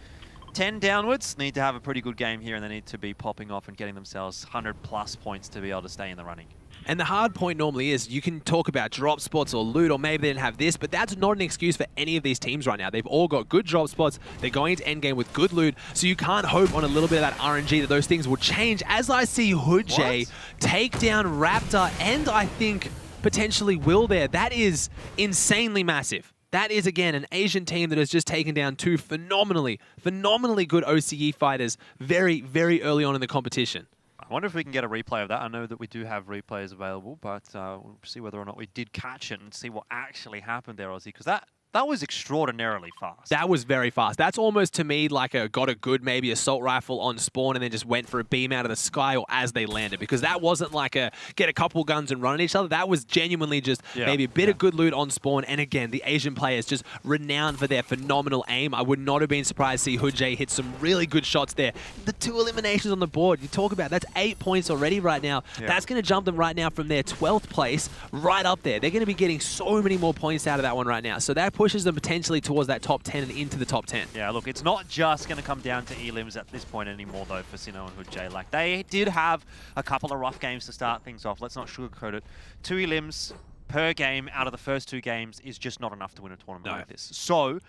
10 downwards need to have a pretty good game here, and they need to be popping off and getting themselves 100+ points to be able to stay in the running. And the hard point normally is you can talk about drop spots or loot, or maybe they didn't have this, but that's not an excuse for any of these teams right now. They've all got good drop spots. They're going into endgame with good loot, so you can't hope on a little bit of that RNG that those things will change. As I see Hoodjay take down Raptor, and I think potentially Will there. That is insanely massive. That is, again, an Asian team that has just taken down 2 phenomenally good OCE fighters very, very early on in the competition. I wonder if we can get a replay of that. I know that we do have replays available, but we'll see whether or not we did catch it and see what actually happened there, Aussie, because that was extraordinarily fast. That was very fast. That's almost, to me, like got a good maybe assault rifle on spawn and then just went for a beam out of the sky or as they landed, because that wasn't like a get a couple guns and run at each other. That was genuinely just maybe a bit of good loot on spawn. And again, the Asian players just renowned for their phenomenal aim. I would not have been surprised to see Hoodjay hit some really good shots there. The 2 eliminations on the board, you talk about, that's 8 points already right now. That's going to jump them right now from their 12th place right up there. They're going to be getting so many more points out of that one right now. So that pushes them potentially towards that top 10 and into the top 10. Yeah, look, it's not just going to come down to elims at this point anymore, though, for Sinnoh and Hoodjay. Like, they did have a couple of rough games to start things off. Let's not sugarcoat it. 2 elims per game out of the first 2 games is just not enough to win a tournament like this. So,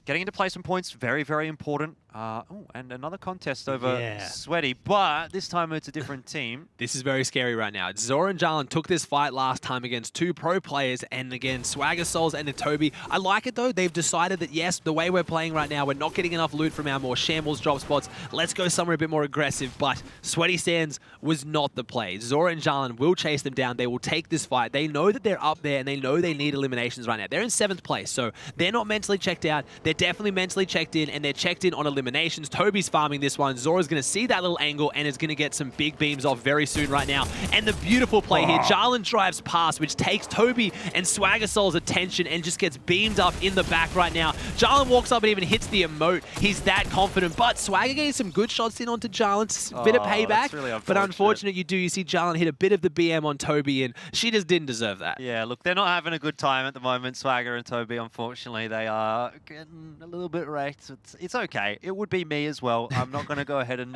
getting into placement points, very, very important. And another contest over Sweaty, but this time it's a different team. This is very scary right now. Zora and Jalen took this fight last time against 2 pro players, and again, Swagger Souls and Toby. I like it though. They've decided that yes, the way we're playing right now, we're not getting enough loot from our more shambles drop spots. Let's go somewhere a bit more aggressive, but Sweaty Sands was not the play. Zora and Jalen will chase them down. They will take this fight. They know that they're up there, and they know they need eliminations right now. They're in 7th place, so they're not mentally checked out. They're definitely mentally checked in, and they're checked in on eliminations. Toby's farming this one. Zora's going to see that little angle and is going to get some big beams off very soon right now. And the beautiful play here, Jalen drives past, which takes Toby and Swagger Soul's attention and just gets beamed up in the back right now. Jalen walks up and even hits the emote. He's that confident, but Swagger getting some good shots in onto Jalen. Bit of payback, really but unfortunate you see Jalen hit a bit of the BM on Toby, and she just didn't deserve that. Yeah, look, they're not having a good time at the moment, Swagger and Toby, unfortunately. They are getting a little bit wrecked. It's okay. It would be me as well. I'm not going to go ahead and,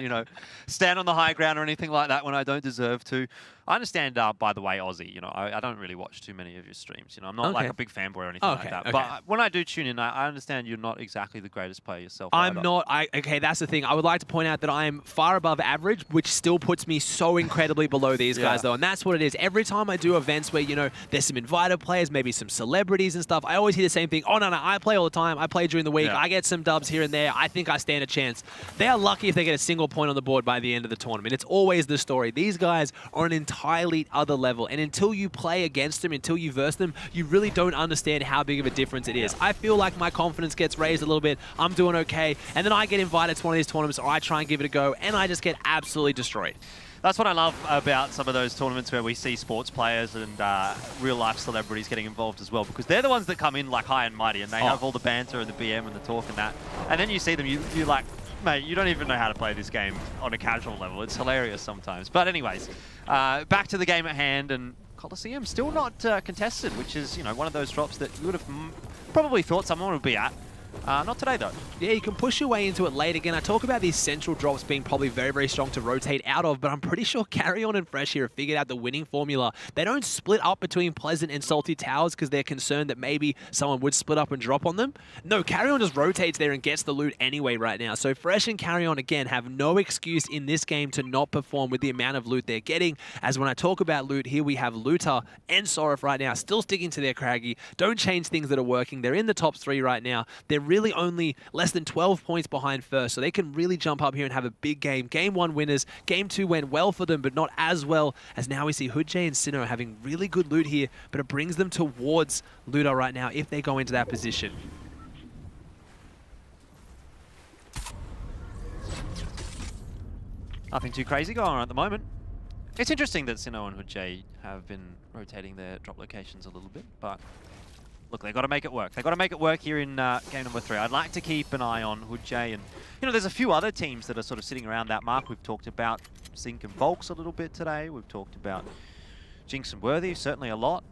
stand on the high ground or anything like that when I don't deserve to. I understand, by the way, Aussie, I don't really watch too many of your streams. I'm not like a big fanboy or anything like that. But when I do tune in, I understand you're not exactly the greatest player yourself. I'm not. Okay, that's the thing. I would like to point out that I am far above average, which still puts me so incredibly below these guys, though. And that's what it is. Every time I do events where, there's some invited players, maybe some celebrities and stuff, I always hear the same thing. Oh, no, I play all the time. I play during the week. I get some dubs here and there. I think I stand a chance. They are lucky if they get a single point on the board by the end of the tournament. It's always the story. These guys are an entirely other level, and until you play against them, until you verse them, you really don't understand how big of a difference it is. I feel like my confidence gets raised a little bit. I'm doing okay, and then I get invited to one of these tournaments, or I try and give it a go, and I just get absolutely destroyed. That's what I love about some of those tournaments where we see sports players and real-life celebrities getting involved as well, because they're the ones that come in like high and mighty, and they have all the banter and the BM and the talk and that. And then you see them, you're like, mate, you don't even know how to play this game on a casual level. It's hilarious sometimes. But anyways, back to the game at hand, and Coliseum still not contested, which is, you know, one of those drops that you would have probably thought someone would be at. Not today, though. Yeah, you can push your way into it late. Again, I talk about these central drops being probably very, very strong to rotate out of, but I'm pretty sure Carry On and Fresh here have figured out the winning formula. They don't split up between Pleasant and Salty Towers because they're concerned that maybe someone would split up and drop on them. No, Carry On just rotates there and gets the loot anyway right now. So Fresh and Carry On, again, have no excuse in this game to not perform with the amount of loot they're getting. As when I talk about loot, here we have Looter and Sorif right now, still sticking to their Craggy. Don't change things that are working. They're in the top 3 right now. They're really only less than 12 points behind first, so they can really jump up here and have a big game. Game 1 winners. Game 2 went well for them, but not as well, as now we see Hoodjay and Sinnoh having really good loot here, but it brings them towards Ludo right now if they go into that position. Nothing too crazy going on at the moment. It's interesting that Sinnoh and Hoodjay have been rotating their drop locations a little bit, but look, they've got to make it work. They've got to make it work here in game number 3. I'd like to keep an eye on Hoodjay, and you know, there's a few other teams that are sort of sitting around that mark. We've talked about Zink and Volks a little bit today. We've talked about Jinx and Worthy, certainly a lot.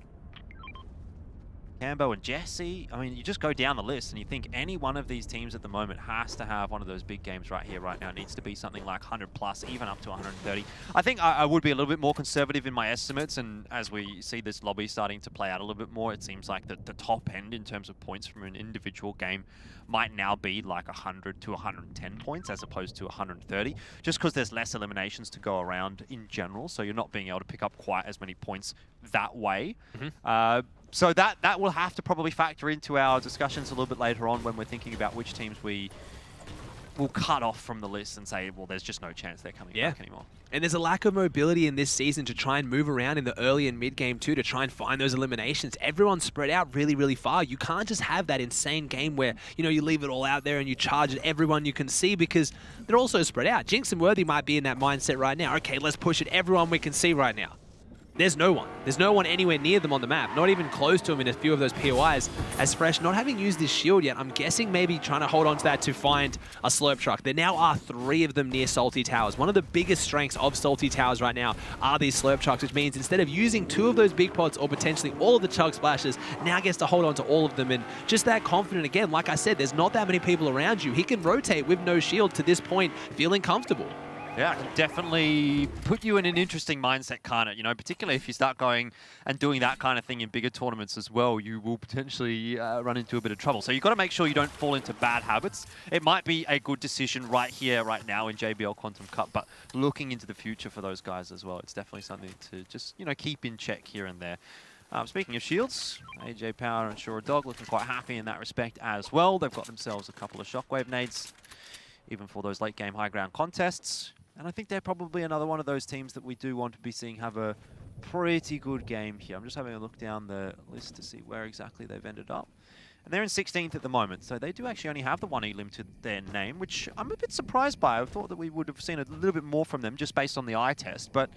Cambo and Jesse. I mean, you just go down the list and you think any one of these teams at the moment has to have one of those big games right here, right now. It needs to be something like 100 plus, even up to 130. I think I would be a little bit more conservative in my estimates, and as we see this lobby starting to play out a little bit more, it seems like the top end in terms of points from an individual game might now be like 100 to 110 points as opposed to 130, just because there's less eliminations to go around in general, so you're not being able to pick up quite as many points that way. So that will have to probably factor into our discussions a little bit later on when we're thinking about which teams we will cut off from the list and say, well, there's just no chance they're coming back anymore. And there's a lack of mobility in this season to try and move around in the early and mid game too, to try and find those eliminations. Everyone's spread out really, really far. You can't just have that insane game where, you know, you leave it all out there and you charge at everyone you can see, because they're also spread out. Jinx and Worthy might be in that mindset right now. Okay, let's push at everyone we can see right now. There's no one. There's no one anywhere near them on the map, not even close to them in a few of those POIs. As Fresh, not having used this shield yet, I'm guessing maybe trying to hold on to that to find a slurp truck. There now are 3 of them near Salty Towers. One of the biggest strengths of Salty Towers right now are these slurp trucks, which means instead of using 2 of those big pots or potentially all of the chug splashes, now gets to hold on to all of them. And just that confident again, like I said, there's not that many people around you. He can rotate with no shield to this point, feeling comfortable. Yeah, it can definitely put you in an interesting mindset, can't it? You know, particularly if you start going and doing that kind of thing in bigger tournaments as well, you will potentially run into a bit of trouble. So you've got to make sure you don't fall into bad habits. It might be a good decision right here, right now in JBL Quantum Cup, but looking into the future for those guys as well, it's definitely something to just, you know, keep in check here and there. Speaking of shields, AJ Power and Shura Dog looking quite happy in that respect as well. They've got themselves a couple of shockwave nades, even for those late game high ground contests. And I think they're probably another one of those teams that we do want to be seeing have a pretty good game here. I'm just having a look down the list to see where exactly they've ended up. And they're in 16th at the moment, so they do actually only have the 1 elim to their name, which I'm a bit surprised by. I thought that we would have seen a little bit more from them just based on the eye test, but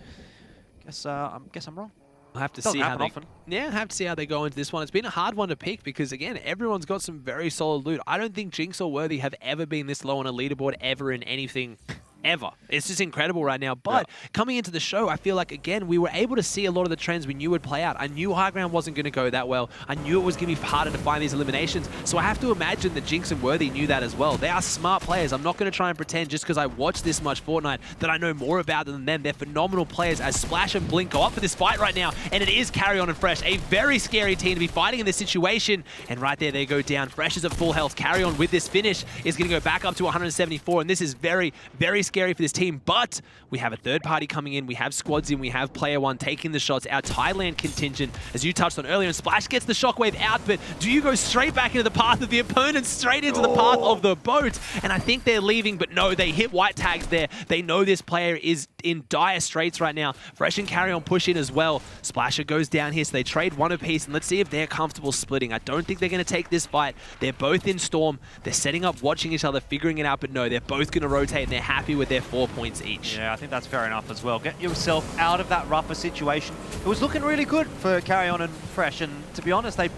I guess I'm wrong. I'll have to see how they go into this one. It's been a hard one to pick because, again, everyone's got some very solid loot. I don't think Jinx or Worthy have ever been this low on a leaderboard ever in anything. Ever. It's just incredible right now. But coming into the show, I feel like, again, we were able to see a lot of the trends we knew would play out. I knew high ground wasn't going to go that well. I knew it was going to be harder to find these eliminations. So I have to imagine that Jinx and Worthy knew that as well. They are smart players. I'm not going to try and pretend just because I watch this much Fortnite that I know more about them than them. They're phenomenal players as Splash and Blink go up for this fight right now. And it is Carry On and Fresh, a very scary team to be fighting in this situation. And right there, they go down. Fresh is at full health. Carry On with this finish is going to go back up to 174. And this is very, very scary scary for this team, but we have a third party coming in, we have squads in, we have player one taking the shots. Our Thailand contingent, as you touched on earlier, and Splash gets the shockwave out, but do you go straight back into the path of the opponent, straight into the path of the boat? And I think they're leaving, but no, they hit white tags there. They know this player is in dire straits right now. Fresh and Carry On push in as well. Splasher goes down here, so they trade one apiece, and let's see if they're comfortable splitting. I don't think they're going to take this fight. They're both in Storm. They're setting up, watching each other, figuring it out, but no, they're both going to rotate, and they're happy with their 4 points each. Yeah, I think that's fair enough as well. Get yourself out of that rougher situation. It was looking really good for Carry On and Fresh, and to be honest, they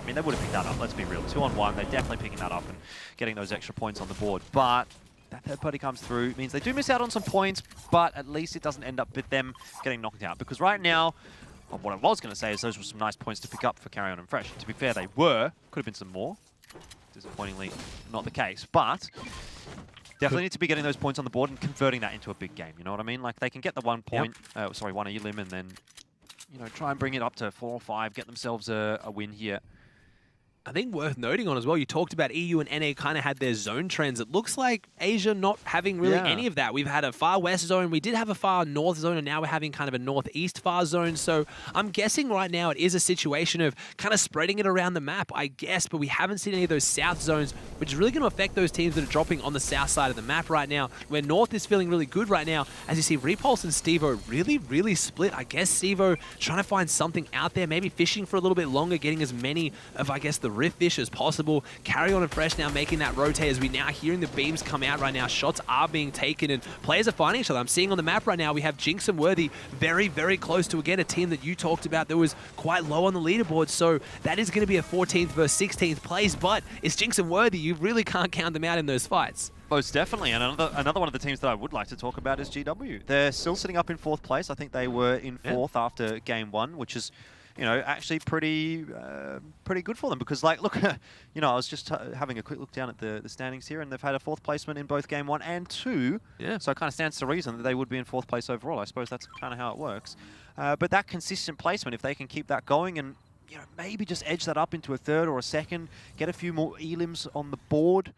would have picked that up, let's be real. 2-on-1, they're definitely picking that up and getting those extra points on the board. But that third party comes through, means they do miss out on some points, but at least it doesn't end up with them getting knocked out. Because right now, what I was going to say is those were some nice points to pick up for Carry On and Fresh. To be fair, they were. Could have been some more. Disappointingly, not the case. But definitely need to be getting those points on the board and converting that into a big game. You know what I mean? Like, they can get the 1 point, one elim, and then, you know, try and bring it up to 4 or 5, get themselves a win here. I think worth noting on as well, you talked about EU and NA kind of had their zone trends. It looks like Asia not having really any of that. We've had a far west zone, we did have a far north zone, and now we're having kind of a northeast far zone. So I'm guessing right now it is a situation of kind of spreading it around the map, I guess, but we haven't seen any of those south zones, which is really going to affect those teams that are dropping on the south side of the map right now, where north is feeling really good right now. As you see, Repulse and Stevo really split. I guess Stevo trying to find something out there, maybe fishing for a little bit longer, getting as many of, I guess, the Rift fish as possible. Carry On and Fresh now making that rotate as we now hearing the beams come out right now. Shots are being taken and players are finding each other. I'm seeing on the map right now we have Jinx and Worthy very close to, again, a team that you talked about that was quite low on the leaderboard. So that is going to be a 14th versus 16th place, but it's Jinx and Worthy. You really can't count them out in those fights. Most definitely, and another one of the teams that I would like to talk about is GW. They're still sitting up in 4th place. I think they were in 4th after game 1, which is, you know, actually pretty good for them because, like, look, you know, I was just having a quick look down at the standings here, and they've had a 4th placement in both game 1 and 2. Yeah. So it kind of stands to reason that they would be in 4th place overall. I suppose that's kind of how it works. But that consistent placement, if they can keep that going and, you know, maybe just edge that up into a 3rd or a 2nd, get a few more elims on the board,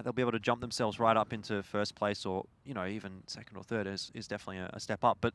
they'll be able to jump themselves right up into 1st place, or, you know, even 2nd or 3rd is definitely a step up. But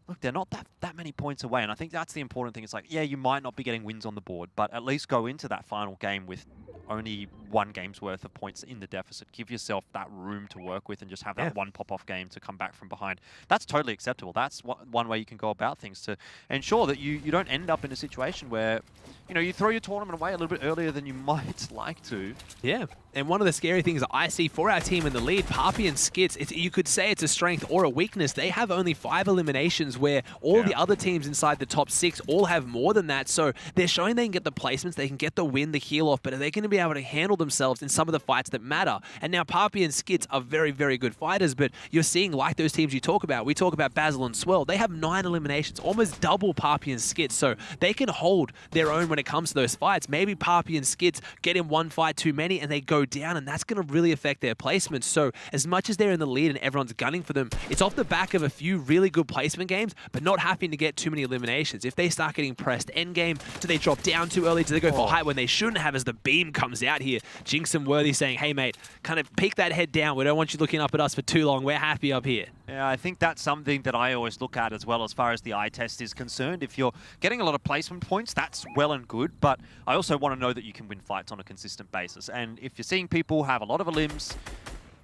look, they're not that many points away, and I think that's the important thing. It's like, yeah, you might not be getting wins on the board, but at least go into that final game with only 1 game's worth of points in the deficit. Give yourself that room to work with and just have that one pop-off game to come back from behind. That's totally acceptable. That's one way you can go about things to ensure that you don't end up in a situation where, you know, you throw your tournament away a little bit earlier than you might like to. Yeah, and one of the scary things I see for our team in the lead, Papi and Skits, you could say it's a strength or a weakness. They have only 5 eliminations where all the other teams inside the top 6 all have more than that. So they're showing they can get the placements, they can get the win, the heal off, but are they going to be able to handle themselves in some of the fights that matter? And now Papi and Skits are very good fighters, but you're seeing, like those teams you talk about, we talk about Basil and Swirl, they have 9 eliminations, almost double Papi and Skits, so they can hold their own when it comes to those fights. Maybe Papi and Skits get in 1 fight too many and they go down, and that's going to really affect their placements. So as much as they're in the lead and everyone's gunning for them, it's off the back of a few really good placement games, but not having to get too many eliminations. If they start getting pressed endgame, do they drop down too early? Do they go for height when they shouldn't have as the beam comes out here? Jinx and Worthy saying, hey mate, kind of peek that head down. We don't want you looking up at us for too long. We're happy up here. Yeah, I think that's something that I always look at as well as far as the eye test is concerned. If you're getting a lot of placement points, that's well and good, but I also want to know that you can win fights on a consistent basis. And if you're seeing people have a lot of elims,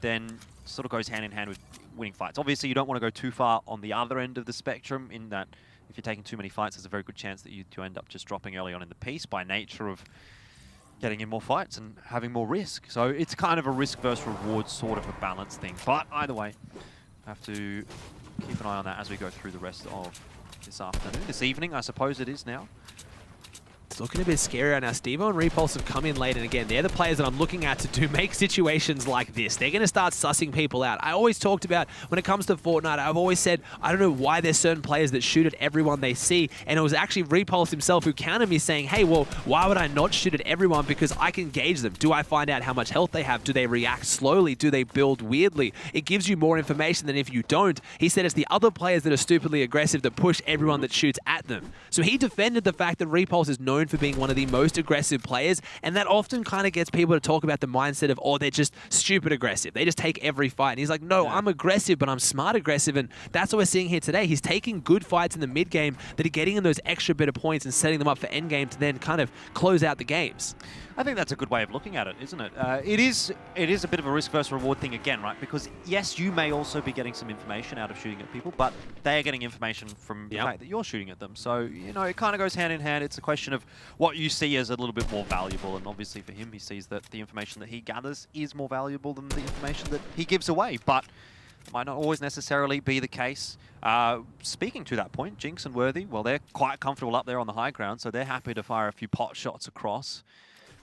then it sort of goes hand in hand with winning fights. Obviously, you don't want to go too far on the other end of the spectrum, in that if you're taking too many fights, there's a very good chance that you end up just dropping early on in the piece by nature of getting in more fights and having more risk. So it's kind of a risk versus reward sort of a balance thing. But either way, have to keep an eye on that as we go through the rest of this afternoon. This evening, I suppose it is now. It's looking a bit scary right now. Stevo and Repulse have come in late, and again, they're the players that I'm looking at to make situations like this. They're going to start sussing people out. I always talked about, when it comes to Fortnite, I've always said, I don't know why there's certain players that shoot at everyone they see, and it was actually Repulse himself who countered me saying, hey, well, why would I not shoot at everyone? Because I can gauge them. Do I find out how much health they have? Do they react slowly? Do they build weirdly? It gives you more information than if you don't. He said it's the other players that are stupidly aggressive that push everyone that shoots at them. So he defended the fact that Repulse is known known for being one of the most aggressive players, and that often kind of gets people to talk about the mindset of, oh, they're just stupid aggressive. They just take every fight. And he's like, no, I'm aggressive, but I'm smart aggressive, and that's what we're seeing here today. He's taking good fights in the mid game that are getting in those extra bit of points and setting them up for end game to then kind of close out the games. I think that's a good way of looking at it, isn't it? It is a bit of a risk versus reward thing again, right? Because yes, you may also be getting some information out of shooting at people, but they are getting information from the fact that you're shooting at them. So, you know, it kind of goes hand in hand. It's a question of what you see as a little bit more valuable. And obviously for him, he sees that the information that he gathers is more valuable than the information that he gives away. But it might not always necessarily be the case. Speaking to that point, Jinx and Worthy, well, they're quite comfortable up there on the high ground, so they're happy to fire a few pot shots across.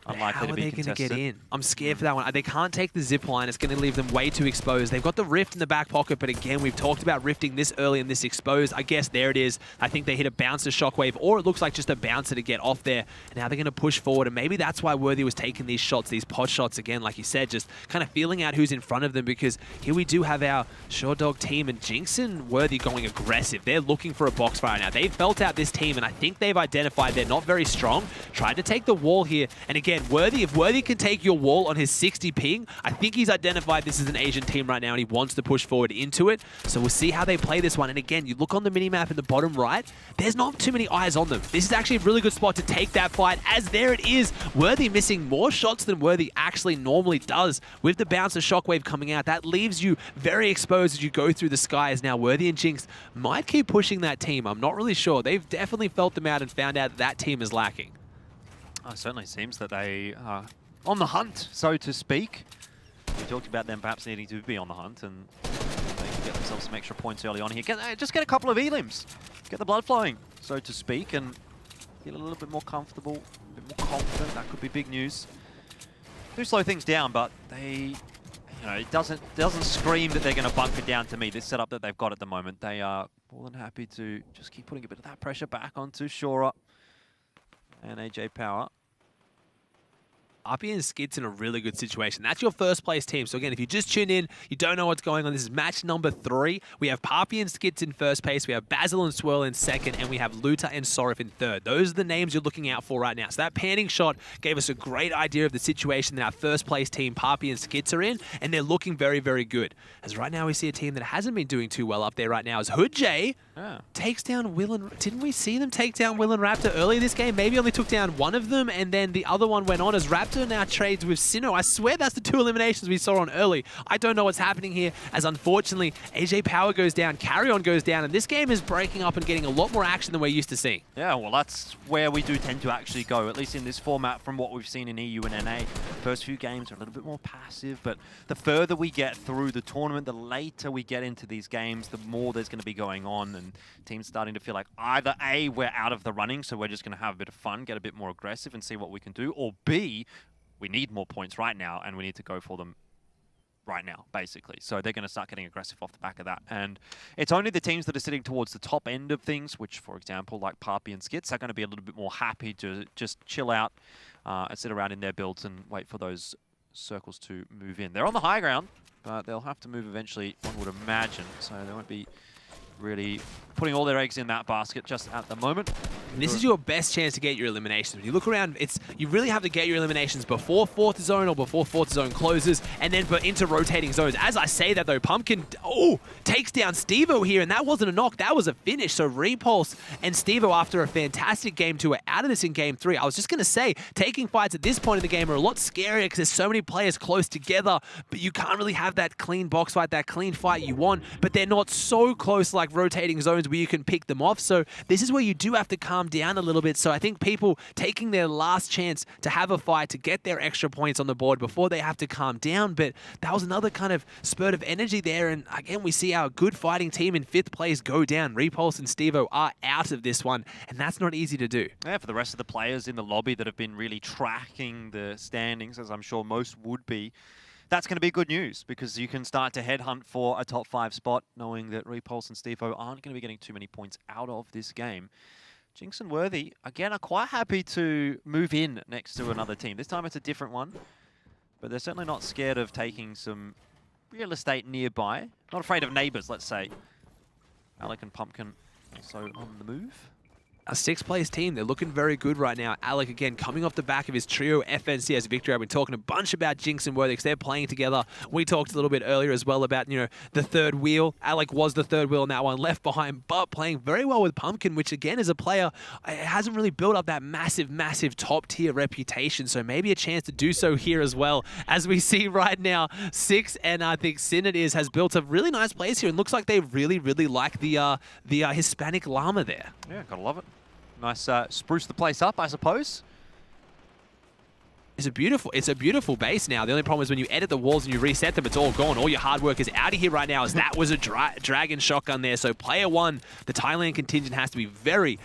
How are they going to get in? I'm scared for that one. They can't take the zip line. It's going to leave them way too exposed. They've got the rift in the back pocket, but again, we've talked about rifting this early and this exposed. I guess there it is. I think they hit a bouncer shockwave, or it looks like just a bouncer to get off there. And now they're going to push forward, and maybe that's why Worthy was taking these shots, these pot shots again, like you said, just kind of feeling out who's in front of them, because here we do have our Short Dog team, and Jinx and Worthy going aggressive. They're looking for a box fire now. They've felt out this team, and I think they've identified they're not very strong. Tried to take the wall here, and again, if Worthy can take your wall on his 60 ping, I think he's identified this is an Asian team right now and he wants to push forward into it. So we'll see how they play this one. And again, you look on the minimap in the bottom right, there's not too many eyes on them. This is actually a really good spot to take that fight, as there it is. Worthy missing more shots than Worthy actually normally does. With the bouncer shockwave coming out, that leaves you very exposed as you go through the sky. As now Worthy and Jinx might keep pushing that team. I'm not really sure. They've definitely felt them out and found out that team is lacking. It certainly seems that they are on the hunt, so to speak. We talked about them perhaps needing to be on the hunt, and they can get themselves some extra points early on here. Just get a couple of elims. Get the blood flowing, so to speak, and get a little bit more comfortable, a bit more confident. That could be big news. Do slow things down, but they, you know, it doesn't scream that they're going to bunker down to me. This setup that they've got at the moment, they are more than happy to just keep putting a bit of that pressure back onto Shora and AJ Power. Papi and Skid's in a really good situation. That's your first place team. So again, if you just tune in, you don't know what's going on, this is match number 3. We have Papi and Skids in first place. We have Basil and Swirl in second, and we have Luta and Sorif in third. Those are the names you're looking out for right now. So that panning shot gave us a great idea of the situation that our first place team, Papi and Skids, are in, and they're looking very, very good. As right now we see a team that hasn't been doing too well up there right now as Hood J takes down Will and... Didn't we see them take down Will and Raptor earlier this game? Maybe only took down one of them, and then the other one went on as Raptor now trades with Sinnoh. I swear that's the 2 eliminations we saw on early. I don't know what's happening here, as unfortunately AJ Power goes down, Carry-On goes down, and this game is breaking up and getting a lot more action than we're used to seeing. Yeah, well, that's where we do tend to actually go, at least in this format from what we've seen in EU and NA. First few games are a little bit more passive, but the further we get through the tournament, the later we get into these games, the more there's going to be going on, and teams starting to feel like either A, we're out of the running, so we're just going to have a bit of fun, get a bit more aggressive and see what we can do, or B, we need more points right now and we need to go for them right now, basically. So they're going to start getting aggressive off the back of that. And it's only the teams that are sitting towards the top end of things, which, for example, like Papi and Skits, are going to be a little bit more happy to just chill out and sit around in their builds and wait for those circles to move in. They're on the high ground, but they'll have to move eventually, one would imagine. So they won't be really putting all their eggs in that basket just at the moment. And this is your best chance to get your eliminations. When you look around, you really have to get your eliminations before 4th zone or before 4th zone closes, and then into rotating zones. As I say that though, Pumpkin takes down Stevo here, and that wasn't a knock, that was a finish. So Repulse and Stevo, after a fantastic game 2, are out of this in game 3. I was just going to say, taking fights at this point in the game are a lot scarier because there's so many players close together, but you can't really have that clean box fight, that clean fight you want, but they're not so close like rotating zones where you can pick them off. So this is where you do have to calm down a little bit. So I think people taking their last chance to have a fight to get their extra points on the board before they have to calm down. But that was another kind of spurt of energy there. And again, we see our good fighting team in 5th place go down. Repulse and Stevo are out of this one, and that's not easy to do. Yeah, for the rest of the players in the lobby that have been really tracking the standings, as I'm sure most would be, that's going to be good news, because you can start to headhunt for a top 5 spot, knowing that Repulse and Stevo aren't going to be getting too many points out of this game. Jinx and Worthy, again, are quite happy to move in next to another team. This time it's a different one, but they're certainly not scared of taking some real estate nearby. Not afraid of neighbors, let's say. Alec and Pumpkin also on the move. a sixth-place team. They're looking very good right now. Alec, again, coming off the back of his trio FNCS victory. I've been talking a bunch about Jinx and Worthy because they're playing together. We talked a little bit earlier as well about, the third wheel. Alec was the third wheel in that one, left behind, but playing very well with Pumpkin, which, again, is a player, hasn't really built up that massive top-tier reputation, so maybe a chance to do so here as well. As we see right now, Six and I think Sin it is has built a really nice place here, and looks like they really like the Hispanic llama there. Yeah, gotta love it. Nice spruce the place up, I suppose. It's a beautiful base now. The only problem is when you edit the walls and you reset them, it's all gone. All your hard work is out of here right now, as that was a dragon shotgun there. So player one, the Thailand contingent has to be very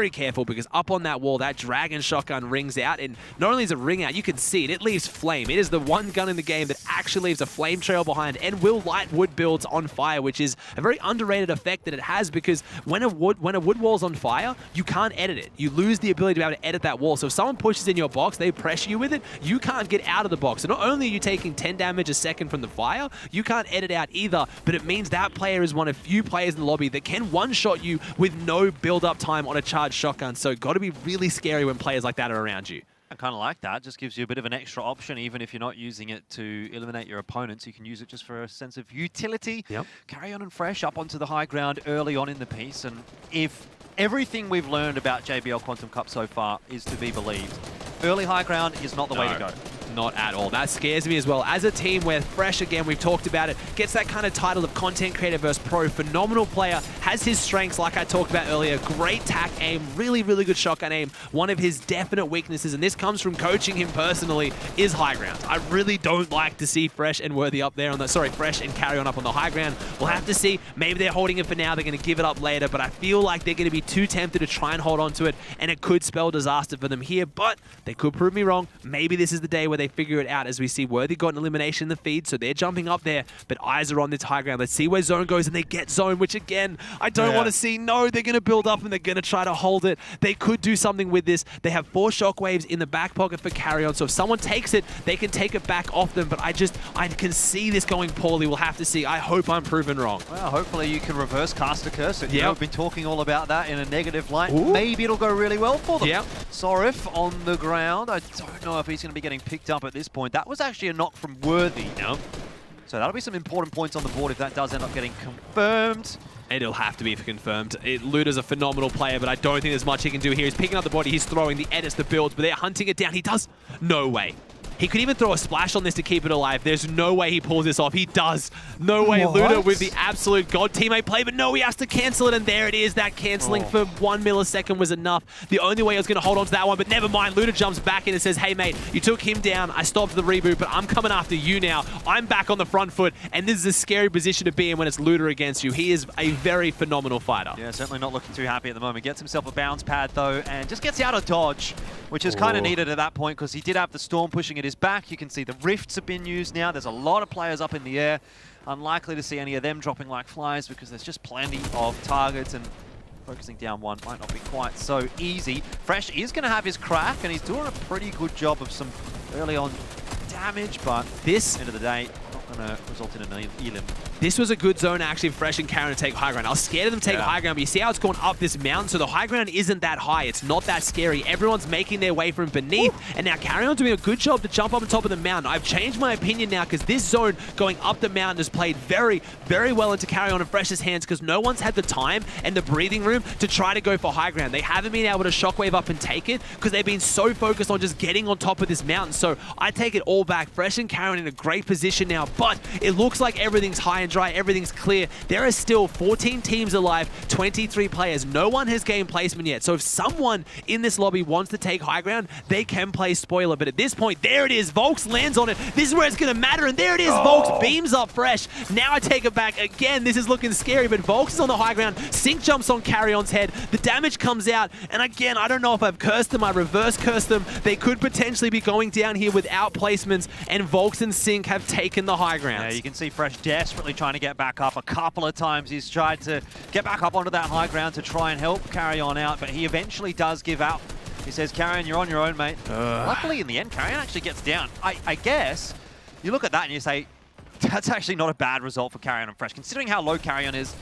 careful, because up on that wall, that dragon shotgun rings out. And not only is it ring out, you can see it. It leaves flame. It is the one gun in the game that actually leaves a flame trail behind and will light wood builds on fire, which is a very underrated effect that it has, because when a wood wall's on fire, you can't edit it. You lose the ability to be able to edit that wall. So if someone pushes in your box, they pressure you with it, you can't get out of the box. So not only are you taking 10 damage a second from the fire, you can't edit out either, but it means that player is one of few players in the lobby that can one-shot you with no build-up time on a charged shotgun. So got to be really scary when players like that are around you. I kind of like that. Just gives you a bit of an extra option, even if you're not using it to eliminate your opponents. You can use it just for a sense of utility. Yep. Carry on and Fresh up onto the high ground early on in the piece. And if everything we've learned about JBL Quantum Cup so far is to be believed, early high ground is not the way to go. Not at all. That scares me as well. As a team where Fresh, again, we've talked about it, gets that kind of title of content creator versus pro, phenomenal player, has his strengths like I talked about earlier, great tack aim, really good shotgun aim. One of his definite weaknesses, and this comes from coaching him personally, is high ground. I really don't like to see Fresh and Worthy up there on the, Fresh and Carry On up on the high ground. We'll have to see. Maybe they're holding it for now, they're going to give it up later, but I feel like they're going to be too tempted to try and hold on to it, and it could spell disaster for them here, but they could prove me wrong. Maybe this is the day where they figure it out, as we see Worthy got an elimination in the feed, so they're jumping up there, but eyes are on this high ground. Let's see where zone goes, and they get zone, which again, I don't want to see. No, they're going to build up and they're going to try to hold it. They could do something with this. They have 4 shockwaves in the back pocket for Carry On, so if someone takes it, they can take it back off them, but I can see this going poorly. We'll have to see. I hope I'm proven wrong. Well, hopefully you can reverse Caster Curse. Yep. We've been talking all about that in a negative light. Ooh. Maybe it'll go really well for them. Yep. Sorif on the ground. I don't know if he's going to be getting picked up at this point. That was actually a knock from Worthy. No. So that'll be some important points on the board if that does end up getting confirmed. It'll have to be confirmed. Luda's a phenomenal player, but I don't think there's much he can do here. He's picking up the body, he's throwing the edits, the builds, but they're hunting it down. He does. No way. He could even throw a splash on this to keep it alive. There's no way he pulls this off. He does. No way. What? Luda with the absolute god teammate play, but no, he has to cancel it, and there it is. That canceling for 1 millisecond was enough. The only way I was going to hold on to that one, but never mind. Luda jumps back in and says, hey, mate, you took him down. I stopped the reboot, but I'm coming after you now. I'm back on the front foot, and this is a scary position to be in when it's Luda against you. He is a very phenomenal fighter. Yeah, certainly not looking too happy at the moment. Gets himself a bounce pad, though, and just gets out of dodge, which is kind of needed at that point because he did have the storm pushing at his back. You can see the rifts have been used now. There's a lot of players up in the air. Unlikely to see any of them dropping like flies because there's just plenty of targets, and focusing down one might not be quite so easy. Fresh is going to have his crack, and he's doing a pretty good job of some early on damage, but this, end of the day, not going to result in an elim. This was a good zone actually, Fresh and Karen to take high ground. I was scared of them to take high ground, but you see how it's gone up this mountain, so the high ground isn't that high. It's not that scary. Everyone's making their way from beneath, and now Carry On doing a good job to jump up on top of the mountain. I've changed my opinion now because this zone going up the mountain has played very well into Carry On and Fresh's hands because no one's had the time and the breathing room to try to go for high ground. They haven't been able to shockwave up and take it because they've been so focused on just getting on top of this mountain. So I take it all back. Fresh and Carry On in a great position now, but it looks like everything's high and dry. Everything's clear. There are still 14 teams alive, 23 players. No one has gained placement yet. So if someone in this lobby wants to take high ground, they can play spoiler. But at this point, there it is. Volks lands on it. This is where it's going to matter. And there it is. Volks beams up Fresh. Now I take it back again. This is looking scary, but Volks is on the high ground. Sync jumps on Carry On's head. The damage comes out. And again, I don't know if I've cursed them. I reverse cursed them. They could potentially be going down here without placements. And Volks and Sync have taken the high ground. Yeah, you can see Fresh desperately trying to get back up. A couple of times he's tried to get back up onto that high ground to try and help Carry On out, but he eventually does give out. He says, Carry On, you're on your own, mate. Luckily, in the end, Carry On actually gets down. I guess you look at that and you say, that's actually not a bad result for Carry On and Fresh. Considering how low Carry On is,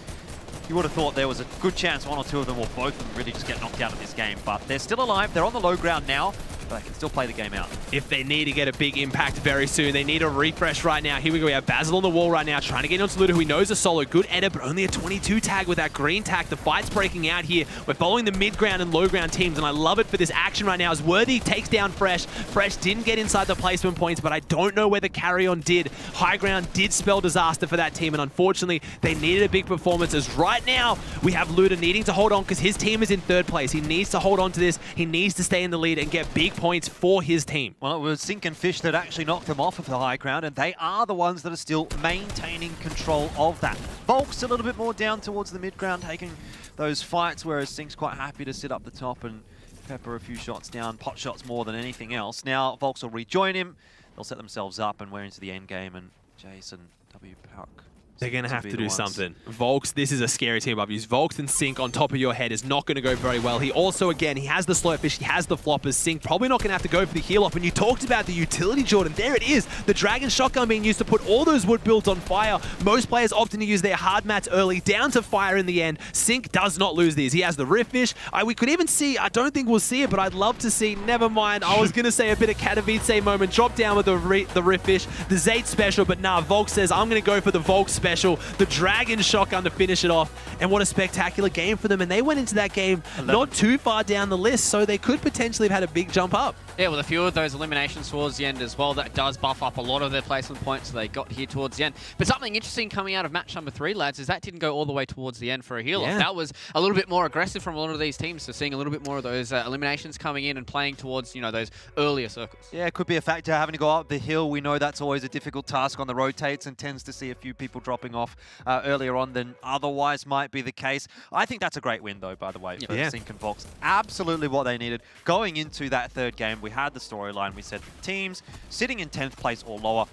you would have thought there was a good chance one or two of them or both of them really just get knocked out of this game. But they're still alive. They're on the low ground now, but they can still play the game out. If they need to get a big impact very soon, they need a refresh right now. Here we go. We have Basil on the wall right now, trying to get onto Luda, who he knows a solo. Good edit, but only a 22 tag with that green tag. The fight's breaking out here. We're following the mid-ground and low-ground teams, and I love it for this action right now as Worthy takes down Fresh. Fresh didn't get inside the placement points, but I don't know whether Carry On did. High ground did spell disaster for that team, and unfortunately, they needed a big performance as right now, we have Luda needing to hold on because his team is in third place. He needs to hold on to this. He needs to stay in the lead and get big points for his team. Well, it was Sink and Fish that actually knocked them off of the high ground, and they are the ones that are still maintaining control of that. Volk's a little bit more down towards the mid-ground, taking those fights, whereas Sink's quite happy to sit up the top and pepper a few shots down, pot shots more than anything else. Now, Volks will rejoin him. They'll set themselves up, and we're into the end game, and Jason W. Park. They're going to have to do something. Volks, this is a scary team I've used. Volks and Sink on top of your head is not going to go very well. He also, again, he has the slow fish, he has the floppers. Sink probably not going to have to go for the heal off. And you talked about the utility, Jordan. There it is. The Dragon Shotgun being used to put all those wood builds on fire. Most players often use their hard mats early, down to fire in the end. Sink does not lose these. He has the Rift Fish. We could even see, I don't think we'll see it, but I'd love to see, never mind. I was going to say a bit of Katowice moment. Drop down with the Rift Fish, the Zayt special, but nah, Volks says, I'm going to go for the Volks special. The Dragon Shotgun to finish it off, and what a spectacular game for them. And they went into that game 11. Not too far down the list, so they could potentially have had a big jump up. Yeah, with a few of those eliminations towards the end as well, that does buff up a lot of their placement points they got here towards the end. But something interesting coming out of match number 3, lads, is that didn't go all the way towards the end for a heal-off. Yeah. That was a little bit more aggressive from a lot of these teams, so seeing a little bit more of those eliminations coming in and playing towards, you know, those earlier circles. Yeah, it could be a factor having to go up the hill. We know that's always a difficult task on the rotates and tends to see a few people dropping off earlier on than otherwise might be the case. I think that's a great win, though, by the way, for Sink and Volks. Absolutely what they needed. Going into that third game, we had the storyline. We said the teams sitting in 10th place or lower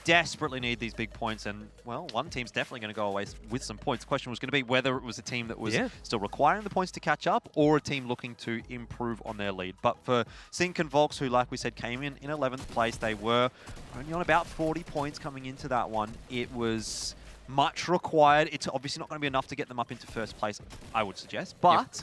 desperately need these big points, and, well, one team's definitely going to go away with some points. The question was going to be whether it was a team that was still requiring the points to catch up or a team looking to improve on their lead. But for Sink and Volks, who, like we said, came in 11th place, they were only on about 40 points coming into that one. It was much required. It's obviously not going to be enough to get them up into first place, I would suggest, but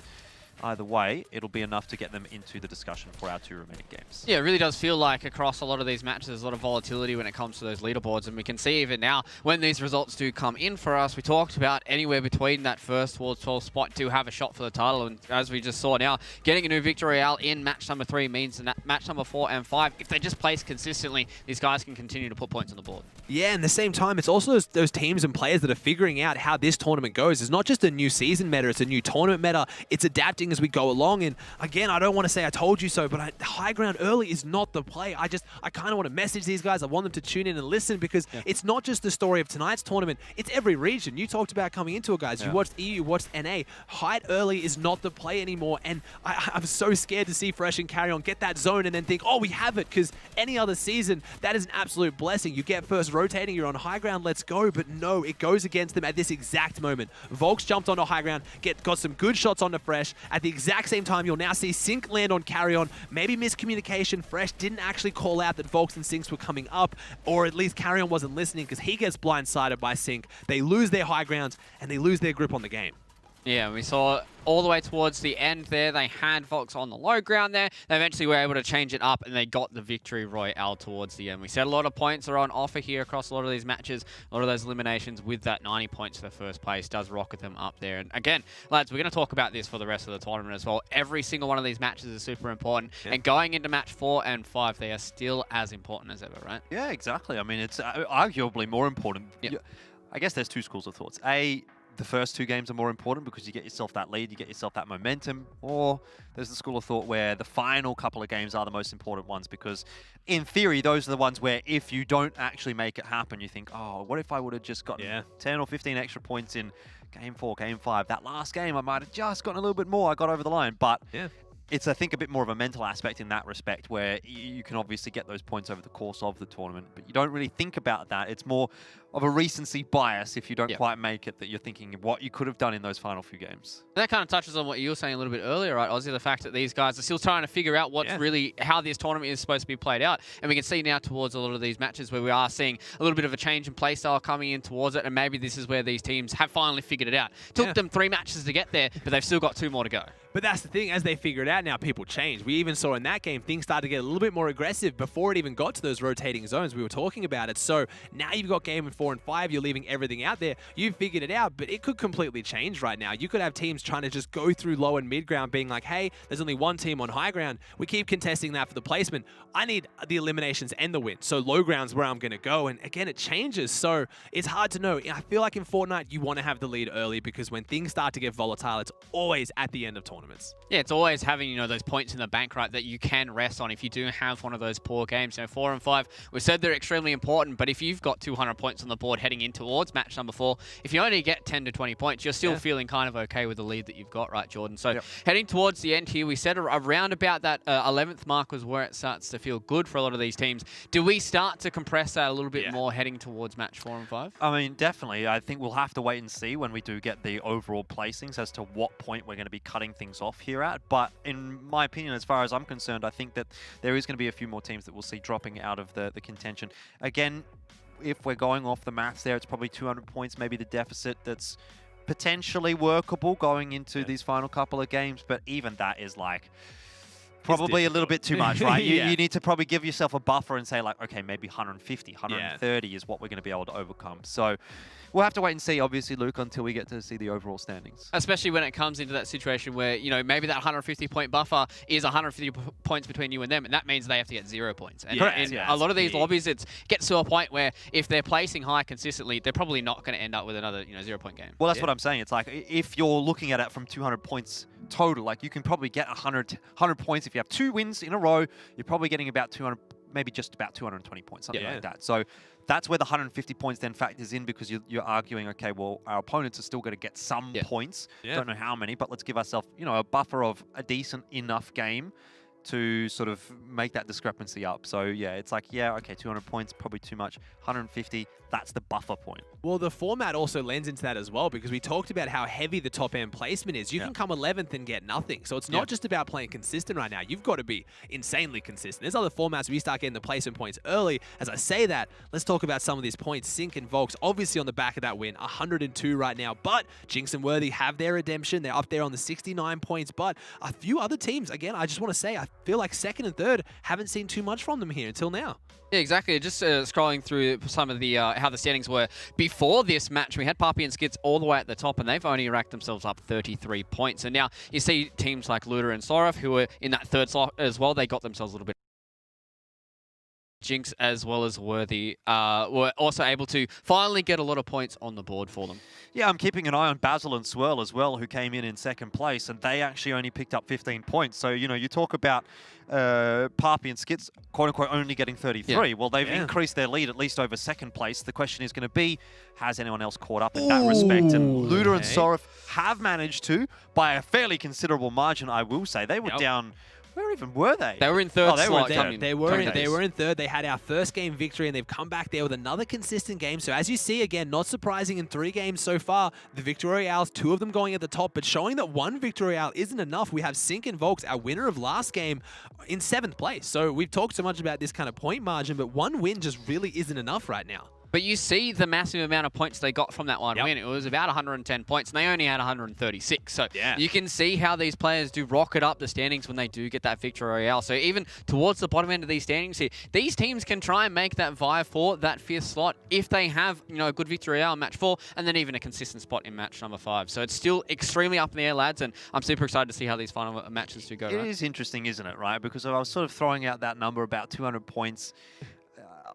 either way, it'll be enough to get them into the discussion for our 2 remaining games. Yeah, it really does feel like across a lot of these matches, there's a lot of volatility when it comes to those leaderboards, and we can see even now when these results do come in for us, we talked about anywhere between that first towards 12th spot to have a shot for the title, and as we just saw now, getting a new victory royale in match number 3 means that match number 4 and 5, if they just place consistently, these guys can continue to put points on the board. Yeah, and at the same time, it's also those teams and players that are figuring out how this tournament goes. It's not just a new season meta, it's a new tournament meta. It's adapting as we go along. And again, I don't want to say I told you so, but high ground early is not the play. I kind of want to message these guys. I want them to tune in and listen, because it's not just the story of tonight's tournament. It's every region. You talked about coming into it, guys. You watched EU, you watched NA. Height early is not the play anymore. And I'm so scared to see Fresh and Carry On get that zone and then think, oh, we have it, because any other season, that is an absolute blessing. You get first rotating, you're on high ground, let's go. But no, it goes against them at this exact moment. Volks jumped onto high ground, got some good shots onto Fresh. At the exact same time, you'll now see Sink land on Carry On. Maybe miscommunication. Fresh didn't actually call out that Volks and Sinks were coming up, or at least Carry On wasn't listening, because he gets blindsided by Sink. They lose their high grounds, and they lose their grip on the game. Yeah, we saw all the way towards the end there, they had Volks on the low ground there. They eventually were able to change it up, and they got the victory royale towards the end. We said a lot of points are on offer here across a lot of these matches. A lot of those eliminations with that 90 points for first place does rocket them up there. And again, lads, we're going to talk about this for the rest of the tournament as well. Every single one of these matches is super important. Yeah. And going into match 4 and 5, they are still as important as ever, right? Yeah, exactly. I mean, it's arguably more important. Yep. I guess there's 2 schools of thoughts. The first 2 games are more important because you get yourself that lead, you get yourself that momentum, or there's the school of thought where the final couple of games are the most important ones, because in theory, those are the ones where if you don't actually make it happen, you think, oh, what if I would have just gotten 10 or 15 extra points in game 4, game 5? That last game, I might have just gotten a little bit more. I got over the line, but it's, I think, a bit more of a mental aspect in that respect, where you can obviously get those points over the course of the tournament, but you don't really think about that. It's more a recency bias if you don't quite make it, that you're thinking of what you could have done in those final few games. That kind of touches on what you were saying a little bit earlier, right, Ozzy? The fact that these guys are still trying to figure out what's really how this tournament is supposed to be played out. And we can see now towards a lot of these matches where we are seeing a little bit of a change in play style coming in towards it. And maybe this is where these teams have finally figured it out. Took them 3 matches to get there, but they've still got 2 more to go. But that's the thing, as they figure it out now, people change. We even saw in that game, things started to get a little bit more aggressive before it even got to those rotating zones. We were talking about it. So now you've got game 4 and 5, you're leaving everything out there. You've figured it out, but it could completely change right now. You could have teams trying to just go through low and mid ground, being like, hey, there's only one team on high ground. We keep contesting that for the placement. I need the eliminations and the win. So low ground's where I'm going to go. And again, it changes. So it's hard to know. I feel like in Fortnite, you want to have the lead early because when things start to get volatile, it's always at the end of tournaments. Yeah, it's always having, those points in the bank, right, that you can rest on if you do have one of those poor games. 4 and 5, we said they're extremely important, but if you've got 200 points on the board heading in towards match number 4, if you only get 10 to 20 points, you're still feeling kind of okay with the lead that you've got, right, Jordan? So heading towards the end here, we said around about that 11th mark was where it starts to feel good for a lot of these teams. Do we start to compress that a little bit more heading towards match 4 and 5? I mean, definitely. I think we'll have to wait and see when we do get the overall placings as to what point we're going to be cutting things off here at. But in my opinion, as far as I'm concerned, I think that there is going to be a few more teams that we'll see dropping out of the contention. Again, if we're going off the maths there, it's probably 200 points, maybe the deficit that's potentially workable going into these final couple of games. But even that is like probably a little bit too much, right? You need to probably give yourself a buffer and say like, okay, maybe 150, 130 is what we're going to be able to overcome. So we'll have to wait and see, obviously, Luke, until we get to see the overall standings. Especially when it comes into that situation where, maybe that 150-point buffer is 150 points between you and them, and that means they have to get 0 points. And in a lot of these lobbies, it gets to a point where if they're placing high consistently, they're probably not going to end up with another 0-point game. Well, that's what I'm saying. It's like if you're looking at it from 200 points total, like you can probably get 100 points. If you have 2 wins in a row, you're probably getting about 200, maybe just about 220 points, something like that. So that's where the 150 points then factors in, because you're arguing, okay, well, our opponents are still going to get some points. Don't know how many, but let's give ourselves, a buffer of a decent enough game to sort of make that discrepancy up. So yeah, it's like, okay, 200 points, probably too much. 150, that's the buffer point. Well, the format also lends into that as well, because we talked about how heavy the top end placement is. You can come 11th and get nothing. So it's not just about playing consistent right now. You've got to be insanely consistent. There's other formats where you start getting the placement points early. As I say that, let's talk about some of these points. Sync and Volks, obviously on the back of that win, 102 right now. But Jinx and Worthy have their redemption. They're up there on the 69 points. But a few other teams, again, I just want to say, I feel like 2nd and 3rd, haven't seen too much from them here until now. Yeah, exactly. Just scrolling through some of the how the standings were before this match, we had Papi and Skits all the way at the top, and they've only racked themselves up 33 points. And now you see teams like Luda and Sorov, who were in that 3rd slot as well. They got themselves a little bit. Jinx as well as Worthy were also able to finally get a lot of points on the board for them. Yeah, I'm keeping an eye on Basil and Swirl as well, who came in 2nd place, and they actually only picked up 15 points. So, you talk about Papi and Skits, quote-unquote, only getting 33. Well, they've increased their lead at least over 2nd place. The question is going to be, has anyone else caught up in that respect? And Luda and Sorov have managed to, by a fairly considerable margin, I will say. They were down... Where even were they? They were in 3rd slot. They were in 3rd. They had our first game victory, and they've come back there with another consistent game. So as you see, again, not surprising in 3 games so far, the Victory Royales, 2 of them going at the top, but showing that 1 Victory Royale isn't enough. We have Sync and Volks, our winner of last game, in 7th place. So we've talked so much about this kind of point margin, but 1 win just really isn't enough right now. But you see the massive amount of points they got from that one win. It was about 110 points, and they only had 136. So you can see how these players do rocket up the standings when they do get that Victory Royale. So even towards the bottom end of these standings here, these teams can try and make that vie for that 5th slot if they have, a good Victory Royale in match 4, and then even a consistent spot in match number 5. So it's still extremely up in the air, lads, and I'm super excited to see how these final matches do go. It is interesting, isn't it, right? Because I was sort of throwing out that number about 200 points.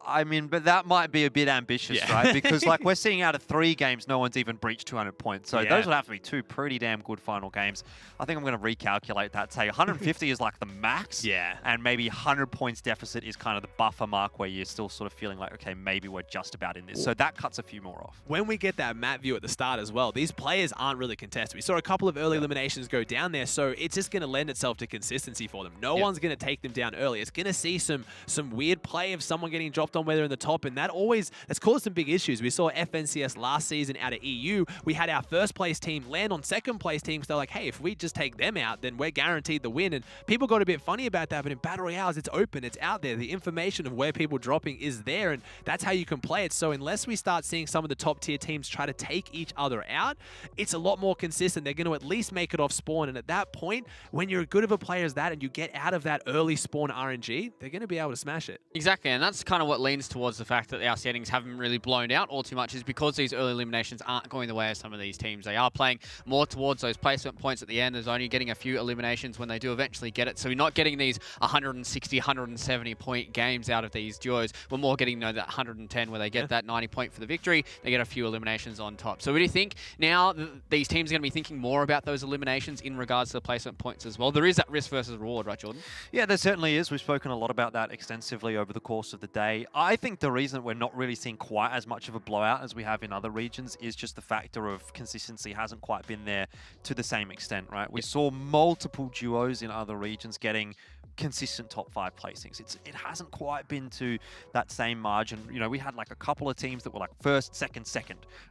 I mean, but that might be a bit ambitious, right? Because, like, we're seeing out of 3 games, no one's even breached 200 points. So those would have to be 2 pretty damn good final games. I think I'm going to recalculate that. Say 150 is like the max. And maybe 100 points deficit is kind of the buffer mark where you're still sort of feeling like, okay, maybe we're just about in this. So that cuts a few more off. When we get that map view at the start as well, these players aren't really contested. We saw a couple of early eliminations go down there, so it's just going to lend itself to consistency for them. No one's going to take them down early. It's going to see some weird play of someone getting dropped locked on where they're in the top, and that's caused some big issues. We saw FNCS last season out of EU. We had our first place team land on second place teams. They're like, hey, if we just take them out, then we're guaranteed the win. And people got a bit funny about that, but in Battle Royales, it's open, it's out there. The information of where people dropping is there, and that's how you can play it. So unless we start seeing some of the top tier teams try to take each other out, it's a lot more consistent. They're going to at least make it off spawn, and at that point, when you're as good of a player as that and you get out of that early spawn RNG, they're going to be able to smash it. Exactly, and that's kind of what leans towards the fact that our settings haven't really blown out all too much, is because these early eliminations aren't going the way of some of these teams. They are playing more towards those placement points at the end. There's only getting a few eliminations when they do eventually get it. So we're not getting these 160, 170 point games out of these duos. We're more getting that 110 where they get that 90 point for the victory. They get a few eliminations on top. So what do you think now these teams are going to be thinking more about those eliminations in regards to the placement points as well? There is that risk versus reward, right, Jordan? Yeah, there certainly is. We've spoken a lot about that extensively over the course of the day. I think the reason we're not really seeing quite as much of a blowout as we have in other regions is just the factor of consistency hasn't quite been there to the same extent, right? We saw multiple duos in other regions getting consistent top 5 placings. It hasn't quite been to that same margin. You know, we had like a couple of teams that were like first, second.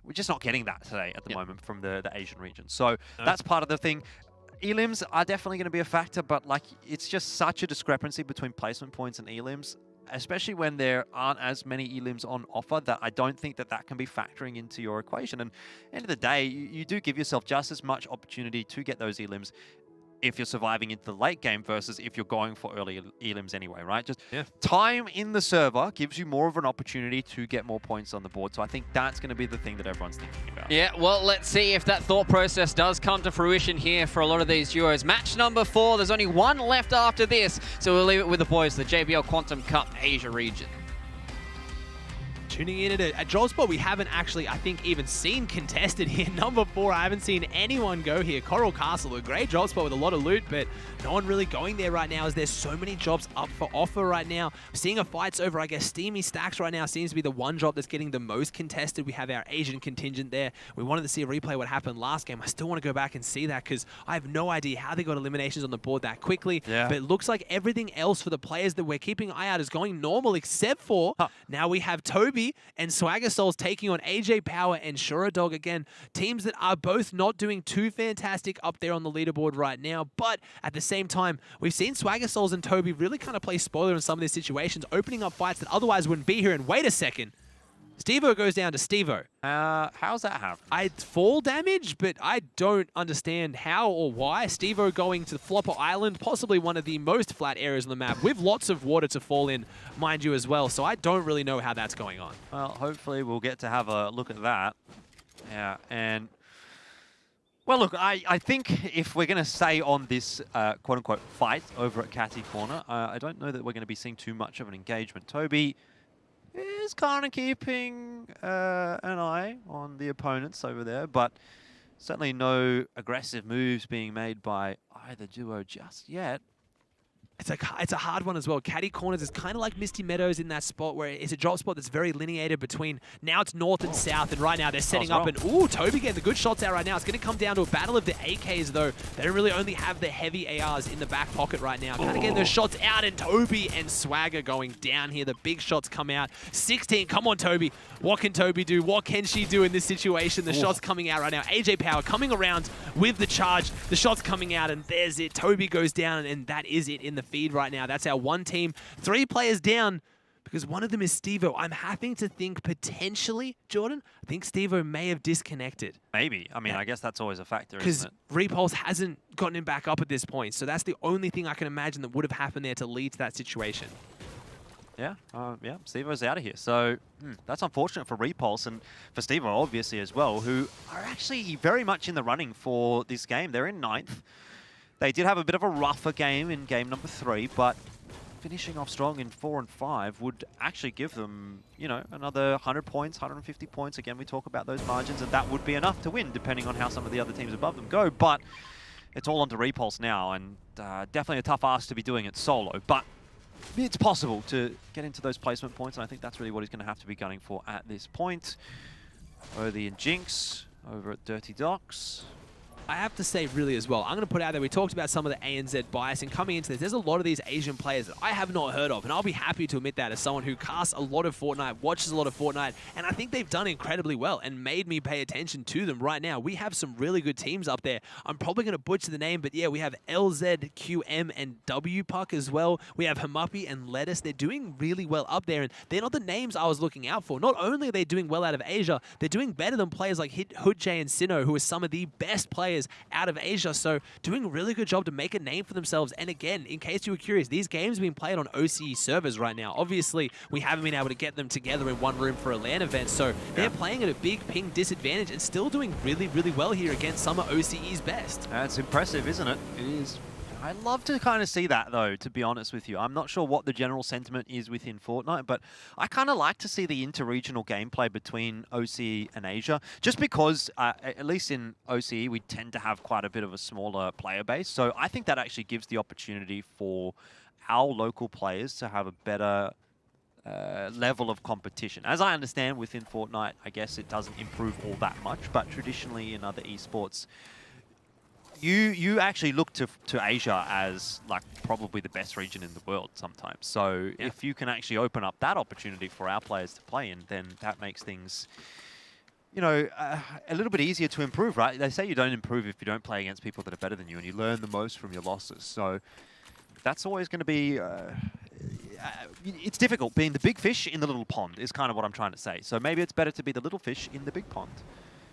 We're just not getting that today at the moment from the Asian region. So that's part of the thing. Elims are definitely going to be a factor, but like it's just such a discrepancy between placement points and elims, especially when there aren't as many elims on offer, that I don't think that can be factoring into your equation. And at the end of the day, you do give yourself just as much opportunity to get those elims if you're surviving into the late game versus if you're going for early elims anyway, right? Just time in the server gives you more of an opportunity to get more points on the board. So I think that's going to be the thing that everyone's thinking about. Yeah, well, let's see if that thought process does come to fruition here for a lot of these duos. Match number 4, there's only one left after this, so we'll leave it with the boys, the JBL Quantum Cup Asia region. Tuning in at a drop spot we haven't actually, I think, even seen contested here. Number 4, I haven't seen anyone go here. Coral Castle, a great drop spot with a lot of loot, but no one really going there right now as there's so many jobs up for offer right now. We're seeing a fights over, I guess, Steamy Stacks right now seems to be the one drop that's getting the most contested. We have our Asian contingent there. We wanted to see a replay what happened last game. I still want to go back and see that because I have no idea how they got eliminations on the board that quickly. Yeah. But it looks like everything else for the players that we're keeping an eye out is going normal, except for now we have Toby and Swagger Souls taking on AJ Power and Shuradog. Again, teams that are both not doing too fantastic up there on the leaderboard right now, but at the same time, we've seen Swagger Souls and Toby really kind of play spoiler in some of these situations, opening up fights that otherwise wouldn't be here. And wait a second, Stevo goes down to Stevo. How's that happen? I'd fall damage, but I don't understand how or why. Stevo going to the Flopper Island, possibly one of the most flat areas on the map, with lots of water to fall in, mind you, as well. So I don't really know how that's going on. Well, hopefully we'll get to have a look at that. Yeah, and... Well, look, I think if we're going to stay on this quote-unquote fight over at Catty Corner, I don't know that we're going to be seeing too much of an engagement. Toby is kind of keeping an eye on the opponents over there, but certainly no aggressive moves being made by either duo just yet. It's a hard one as well. Catty Corners is kind of like Misty Meadows in that spot where it's a drop spot that's very lineated between, now it's north and south, and right now they're setting up and, ooh, Toby getting the good shots out right now. It's going to come down to a battle of the AKs though. They don't really only have the heavy ARs in the back pocket right now. Kind of getting those shots out, and Toby and Swagger going down here. The big shots come out. 16, come on Toby. What can Toby do? What can she do in this situation? The shots coming out right now. AJ Power coming around with the charge. The shots coming out, and there's it. Toby goes down, and that is it in the feed right now. That's our one team. 3 players down because one of them is Stevo. I'm having to think potentially, Jordan, I think Stevo may have disconnected. Maybe. I mean, I guess that's always a factor, because isn't it? Repulse hasn't gotten him back up at this point. So that's the only thing I can imagine that would have happened there to lead to that situation. Yeah, yeah, Stevo's out of here. So that's unfortunate for Repulse and for Stevo, obviously, as well, who are actually very much in the running for this game. They're in 9th. They did have a bit of a rougher game in game number 3, but finishing off strong in 4 and 5 would actually give them, you know, another 100 points, 150 points. Again, we talk about those margins, and that would be enough to win, depending on how some of the other teams above them go. But it's all onto Repulse now, and definitely a tough ask to be doing it solo. But it's possible to get into those placement points, and I think that's really what he's going to have to be gunning for at this point. Odie and Jinx over at Dirty Docks. I have to say really as well, I'm going to put out there, we talked about some of the ANZ bias, and coming into this, there's a lot of these Asian players that I have not heard of, and I'll be happy to admit that as someone who casts a lot of Fortnite, watches a lot of Fortnite, and I think they've done incredibly well and made me pay attention to them right now. We have some really good teams up there. I'm probably going to butcher the name, but yeah, we have LZQM and W Puck as well. We have Hamapi and Lettuce. They're doing really well up there, and they're not the names I was looking out for. Not only are they doing well out of Asia, they're doing better than players like Hoodjay and Sinnoh, who are some of the best players out of Asia. So doing a really good job to make a name for themselves. And again, in case you were curious, these games are being played on OCE servers right now. Obviously, we haven't been able to get them together in one room for a LAN event, so they're playing at a big ping disadvantage and still doing really, really well here against some of OCE's best. That's impressive, isn't it? It is. I love to kind of see that, though, to be honest with you. I'm not sure what the general sentiment is within Fortnite, but I kind of like to see the inter-regional gameplay between OCE and Asia, just because, at least in OCE, we tend to have quite a bit of a smaller player base. So I think that actually gives the opportunity for our local players to have a better level of competition. As I understand, within Fortnite, I guess it doesn't improve all that much, but traditionally in other esports, you actually look to Asia as like probably the best region in the world sometimes. So if you can actually open up that opportunity for our players to play in, then that makes things, you know, a little bit easier to improve, right? They say you don't improve if you don't play against people that are better than you, and you learn the most from your losses. So that's always going to be, it's difficult. Being the big fish in the little pond is kind of what I'm trying to say. So maybe it's better to be the little fish in the big pond.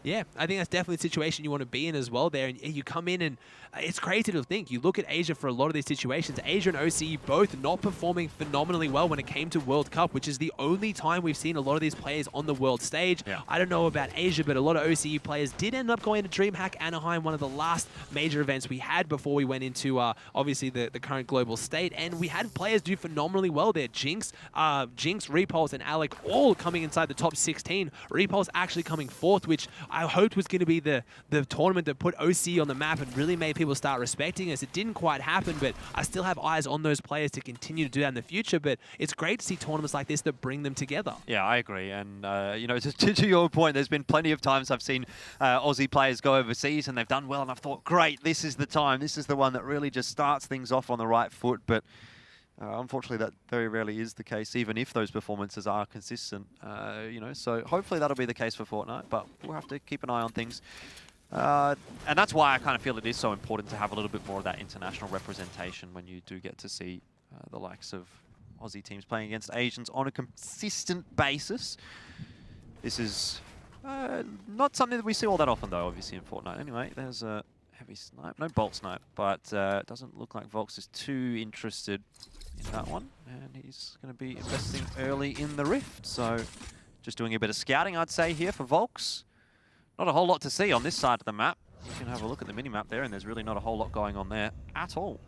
Yeah, I think that's definitely the situation you want to be in as well there. And you come in and it's crazy to think. You look at Asia for a lot of these situations. Asia and OCE both not performing phenomenally well when it came to World Cup, which is the only time we've seen a lot of these players on the world stage. Yeah. I don't know about Asia, but a lot of OCE players did end up going to DreamHack Anaheim, one of the last major events we had before we went into, obviously, the current global state. And we had players do phenomenally well there. Jinx, Repulse, and Alec all coming inside the top 16. Repulse actually coming fourth, which I hoped was going to be the tournament that put OC on the map and really made people start respecting us. It didn't quite happen, but I still have eyes on those players to continue to do that in the future. But it's great to see tournaments like this that bring them together. Yeah, I agree. And, you know, to your point, there's been plenty of times I've seen Aussie players go overseas and they've done well, and I've thought, great, this is the time. This is the one that really just starts things off on the right foot. But unfortunately, that very rarely is the case, even if those performances are consistent. You know, so hopefully that'll be the case for Fortnite, but we'll have to keep an eye on things. And that's why I kind of feel it is so important to have a little bit more of that international representation when you do get to see the likes of Aussie teams playing against Asians on a consistent basis. This is not something that we see all that often, though, obviously, in Fortnite. Anyway, there's a heavy snipe, no bolt snipe, but it doesn't look like Volks is too interested in that one, and he's going to be investing early in the Rift. So just doing a bit of scouting, I'd say, here for Volks. Not a whole lot to see on this side of the map. You can have a look at the mini-map there, and there's really not a whole lot going on there at all.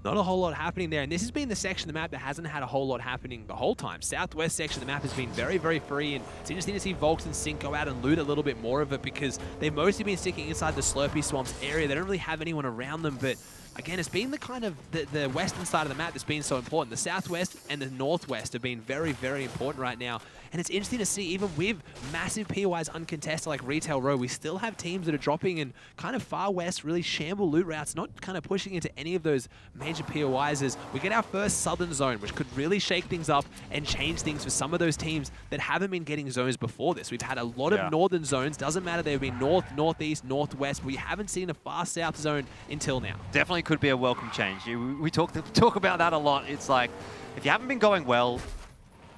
Not a whole lot happening there, and this has been the section of the map that hasn't had a whole lot happening the whole time. Southwest section of the map has been very, very free, and it's interesting to see Volks and Sync go out and loot a little bit more of it because they've mostly been sticking inside the Slurpy Swamps area. They don't really have anyone around them, but again, it's been the kind of the western side of the map that's been so important. The southwest and the northwest have been very, very important right now. And it's interesting to see, even with massive POIs uncontested like Retail Row, we still have teams that are dropping in kind of far west, really shamble loot routes, not kind of pushing into any of those major POIs as we get our first southern zone, which could really shake things up and change things for some of those teams that haven't been getting zones before this. We've had a lot of northern zones. Doesn't matter, they've been north, northeast, northwest. We haven't seen a far south zone until now. Definitely could be a welcome change. We talk about that a lot. It's like, if you haven't been going well,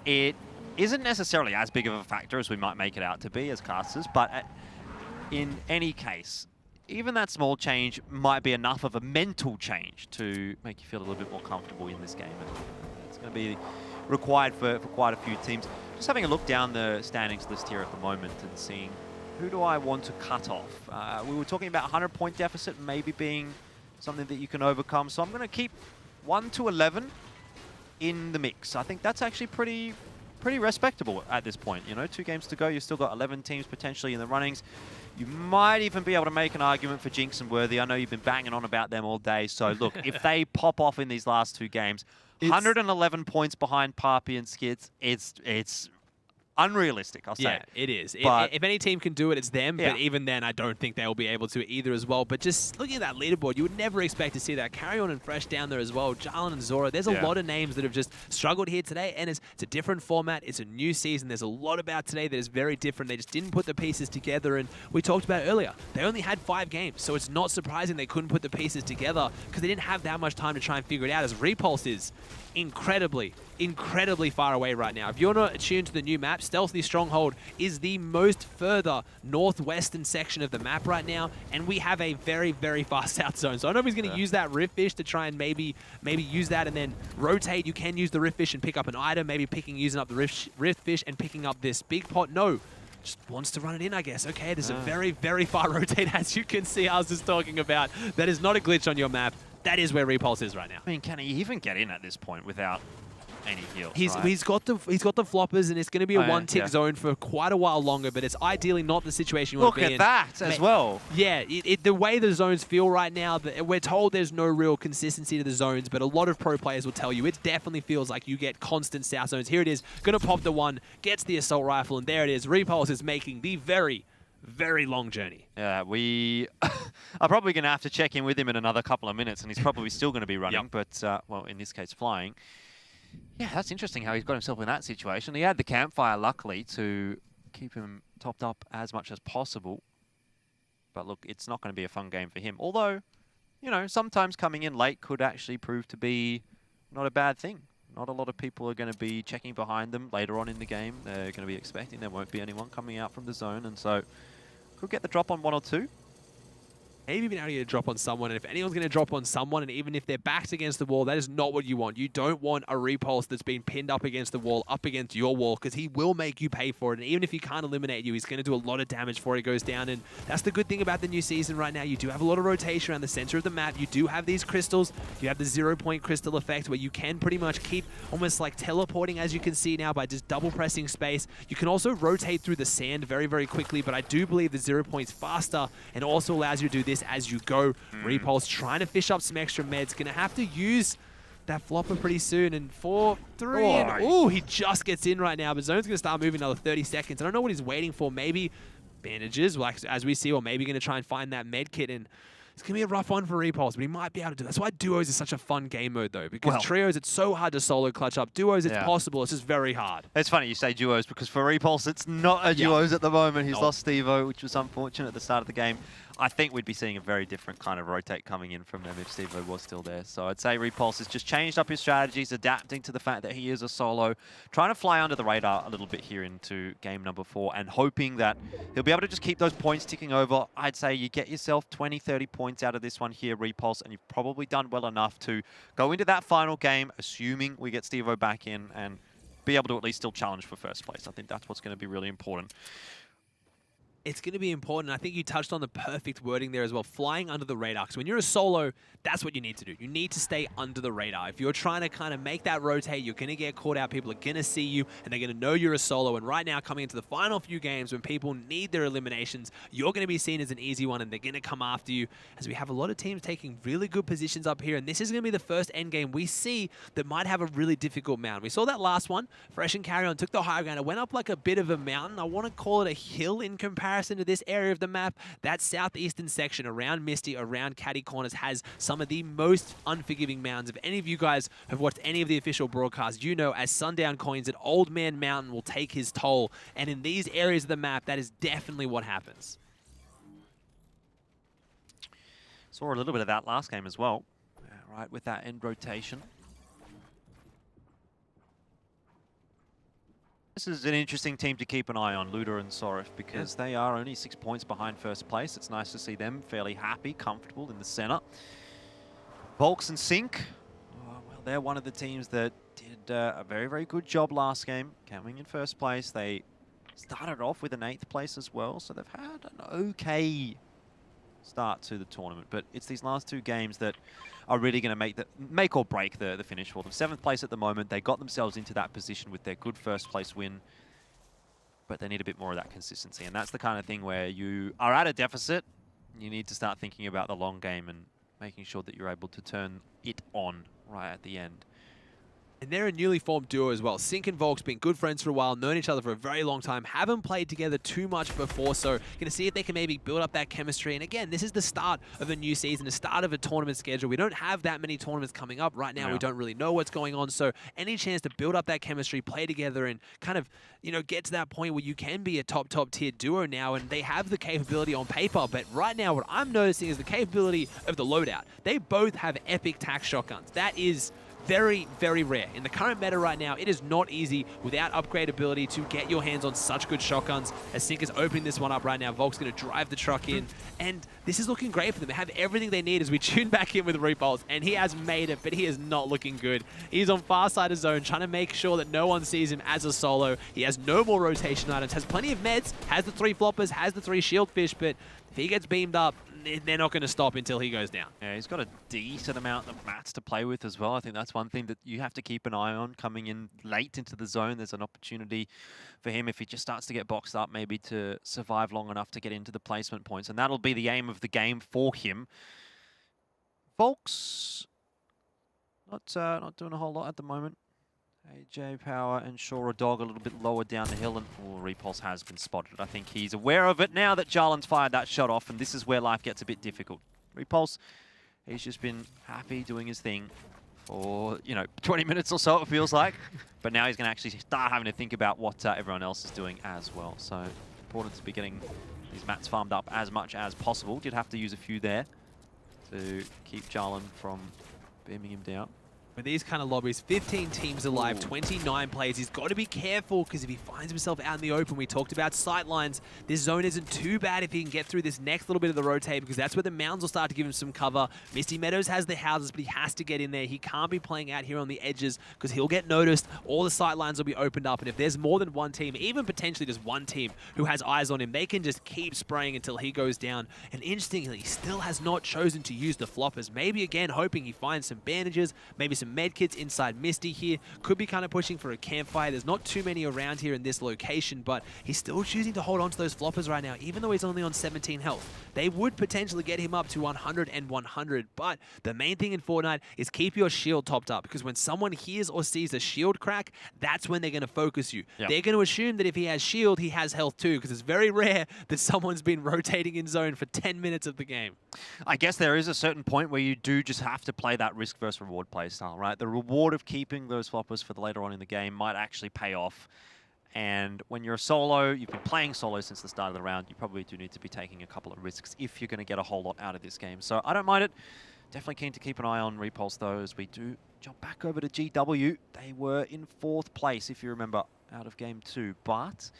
it isn't necessarily as big of a factor as we might make it out to be as casters, but in any case, even that small change might be enough of a mental change to make you feel a little bit more comfortable in this game. And it's going to be required for quite a few teams. Just having a look down the standings list here at the moment and seeing who do I want to cut off. We were talking about 100-point deficit maybe being something that you can overcome, so I'm going to keep 1 to 11 in the mix. I think that's actually pretty respectable at this point. You know, 2 games to go, you've still got 11 teams potentially in the runnings. You might even be able to make an argument for Jinx and Worthy. I know you've been banging on about them all day, so look, if they pop off in these last 2 games, 111 points behind Parpy and Skids, it's unrealistic, I'll say. Yeah, it is. But If any team can do it, it's them. Yeah. But even then, I don't think they'll be able to either as well. But just looking at that leaderboard, you would never expect to see that. Carry On and Fresh down there as well. Jalen and Zora. There's a lot of names that have just struggled here today. And it's a different format. It's a new season. There's a lot about today that is very different. They just didn't put the pieces together. And we talked about it earlier. They only had 5 games. So it's not surprising they couldn't put the pieces together because they didn't have that much time to try and figure it out, as Repulse is incredibly far away right now. If you're not attuned to the new map, Stealthy Stronghold is the most further northwestern section of the map right now, and we have a very far south zone. So I don't know if he's going to use that Rift Fish to try and maybe use that and then rotate. You can use the Rift Fish and pick up an item, maybe using up the Rift Fish and picking up this big pot. No. Just wants to run it in, I guess. Okay, there's a very far rotate, as you can see I was just talking about. That is not a glitch on your map. That is where Repulse is right now. I mean, can he even get in at this point without any heals? He's got the floppers, and it's going to be a one-tick zone for quite a while longer, but it's ideally not the situation you want to be in. Look at that as well. Yeah, the way the zones feel right now, we're told there's no real consistency to the zones, but a lot of pro players will tell you it definitely feels like you get constant south zones. Here it is, going to pop the one, gets the assault rifle, and there it is. Repulse is making the very long journey. Yeah, we are probably going to have to check in with him in another couple of minutes, and he's probably still going to be running, but, well, in this case, flying. Yeah, that's interesting how he's got himself in that situation. He had the campfire, luckily, to keep him topped up as much as possible. But look, it's not going to be a fun game for him. Although, you know, sometimes coming in late could actually prove to be not a bad thing. Not a lot of people are going to be checking behind them later on in the game. They're going to be expecting there won't be anyone coming out from the zone, and so could get the drop on 1 or 2. Maybe being able to get a drop on someone, and if anyone's going to drop on someone, and even if they're backed against the wall, that is not what you want. You don't want a Repulse that's been pinned up against the wall, up against your wall, because he will make you pay for it, and even if he can't eliminate you, he's going to do a lot of damage before he goes down, and that's the good thing about the new season right now. You do have a lot of rotation around the center of the map. You do have these crystals. You have the 0-point crystal effect, where you can pretty much keep almost like teleporting, as you can see now, by just double pressing space. You can also rotate through the sand very quickly, but I do believe the 0 point's faster, and also allows you to do this as you go. Repulse trying to fish up some extra meds. Gonna have to use that flopper pretty soon. And 4, 3, and ooh, he just gets in right now. But Zone's gonna start moving another 30 seconds. I don't know what he's waiting for. Maybe bandages, like as we see, or maybe gonna try and find that med kit. And it's going to be a rough one for Repulse, but he might be able to do that. That's why Duos is such a fun game mode, though, because Trios, it's so hard to solo clutch up. Duos, it's possible. It's just very hard. It's funny you say Duos, because for Repulse, it's not a Duos at the moment. He's lost Steve-O, which was unfortunate at the start of the game. I think we'd be seeing a very different kind of rotate coming in from them if Steve-O was still there. So I'd say Repulse has just changed up his strategies, adapting to the fact that he is a solo, trying to fly under the radar a little bit here into game number 4, and hoping that he'll be able to just keep those points ticking over. I'd say you get yourself 20, 30 points out of this one here, Repulse, and you've probably done well enough to go into that final game, assuming we get Steve-O back in, and be able to at least still challenge for first place. I think that's what's going to be really important. It's going to be important. I think you touched on the perfect wording there as well, flying under the radar. Because when you're a solo, that's what you need to do. You need to stay under the radar. If you're trying to kind of make that rotate, you're going to get caught out. People are going to see you, and they're going to know you're a solo. And right now, coming into the final few games, when people need their eliminations, you're going to be seen as an easy one, and they're going to come after you. As we have a lot of teams taking really good positions up here, and this is going to be the first end game we see that might have a really difficult mountain. We saw that last one. Fresh and Carry On took the high ground. It went up like a bit of a mountain. I want to call it a hill in comparison to this area of the map. That southeastern section around Misty, around Caddy Corners, has some of the most unforgiving mountains. If any of you guys have watched any of the official broadcasts, you know as Sundown coins that Old Man Mountain will take his toll. And in these areas of the map, that is definitely what happens. Saw a little bit of that last game as well, right, with that end rotation. This is an interesting team to keep an eye on, Luda and Sorif, because they are only 6 points behind first place. It's nice to see them fairly happy, comfortable in the center. Volks and Sync, well, they're one of the teams that did a very good job last game, coming in first place. They started off with an 8th place as well, so they've had an okay start to the tournament. But it's these last 2 games that are really going to make or break the finish for them. 7th place at the moment. They got themselves into that position with their good first place win, but they need a bit more of that consistency. And that's the kind of thing where you are at a deficit. You need to start thinking about the long game and making sure that you're able to turn it on right at the end. And they're a newly formed duo as well. Sink and Volk's been good friends for a while, known each other for a very long time, haven't played together too much before, so going to see if they can maybe build up that chemistry. And again, this is the start of a new season, the start of a tournament schedule. We don't have that many tournaments coming up right now. We don't really know what's going on, so any chance to build up that chemistry, play together, and kind of, you know, get to that point where you can be a top tier duo now, and they have the capability on paper. But right now, what I'm noticing is the capability of the loadout. They both have epic tac shotguns. That is very, very rare. In the current meta right now, it is not easy without upgrade ability to get your hands on such good shotguns. As Sink is opening this one up right now, Volk's going to drive the truck in, and this is looking great for them. They have everything they need as we tune back in with Repulse, and he has made it, but he is not looking good. He's on far side of zone, trying to make sure that no one sees him as a solo. He has no more rotation items, has plenty of meds, has the 3 floppers, has the 3 shield fish, but if he gets beamed up, they're not going to stop until he goes down. Yeah, he's got a decent amount of mats to play with as well. I think that's one thing that you have to keep an eye on coming in late into the zone. There's an opportunity for him if he just starts to get boxed up, maybe to survive long enough to get into the placement points. And that'll be the aim of the game for him. Volks not doing a whole lot at the moment. AJ Power and Shora Dog a little bit lower down the hill, and Repulse has been spotted. I think he's aware of it now that Jarlin's fired that shot off, and this is where life gets a bit difficult. Repulse, he's just been happy doing his thing for, 20 minutes or so, it feels like. But now he's going to actually start having to think about what everyone else is doing as well. So important to be getting these mats farmed up as much as possible. Did have to use a few there to keep Jarlin from beaming him down. With these kind of lobbies, 15 teams alive, 29 players. He's got to be careful because if he finds himself out in the open, we talked about sight lines, this zone isn't too bad if he can get through this next little bit of the rotate, because that's where the mounds will start to give him some cover. Misty Meadows has the houses, but he has to get in there. He can't be playing out here on the edges because he'll get noticed. All the sight lines will be opened up, and if there's more than one team, even potentially just one team who has eyes on him, they can just keep spraying until he goes down. And interestingly, he still has not chosen to use the floppers. Maybe again, hoping he finds some bandages, maybe some med kits inside Misty here. Could be kind of pushing for a campfire. There's not too many around here in this location, but he's still choosing to hold on to those floppers right now, even though he's only on 17 health. They would potentially get him up to 100 and 100, but the main thing in Fortnite is keep your shield topped up, because when someone hears or sees a shield crack, that's when they're going to focus you. Yep. They're going to assume that if he has shield, he has health too, because it's very rare that someone's been rotating in zone for 10 minutes of the game. I guess there is a certain point where you do just have to play that risk versus reward play style, right? The reward of keeping those floppers for the later on in the game might actually pay off. And when you're a solo, you've been playing solo since the start of the round, you probably do need to be taking a couple of risks if you're going to get a whole lot out of this game. So I don't mind it. Definitely keen to keep an eye on Repulse though, as we do jump back over to GW. They were in 4th place, if you remember, out of game 2, but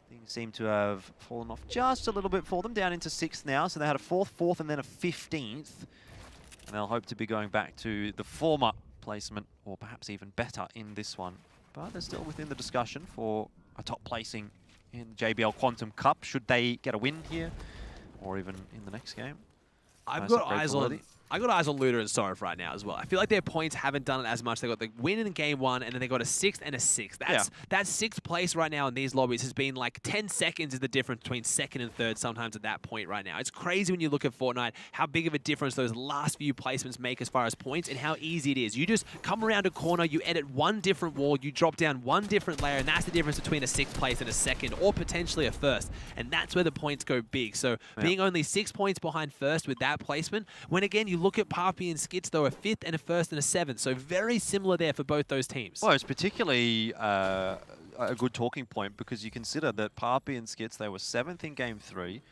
things seem to have fallen off just a little bit for them, down into 6th now. So they had a 4th, and then a 15th. And they'll hope to be going back to the former placement, or perhaps even better in this one. But they're still within the discussion for a top placing in JBL Quantum Cup, should they get a win here, or even in the next game. I've got eyes on Looter and Sorif right now as well. I feel like their points haven't done it as much. They got the win in game 1, and then they got a 6th and a 6th. That's 6th place right now in these lobbies has been like 10 seconds is the difference between 2nd and 3rd sometimes at that point right now. It's crazy when you look at Fortnite, how big of a difference those last few placements make as far as points, and how easy it is. You just come around a corner, you edit one different wall, you drop down one different layer, and that's the difference between a 6th place and a 2nd, or potentially a 1st. And that's where the points go big. So being only 6 points behind 1st with that placement, when again you look at Papi and Skits, though, a 5th and a 1st and a 7th. So very similar there for both those teams. Well, it's particularly a good talking point because you consider that Papi and Skits, they were 7th in game 3.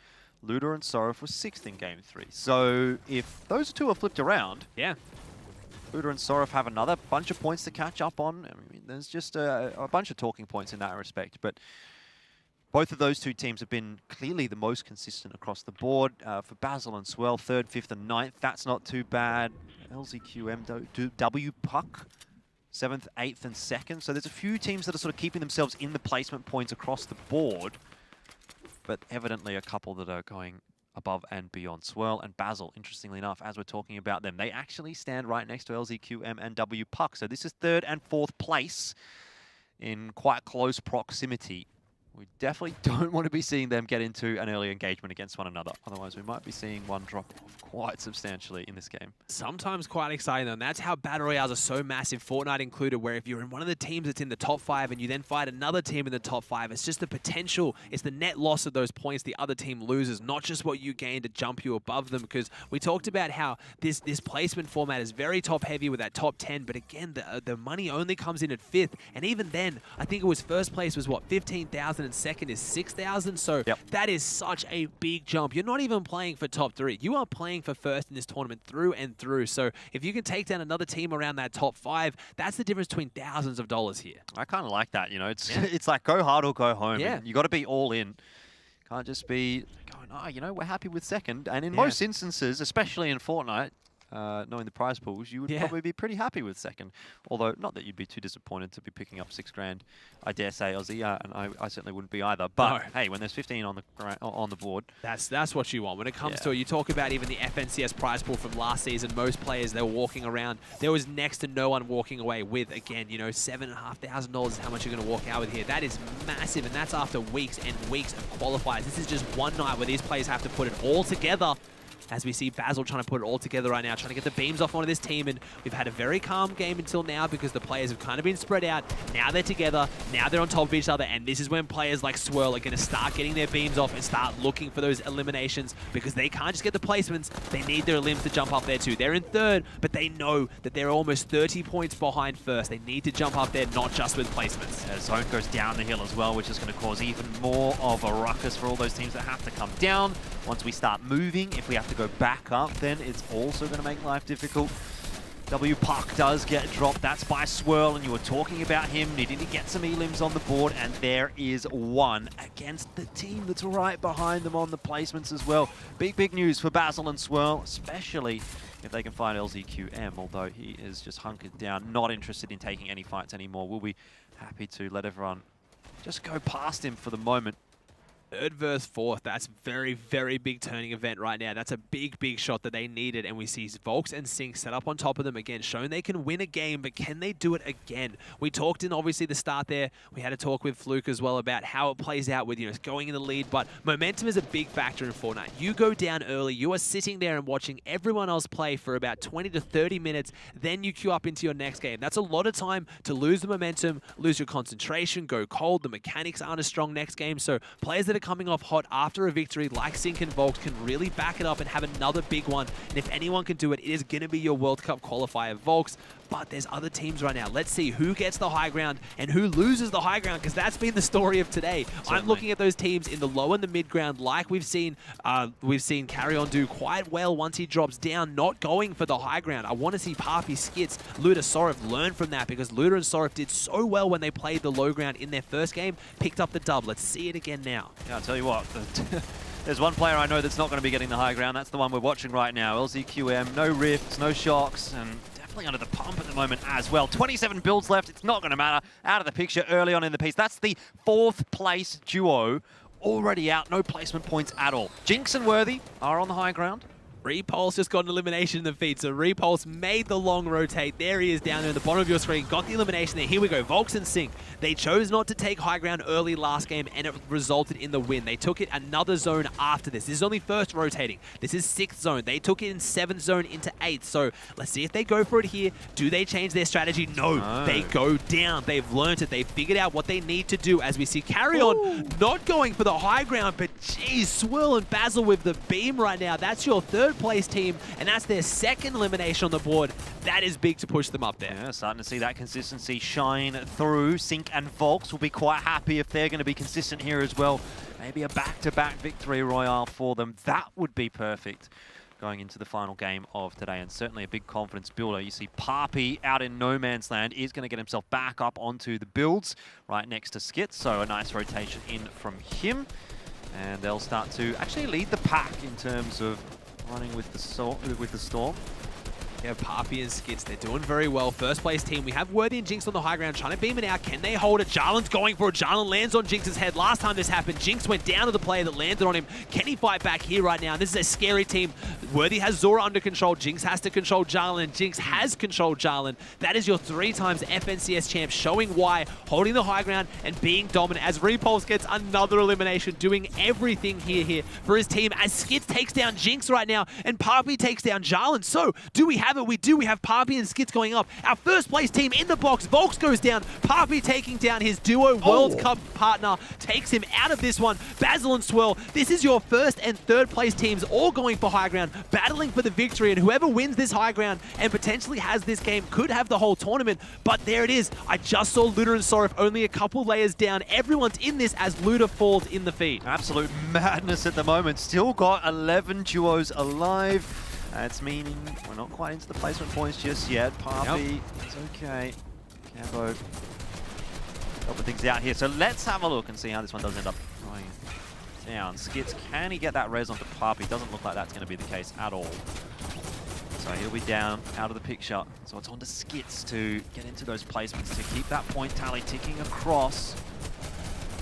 Luda and Sorif were 6th in game 3. So if those two are flipped around, Luda and Sorif have another bunch of points to catch up on. I mean, there's just a bunch of talking points in that respect. But both of those two teams have been clearly the most consistent across the board. For Basil and Swell, 3rd, 5th, and 9th, that's not too bad. LZQM, W Puck, 7th, 8th, and 2nd. So there's a few teams that are sort of keeping themselves in the placement points across the board, but evidently a couple that are going above and beyond. Swirl and Basil, interestingly enough, as we're talking about them, they actually stand right next to LZQM and W Puck. So this is 3rd and 4th place in quite close proximity. We definitely don't want to be seeing them get into an early engagement against one another. Otherwise, we might be seeing one drop off quite substantially in this game. Sometimes quite exciting though, and that's how Battle Royales are so massive, Fortnite included, where if you're in one of the teams that's in the top 5 and you then fight another team in the top 5, it's just the potential, it's the net loss of those points the other team loses, not just what you gain to jump you above them, because we talked about how this placement format is very top heavy with that top 10, but again, the money only comes in at 5th, and even then, I think it was first place was what, 15,000 and second is 6,000, so that is such a big jump. You're not even playing for top 3, you are playing for first in this tournament through and through, so if you can take down another team around that top 5, that's the difference between thousands of dollars here. I kind of like that, you know, it's it's like go hard or go home. Yeah. You got to be all in. Can't just be going, oh, you know, we're happy with second. And in most instances, especially in Fortnite, knowing the prize pools, you would probably be pretty happy with second. Although, not that you'd be too disappointed to be picking up $6 grand, I dare say, Aussie, and I certainly wouldn't be either. But hey, when there's 15 on the board, that's what you want. When it comes to it, you talk about even the FNCS prize pool from last season. Most players, they were walking around. There was next to no one walking away with, again, you know, $7,500 is how much you're going to walk out with here. That is massive, and that's after weeks and weeks of qualifiers. This is just one night where these players have to put it all together. As we see Basil trying to put it all together right now, trying to get the beams off onto this team, and we've had a very calm game until now because the players have kind of been spread out. Now they're together, now they're on top of each other, and this is when players like Swirl are going to start getting their beams off and start looking for those eliminations because they can't just get the placements, they need their limbs to jump up there too. They're in third, but they know that they're almost 30 points behind first. They need to jump up there, not just with placements. Zone goes down the hill as well, which is going to cause even more of a ruckus for all those teams that have to come down. Once we start moving, if we have to go back up, then it's also going to make life difficult. W Puck does get dropped. That's by Swirl, and you were talking about him needing to get some elims on the board, and there is one against the team that's right behind them on the placements as well. Big news for Basil and Swirl, especially if they can find LZQM, although he is just hunkered down, not interested in taking any fights anymore. We'll be happy to let everyone just go past him for the moment. Third versus fourth, that's very big turning event right now. That's a big shot that they needed, and we see Volks and Sync set up on top of them again, showing they can win a game, but can they do it again? We talked in obviously the start there, we had a talk with Fluke as well about how it plays out with, you know, going in the lead, but momentum is a big factor in Fortnite. You go down early, you are sitting there and watching everyone else play for about 20 to 30 minutes, then you queue up into your next game. That's a lot of time to lose the momentum, lose your concentration, go cold, the mechanics aren't as strong next game, so players that are coming off hot after a victory like Sync and Volks can really back it up and have another big one. And if anyone can do it, it is going to be your World Cup qualifier, Volks. But there's other teams right now. Let's see who gets the high ground and who loses the high ground, because that's been the story of today. Certainly. I'm looking at those teams in the low and the mid ground, like we've seen Carry On do quite well once he drops down, not going for the high ground. I want to see Papi, Skits, Luda, Sorif learn from that, because Luda and Sorif did so well when they played the low ground in their first game, picked up the dub. Let's see it again now. Yeah, I'll tell you what. There's one player I know that's not going to be getting the high ground. That's the one we're watching right now. LZQM, no rifts, no shocks, and definitely under the pump at the moment as well. 27 builds left. It's not going to matter. Out of the picture early on in the piece. That's the 4th place duo already out. No placement points at all. Jinx and Worthy are on the high ground. Repulse just got an elimination in the feed, so Repulse made the long rotate. There he is down there at the bottom of your screen. Got the elimination there. Here we go. Volks and Sync. They chose not to take high ground early last game, and it resulted in the win. They took it another zone after this. This is only first rotating. This is 6th zone. They took it in 7th zone into 8th. So let's see if they go for it here. Do they change their strategy? No. They go down. They've learned it. They've figured out what they need to do, as we see Carry On not going for the high ground, but geez, Swirl and Basil with the beam right now. That's your 3rd place team, and that's their 2nd elimination on the board. That is big to push them up there. Yeah, starting to see that consistency shine through. Sync and Volks will be quite happy if they're going to be consistent here as well. Maybe a back-to-back victory royale for them. That would be perfect going into the final game of today, and certainly a big confidence builder. You see Papi out in no man's land is going to get himself back up onto the builds right next to Skits, so a nice rotation in from him, and they'll start to actually lead the pack in terms of running with the Storm. Yeah, Papi and Skits, they're doing very well. First place team, we have Worthy and Jinx on the high ground trying to beam it out. Can they hold it? Jarlin's going for it. Jarlin lands on Jinx's head. Last time this happened, Jinx went down to the player that landed on him. Can he fight back here right now? This is a scary team. Worthy has Zora under control. Jinx has to control Jarlin. Jinx has controlled Jarlin. That is your 3 times FNCS champ, showing why, holding the high ground and being dominant as Repulse gets another elimination, doing everything here for his team as Skits takes down Jinx right now and Papi takes down Jarlin. So, do we have it? We do. We have Papi and Skits going up. Our first place team in the box. Volks goes down. Papi taking down his duo World Cup partner. Takes him out of this one. Basil and Swirl. This is your first and third place teams all going for high ground, battling for the victory. And whoever wins this high ground and potentially has this game could have the whole tournament. But there it is. I just saw Luda and Sorif only a couple layers down. Everyone's in this as Luda falls in the feed. Absolute madness at the moment. Still got 11 duos alive. That's meaning we're not quite into the placement points just yet. Papi is okay. Cambo helping things out here. So let's have a look and see how this one does end up going down. Skits, can he get that res onto Papi? Doesn't look like that's going to be the case at all. So he'll be down, out of the picture. So it's on to Skits to get into those placements to keep that point tally ticking across.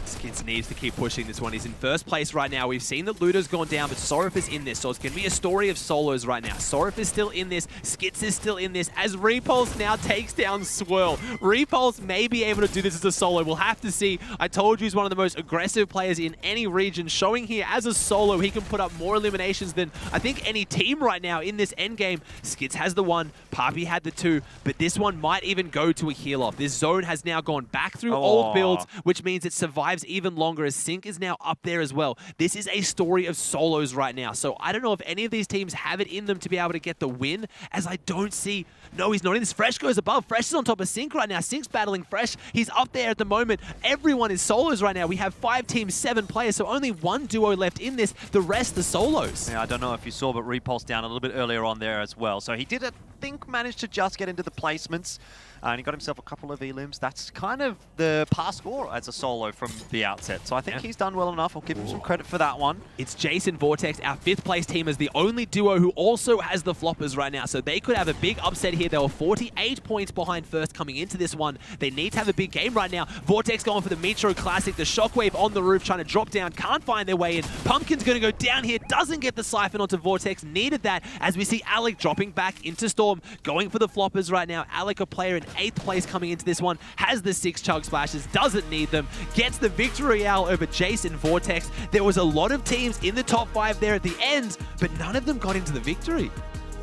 Skits needs to keep pushing this one. He's in first place right now. We've seen that Luda's gone down, but Sorif is in this, so it's going to be a story of solos right now. Sorif is still in this. Skits is still in this as Repulse now takes down Swirl. Repulse may be able to do this as a solo. We'll have to see. I told you he's one of the most aggressive players in any region. Showing here as a solo, he can put up more eliminations than I think any team right now in this endgame. Skits has the 1, Papi had the 2, but this one might even go to a heal off. This zone has now gone back through old builds, which means it survives even longer as Sync is now up there as well. This is a story of solos right now. So I don't know if any of these teams have it in them to be able to get the win, as I don't see... No, he's not in this. Fresh goes above. Fresh is on top of Sync right now. Sync's battling Fresh. He's up there at the moment. Everyone is solos right now. We have 5 teams, 7 players, so only 1 duo left in this. The rest are solos. Yeah, I don't know if you saw, but Repulse down a little bit earlier on there as well. So he did, I think, manage to just get into the placements. And he got himself a couple of elims. That's kind of the pass score as a solo from the outset. So I think he's done well enough. I'll give him some credit for that one. It's Jason Vortex, our 5th place team, as the only duo who also has the floppers right now. So they could have a big upset here. They were 48 points behind first coming into this one. They need to have a big game right now. Vortex going for the Metro Classic. The Shockwave on the roof trying to drop down. Can't find their way in. Pumpkin's going to go down here. Doesn't get the Siphon onto Vortex. Needed that as we see Alec dropping back into Storm. Going for the floppers right now. Alec, a player in 8th place coming into this one, has the 6 Chug Splashes, doesn't need them, gets the Victory Royale over Jason Vortex. There was a lot of teams in the top 5 there at the end, but none of them got into the victory.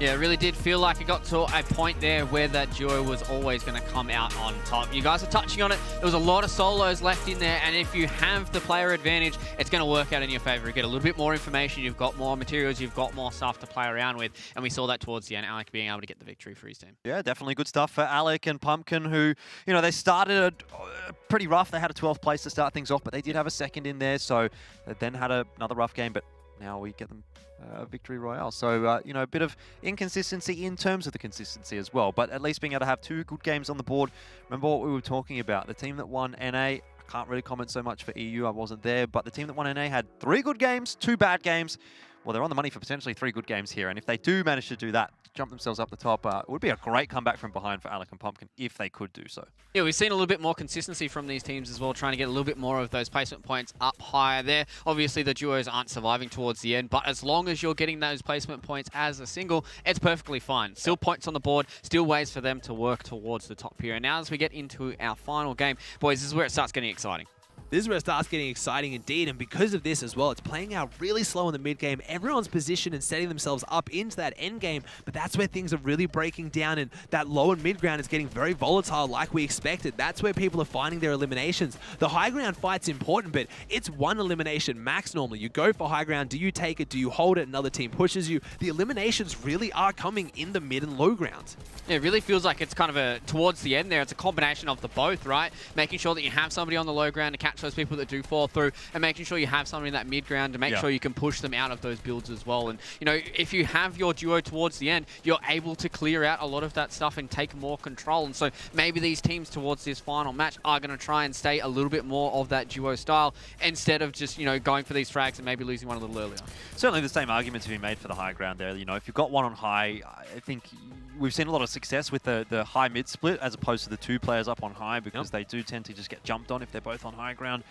Yeah, it really did feel like it got to a point there where that duo was always going to come out on top. You guys are touching on it. There was a lot of solos left in there, and if you have the player advantage, it's going to work out in your favor. You get a little bit more information, you've got more materials, you've got more stuff to play around with, and we saw that towards the end, Alec being able to get the victory for his team. Yeah, definitely good stuff for Alec and Pumpkin, who, you know, they started pretty rough. They had a 12th place to start things off, but they did have a second in there, so they then had another rough game, but now we get them Victory Royale. So, you know, a bit of inconsistency in terms of the consistency as well, but at least being able to have 2 good games on the board. Remember what we were talking about, the team that won NA, I can't really comment so much for EU, I wasn't there, but the team that won NA had 3 good games, 2 bad games. Well, they're on the money for potentially 3 good games here, and if they do manage to do that, jump themselves up the top, it would be a great comeback from behind for Alec and Pumpkin if they could do so. Yeah, we've seen a little bit more consistency from these teams as well, trying to get a little bit more of those placement points up higher there. Obviously, the duos aren't surviving towards the end, but as long as you're getting those placement points as a single, it's perfectly fine. Still points on the board, still ways for them to work towards the top here. And now as we get into our final game, boys, this is where it starts getting exciting. This is where it starts getting exciting indeed, and because of this as well, it's playing out really slow in the mid game. Everyone's positioned and setting themselves up into that end game, but that's where things are really breaking down, and that low and mid ground is getting very volatile like we expected. That's where people are finding their eliminations. The high ground fight's important, but it's 1 elimination max normally. You go for high ground, do you take it, do you hold it, another team pushes you? The eliminations really are coming in the mid and low ground. Yeah, it really feels like it's kind of towards the end there, it's a combination of the both, right? Making sure that you have somebody on the low ground to catch those people that do fall through, and making sure you have someone in that mid ground to make Yeah. sure you can push them out of those builds as well. And, you know, if you have your duo towards the end, you're able to clear out a lot of that stuff and take more control. And so maybe these teams towards this final match are going to try and stay a little bit more of that duo style instead of just, you know, going for these frags and maybe losing one a little earlier. Certainly the same arguments have been made for the high ground there. You know, if you've got one on high, I think we've seen a lot of success with the high mid split as opposed to the two players up on high, because they do tend to just get jumped on if they're both on high ground.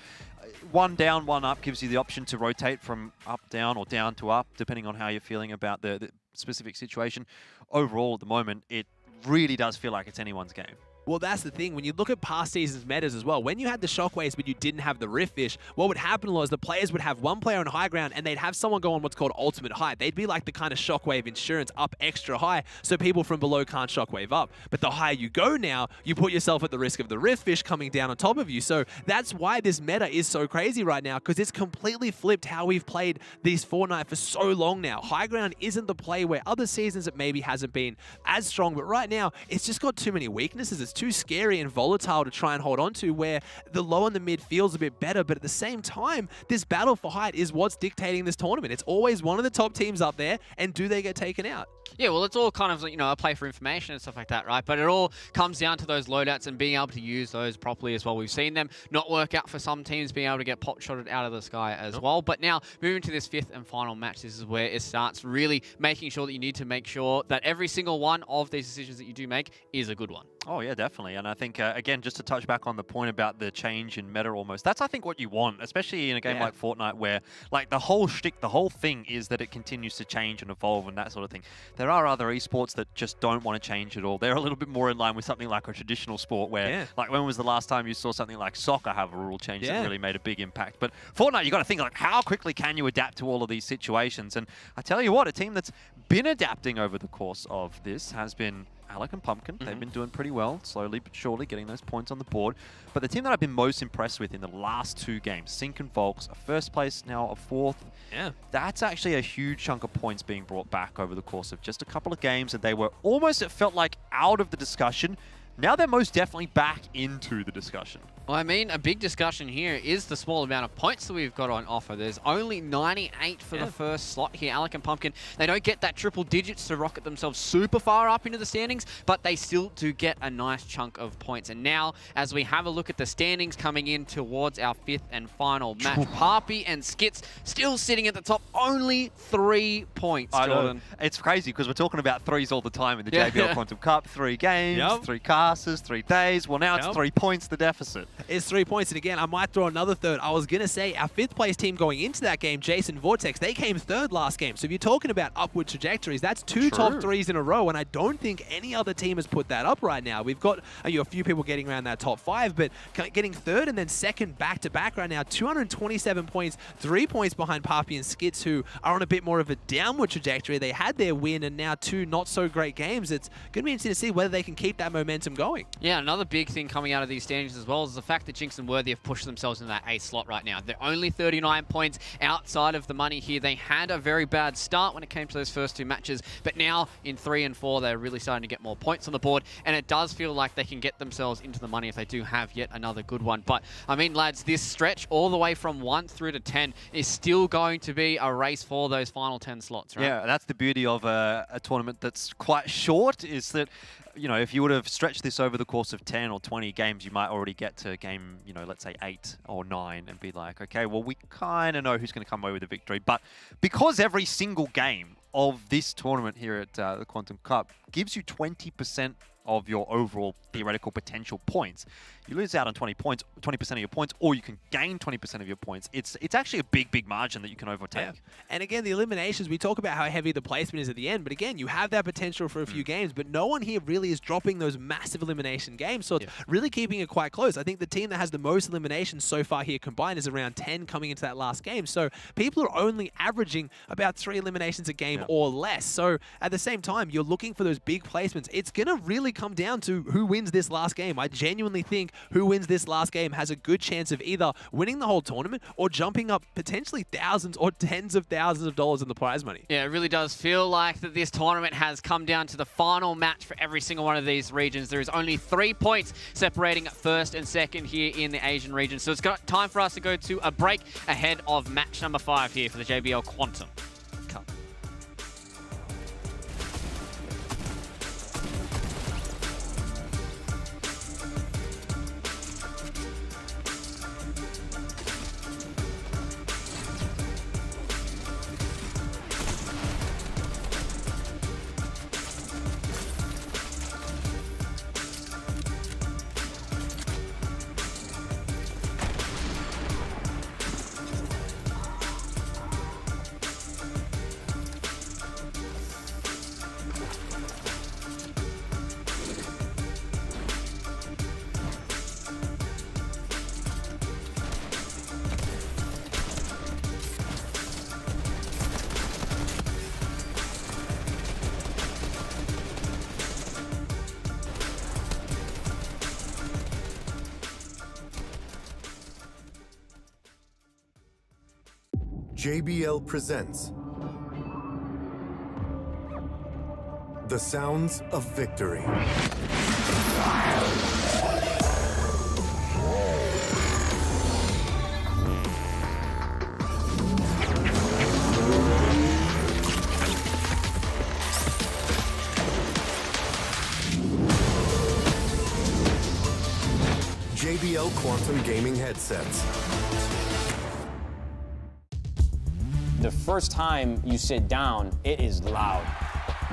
One down, one up gives you the option to rotate from up down or down to up, depending on how you're feeling about the specific situation. Overall, at the moment, it really does feel like it's anyone's game. Well, that's the thing. When you look at past seasons' metas as well, when you had the Shockwaves but you didn't have the Riftfish, what would happen was the players would have one player on high ground and they'd have someone go on what's called ultimate high. They'd be like the kind of Shockwave insurance up extra high so people from below can't Shockwave up. But the higher you go now, you put yourself at the risk of the Riftfish coming down on top of you. So that's why this meta is so crazy right now, because it's completely flipped how we've played these Fortnite for so long now. High ground isn't the play where other seasons it maybe hasn't been as strong, but right now it's just got too many weaknesses. It's too scary and volatile to try and hold on to, where the low and the mid feels a bit better, but at the same time, this battle for height is what's dictating this tournament. It's always one of the top teams up there, and do they get taken out? Yeah, well, it's all kind of, you know, a play for information and stuff like that, right? But it all comes down to those loadouts and being able to use those properly as well. We've seen them not work out for some teams, being able to get pot-shotted out of the sky as well. But now, moving to this fifth and final match, this is where it starts really making sure that you need to make sure that every single one of these decisions that you do make is a good one. Oh, yeah, definitely. And I think, again, just to touch back on the point about the change in meta almost, that's, I think, what you want, especially in a game like Fortnite where, like, the whole shtick, the whole thing is that it continues to change and evolve and that sort of thing. There are other esports that just don't want to change at all. They're a little bit more in line with something like a traditional sport where, like, when was the last time you saw something like soccer have a rule change that really made a big impact? But Fortnite, you got to think, like, how quickly can you adapt to all of these situations? And I tell you what, a team that's been adapting over the course of this has been Alec and Pumpkin. They've been doing pretty well, slowly but surely getting those points on the board. But the team that I've been most impressed with in the last two games, Sync and Volks, a first place, now a fourth. Yeah. That's actually a huge chunk of points being brought back over the course of just a couple of games, and they were almost, it felt like, out of the discussion. Now they're most definitely back into the discussion. Well, I mean, a big discussion here is the small amount of points that we've got on offer. There's only 98 for the first slot here. Alec and Pumpkin, they don't get that triple digits to rocket themselves super far up into the standings, but they still do get a nice chunk of points. And now, as we have a look at the standings coming in towards our fifth and final match, Harpy and Skits still sitting at the top, only 3 points, Jordan. It's crazy because we're talking about threes all the time in the JBL Quantum Cup. 3 games, 3 casters, 3 days. Well, now it's 3 points the deficit. It's 3 points, and again, I might throw another third. I was going to say our fifth place team going into that game, Jason Vortex, they came third last game. So if you're talking about upward trajectories, that's 2 top threes in a row, and I don't think any other team has put that up right now. We've got a few people getting around that top 5, but getting third and then second back-to-back right now, 227 points, 3 points behind Papi and Skits, who are on a bit more of a downward trajectory. They had their win, and now 2 not-so-great games. It's going to be interesting to see whether they can keep that momentum going. Yeah, another big thing coming out of these standings as well is the fact that Jinx and Worthy have pushed themselves in that 8th slot right now. They're only 39 points outside of the money here. They had a very bad start when it came to those first 2 matches, but now in 3 and 4, they're really starting to get more points on the board, and it does feel like they can get themselves into the money if they do have yet another good one. But, I mean, lads, this stretch all the way from 1 through to 10 is still going to be a race for those final 10 slots, right? Yeah, that's the beauty of a tournament that's quite short, is that, you know, if you would have stretched this over the course of 10 or 20 games, you might already get to game, you know, let's say 8 or 9 and be like, okay, well, we kind of know who's going to come away with the victory. But because every single game of this tournament here at the Quantum Cup gives you 20% of your overall theoretical potential points, you lose out on 20%, of your points, or you can gain 20% of your points. It's actually a big margin that you can overtake. Yeah. And again, the eliminations, we talk about how heavy the placement is at the end, but again, you have that potential for a few games, but no one here really is dropping those massive elimination games, so it's really keeping it quite close. I think the team that has the most eliminations so far here combined is around 10 coming into that last game, so people are only averaging about 3 eliminations a game or less. So at the same time, you're looking for those big placements. It's going to really come down to who wins this last game. I genuinely think who wins this last game has a good chance of either winning the whole tournament or jumping up potentially thousands or tens of thousands of dollars in the prize money. Yeah, it really does feel like that this tournament has come down to the final match for every single one of these regions. There is only 3 points separating first and second here in the Asian region. So it's got time for us to go to a break ahead of match number 5 here for the JBL Quantum Cup. JBL presents the sounds of victory. JBL Quantum Gaming Headsets. The first time you sit down, it is loud.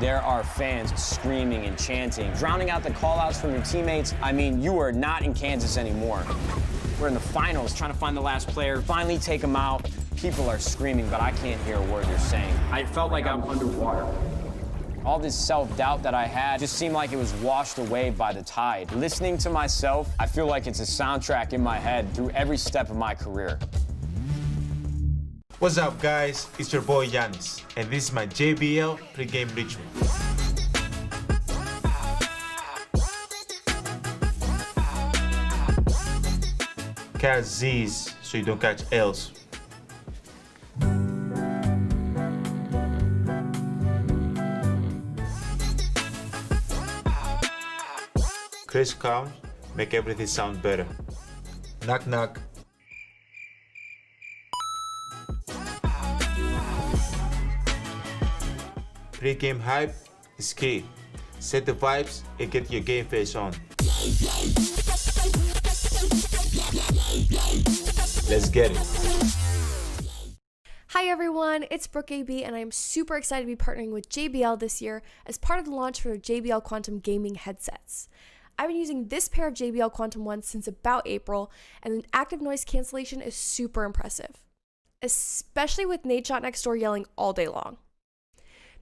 There are fans screaming and chanting, drowning out the call-outs from your teammates. I mean, you are not in Kansas anymore. We're in the finals, trying to find the last player, finally take him out. People are screaming, but I can't hear a word they're saying. I felt like I'm underwater. All this self-doubt that I had just seemed like it was washed away by the tide. Listening to myself, I feel like it's a soundtrack in my head through every step of my career. What's up, guys? It's your boy Yanis, and this is my JBL pregame ritual. Catch Z's so you don't catch L's. Crisp count, make everything sound better. Knock knock. Pre-game hype is key. Set the vibes and get your game face on. Let's get it. Hi everyone, it's Brooke AB and I'm super excited to be partnering with JBL this year as part of the launch for their JBL Quantum gaming headsets. I've been using this pair of JBL Quantum ones since about April, and the active noise cancellation is super impressive, especially with Nadeshot next door yelling all day long.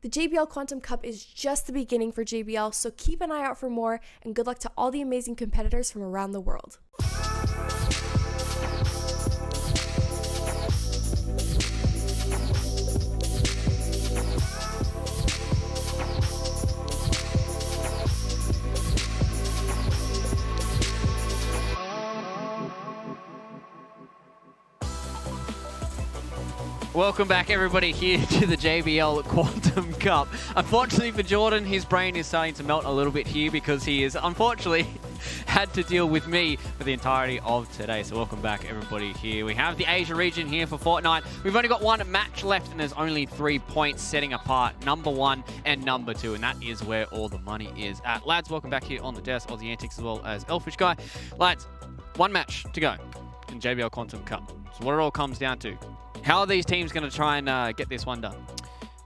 The JBL Quantum Cup is just the beginning for JBL, so keep an eye out for more, and good luck to all the amazing competitors from around the world. Welcome back, everybody, here to the JBL Quantum Cup. Unfortunately for Jordan, his brain is starting to melt a little bit here because he is, unfortunately, had to deal with me for the entirety of today. So welcome back, everybody, here. We have the Asia region here for Fortnite. We've only got one match left, and there's only 3 points setting apart number 1 and number 2, and that is where all the money is at. Lads, welcome back here on the desk, Aussie Antics, as well as Elfish Guy. Lads, 1 match to go in JBL Quantum Cup. So what it all comes down to, how are these teams going to try and get this one done?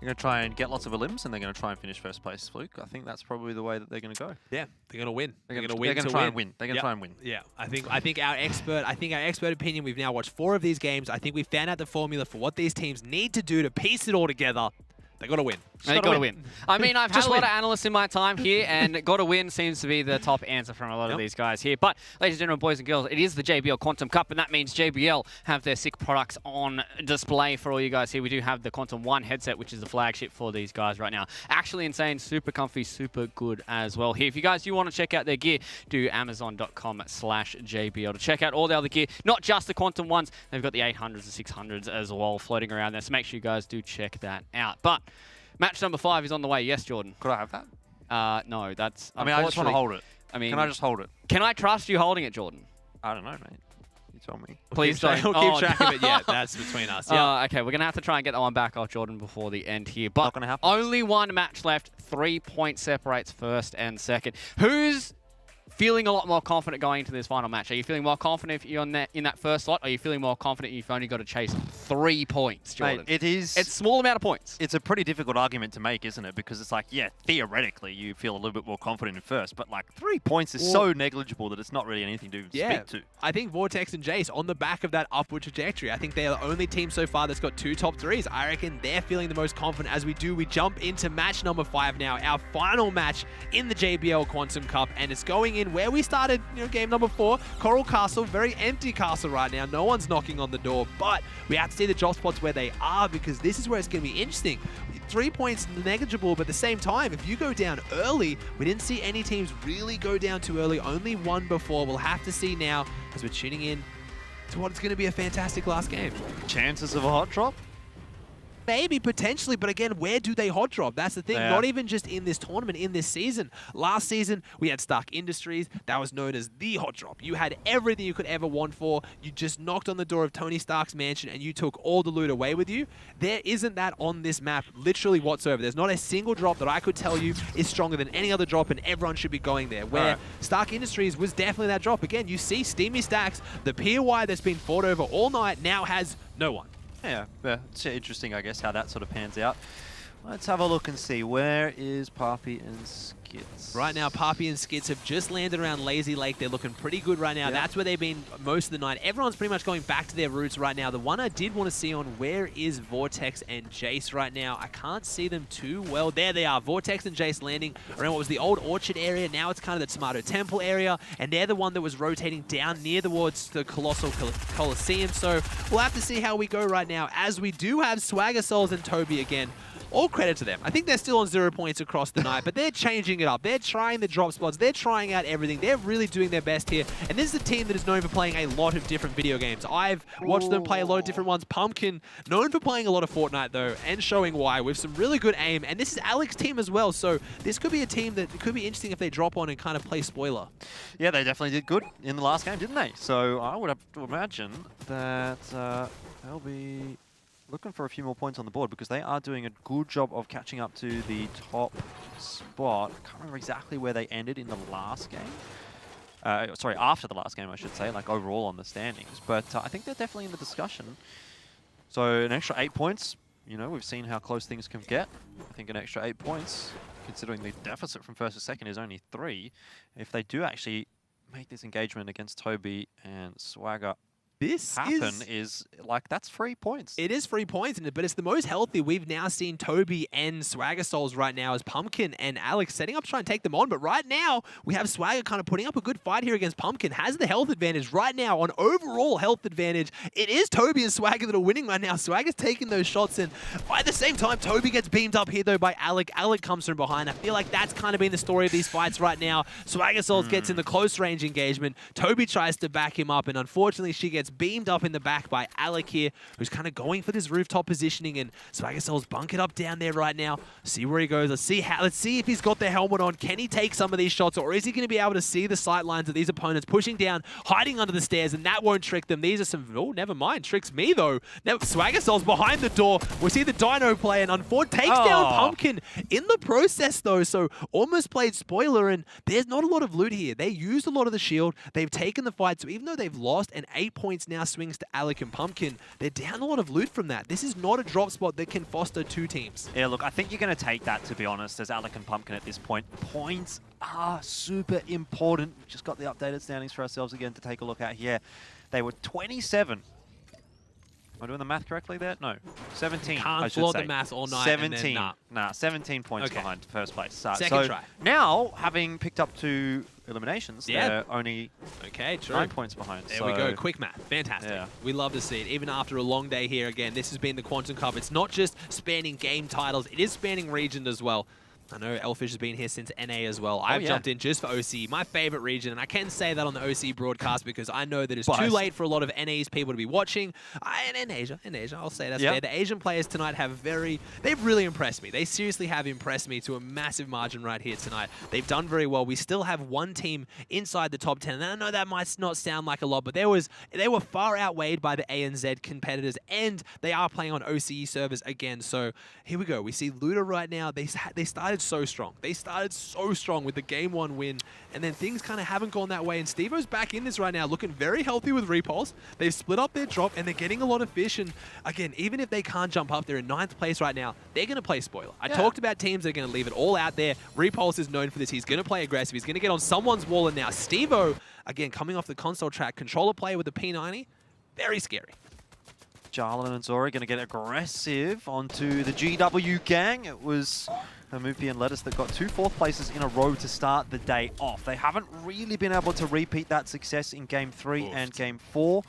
They're going to try and get lots of elims, and they're going to try and finish first place, Fluke. I think that's probably the way that they're going to go. Yeah, they're going to win. They're going to win. They're going to try and win. They're going to try and win. Yeah, I think our expert opinion. We've now watched 4 of these games. I think we found out the formula for what these teams need to do to piece it all together. They got to win. They got to win. I mean, I've had a lot of analysts in my time here, and got to win seems to be the top answer from a lot of these guys here. But, ladies and gentlemen, boys and girls, it is the JBL Quantum Cup, and that means JBL have their sick products on display for all you guys here. We do have the Quantum 1 headset, which is the flagship for these guys right now. Actually insane, super comfy, super good as well here. If you guys do want to check out their gear, do amazon.com/JBL to check out all the other gear, not just the Quantum ones. They've got the 800s and 600s as well floating around there, so make sure you guys do check that out. But match number 5 is on the way. Yes, Jordan? Could I have that? No, that's... I mean, I just want to hold it. I mean, can I just hold it? Can I trust you holding it, Jordan? I don't know, mate. You tell me. Please don't. We'll keep track of it. Yeah, that's between us. Yeah. Okay, we're going to have to try and get that one back off Jordan before the end here. But Not gonna happen. only one match left. 3 points separates first and second. Who's feeling a lot more confident going into this final match? Are you feeling more confident if you're in that first slot? Or are you feeling more confident you've only got to chase 3 points, Jordan? Mate, it is... It's a small amount of points. It's a pretty difficult argument to make, isn't it? Because it's like, yeah, theoretically, you feel a little bit more confident in first, but like 3 points is so negligible that it's not really anything to speak to. I think Vortex and Jace on the back of that upward trajectory. I think they're the only team so far that's got 2 top 3s. I reckon they're feeling the most confident as we jump into match number 5 now, our final match in the JBL Quantum Cup, and it's going in where we started, game number 4, Coral Castle, very empty castle right now. No one's knocking on the door, but we have to see the drop spots where they are, because this is where it's going to be interesting. 3 points negligible, but at the same time, if you go down early, we didn't see any teams really go down too early, only one before. We'll have to see now as we're tuning in to what is going to be a fantastic last game. Chances of a hot drop? Maybe, potentially, but again, where do they hot drop? That's the thing. Yeah. Not even just in this tournament, in this season. Last season, we had Stark Industries. That was known as the hot drop. You had everything you could ever want for. You just knocked on the door of Tony Stark's mansion and you took all the loot away with you. There isn't that on this map, literally whatsoever. There's not a single drop that I could tell you is stronger than any other drop, and everyone should be going there. Where Stark Industries was definitely that drop. Again, you see Steamy Stacks, the POI that's been fought over all night now has no one. Yeah, it's interesting, I guess, how that sort of pans out. Let's have a look and see. Where is Papi and Skits? Right now, Papi and Skits have just landed around Lazy Lake. They're looking pretty good right now. That's where they've been most of the night. Everyone's pretty much going back to their roots right now. The one I did want to see on where is Vortex and Jace right now. I can't see them too well. There they are. Vortex and Jace landing around what was the old Orchard area. Now it's kind of the Tomato Temple area. And they're the one that was rotating down near towards the Colossal Coliseum. So we'll have to see how we go right now, as we do have Swagger Souls and Toby again. All credit to them. I think they're still on 0 points across the night, but they're changing it up. They're trying the drop spots. They're trying out everything. They're really doing their best here. And this is a team that is known for playing a lot of different video games. I've watched them play a lot of different ones. Pumpkin, known for playing a lot of Fortnite, though, and showing why, with some really good aim. And this is Alex's team as well, so this could be a team that could be interesting if they drop on and kind of play spoiler. Yeah, they definitely did good in the last game, didn't they? So I would have to imagine that they'll be looking for a few more points on the board, because they are doing a good job of catching up to the top spot. I can't remember exactly where they ended in the last game. Sorry, after the last game, I should say, like overall on the standings. But I think they're definitely in the discussion. So an extra 8 points, we've seen how close things can get. I think an extra 8 points, considering the deficit from first to second is only 3, if they do actually make this engagement against Toby and Swagger is like, that's 3 points. It is 3 points, but it's the most healthy we've now seen Toby and Swagger Souls right now, as Pumpkin and Alex setting up to try and take them on. But right now, we have Swagger kind of putting up a good fight here against Pumpkin. Has the health advantage right now, on overall health advantage. It is Toby and Swagger that are winning right now. Swagger's taking those shots, and at the same time, Toby gets beamed up here though by Alec. Alec comes from behind. I feel like that's kind of been the story of these fights right now. Swagger Souls gets in the close range engagement. Toby tries to back him up, and unfortunately, she gets beamed up in the back by Alec here, who's kind of going for this rooftop positioning, and Swagger Souls bunkered up down there right now. See where he goes. Let's see if he's got the helmet on. Can he take some of these shots, or is he going to be able to see the sight lines of these opponents pushing down, hiding under the stairs, and that won't trick them? These are some... Oh, never mind. Tricks me, though. Swagger Souls behind the door. We see the Dino play, and unfortunately takes down Pumpkin in the process, though. So almost played spoiler, and there's not a lot of loot here. They used a lot of the shield. They've taken the fight, so even though they've lost, and 8 points now swings to Alec and Pumpkin, they're down a lot of loot from that. This is not a drop spot that can foster 2 teams. Yeah, look, I think you're going to take that, to be honest, as Alec and Pumpkin at this point. Points are super important. We've just got the updated standings for ourselves again to take a look at here. They were 27 I doing the math correctly there? No. 17, I Can't should flaunt say. the math all night. 17. And then, 17 points Okay. behind first place. Second so try. now, having picked up 2 eliminations, Yeah. they're only Okay, true. 9 points behind. There we go. Quick math. Fantastic. Yeah. We love to see it. Even after a long day here again, this has been the Quantum Cup. It's not just spanning game titles, it is spanning region as well. I know Elfish has been here since NA as well. I've jumped in just for OC, my favorite region, and I can say that on the OC broadcast because I know that it's too late for a lot of NA's people to be watching. And in Asia, I'll say that's fair. The Asian players tonight they've really impressed me. They seriously have impressed me to a massive margin right here tonight. They've done very well. We still have one team inside the top 10. And I know that might not sound like a lot, but they were far outweighed by the ANZ competitors, and they are playing on OCE servers again. So here we go. We see Luda right now. They started so strong. They started so strong with the game 1 win, and then things kind of haven't gone that way. And Steve-O's back in this right now, looking very healthy with Repulse. They've split up their drop, and they're getting a lot of fish. And again, even if they can't jump up, they're in 9th place right now. They're going to play spoiler. I talked about teams that are going to leave it all out there. Repulse is known for this. He's going to play aggressive. He's going to get on someone's wall. And now Steve-O, again, coming off the console track, controller player with the P90. Very scary. Jarlin and Zora going to get aggressive onto the GW gang. It was Hamupi and Lettuce that got 2 4th places in a row to start the day off. They haven't really been able to repeat that success in Game 3 and Game 4.